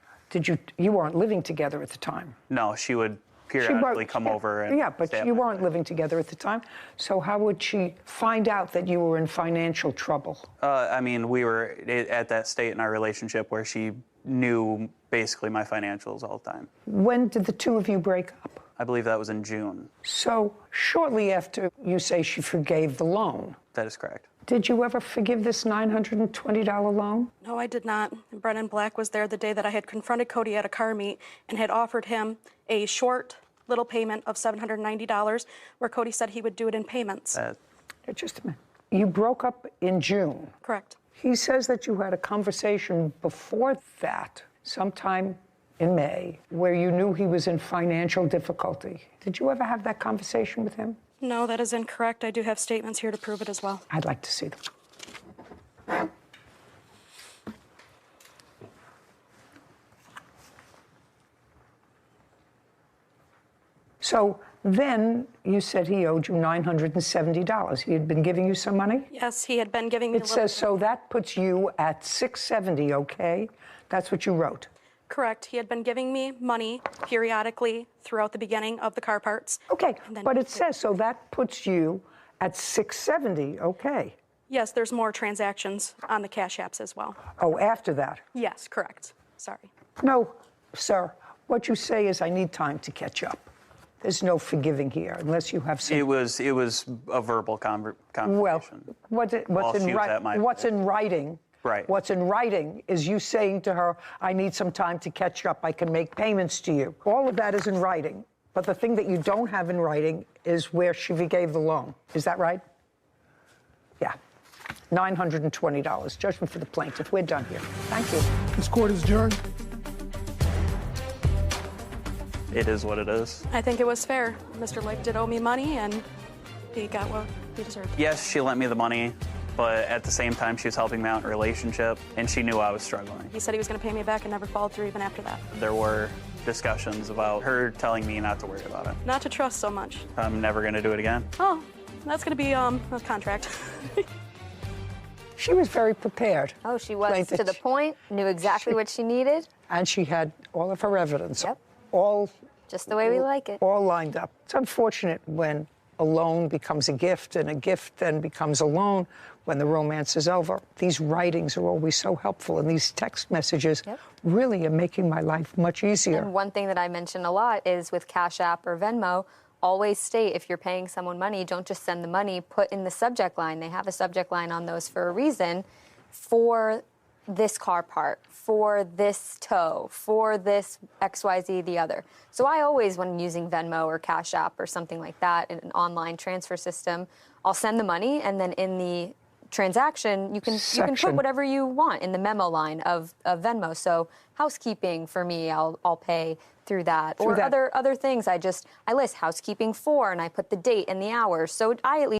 you weren't living together at the time? No, she would periodically come over and yeah, but you weren't living together at the time. So how would she find out that you were in financial trouble? I mean, we were at that state in our relationship where she knew basically my financials all the time. When did the two of you break up? I believe that was in June. So shortly after you say she forgave the loan. That is correct. Did you ever forgive this $920 loan? No, I did not. Brennan Black was there the day that I had confronted Cody at a car meet and had offered him a short little payment of $790 where Cody said he would do it in payments. Just a minute. You broke up in June. Correct. He says that you had a conversation before that, sometime in May, where you knew he was in financial difficulty. Did you ever have that conversation with him? No, that is incorrect. I do have statements here to prove it as well. I'd like to see them. So then you said he owed you $970. He had been giving you some money? Yes, he had been giving me. It says, so that puts you at $670, okay? That's what you wrote. Correct. He had been giving me money periodically throughout the beginning of the car parts. Okay, but it says, so that puts you at $670, okay? Yes, there's more transactions on the Cash Apps as well. Oh, after that? Yes, correct. Sorry. No, sir. What you say is I need time to catch up. There's no forgiving here unless you have some... It was a verbal conversation. Well, what's in writing... Right. What's in writing is you saying to her, I need some time to catch up. I can make payments to you. All of that is in writing. But the thing that you don't have in writing is where she gave the loan. Is that right? Yeah. $920. Judgment for the plaintiff. We're done here. Thank you. This court is adjourned. It is what it is. I think it was fair. Mr. Lipe did owe me money, and he got what he deserved. Yes, she lent me the money. But at the same time, she was helping me out in a relationship, and she knew I was struggling. He said he was going to pay me back and never followed through even after that. There were discussions about her telling me not to worry about it. Not to trust so much. I'm never going to do it again. Oh, that's going to be a contract. She was very prepared. Oh, she was to the point, knew exactly what she needed. And she had all of her evidence. Yep. All just the way we like it. All lined up. It's unfortunate when a loan becomes a gift and a gift then becomes a loan when the romance is over. These writings are always so helpful, and these text messages really are making my life much easier. And one thing that I mention a lot is with Cash App or Venmo, always state if you're paying someone money, don't just send the money, put in the subject line. They have a subject line on those for a reason, for this car part, for this tow, for this XYZ the other. So I always, when using Venmo or Cash App or something like that, in an online transfer system, I'll send the money, and then in the transaction, you can put whatever you want in the memo line of Venmo. So housekeeping for me, I'll pay through that. Or other things, I list housekeeping for, and I put the date and the hours. So I at least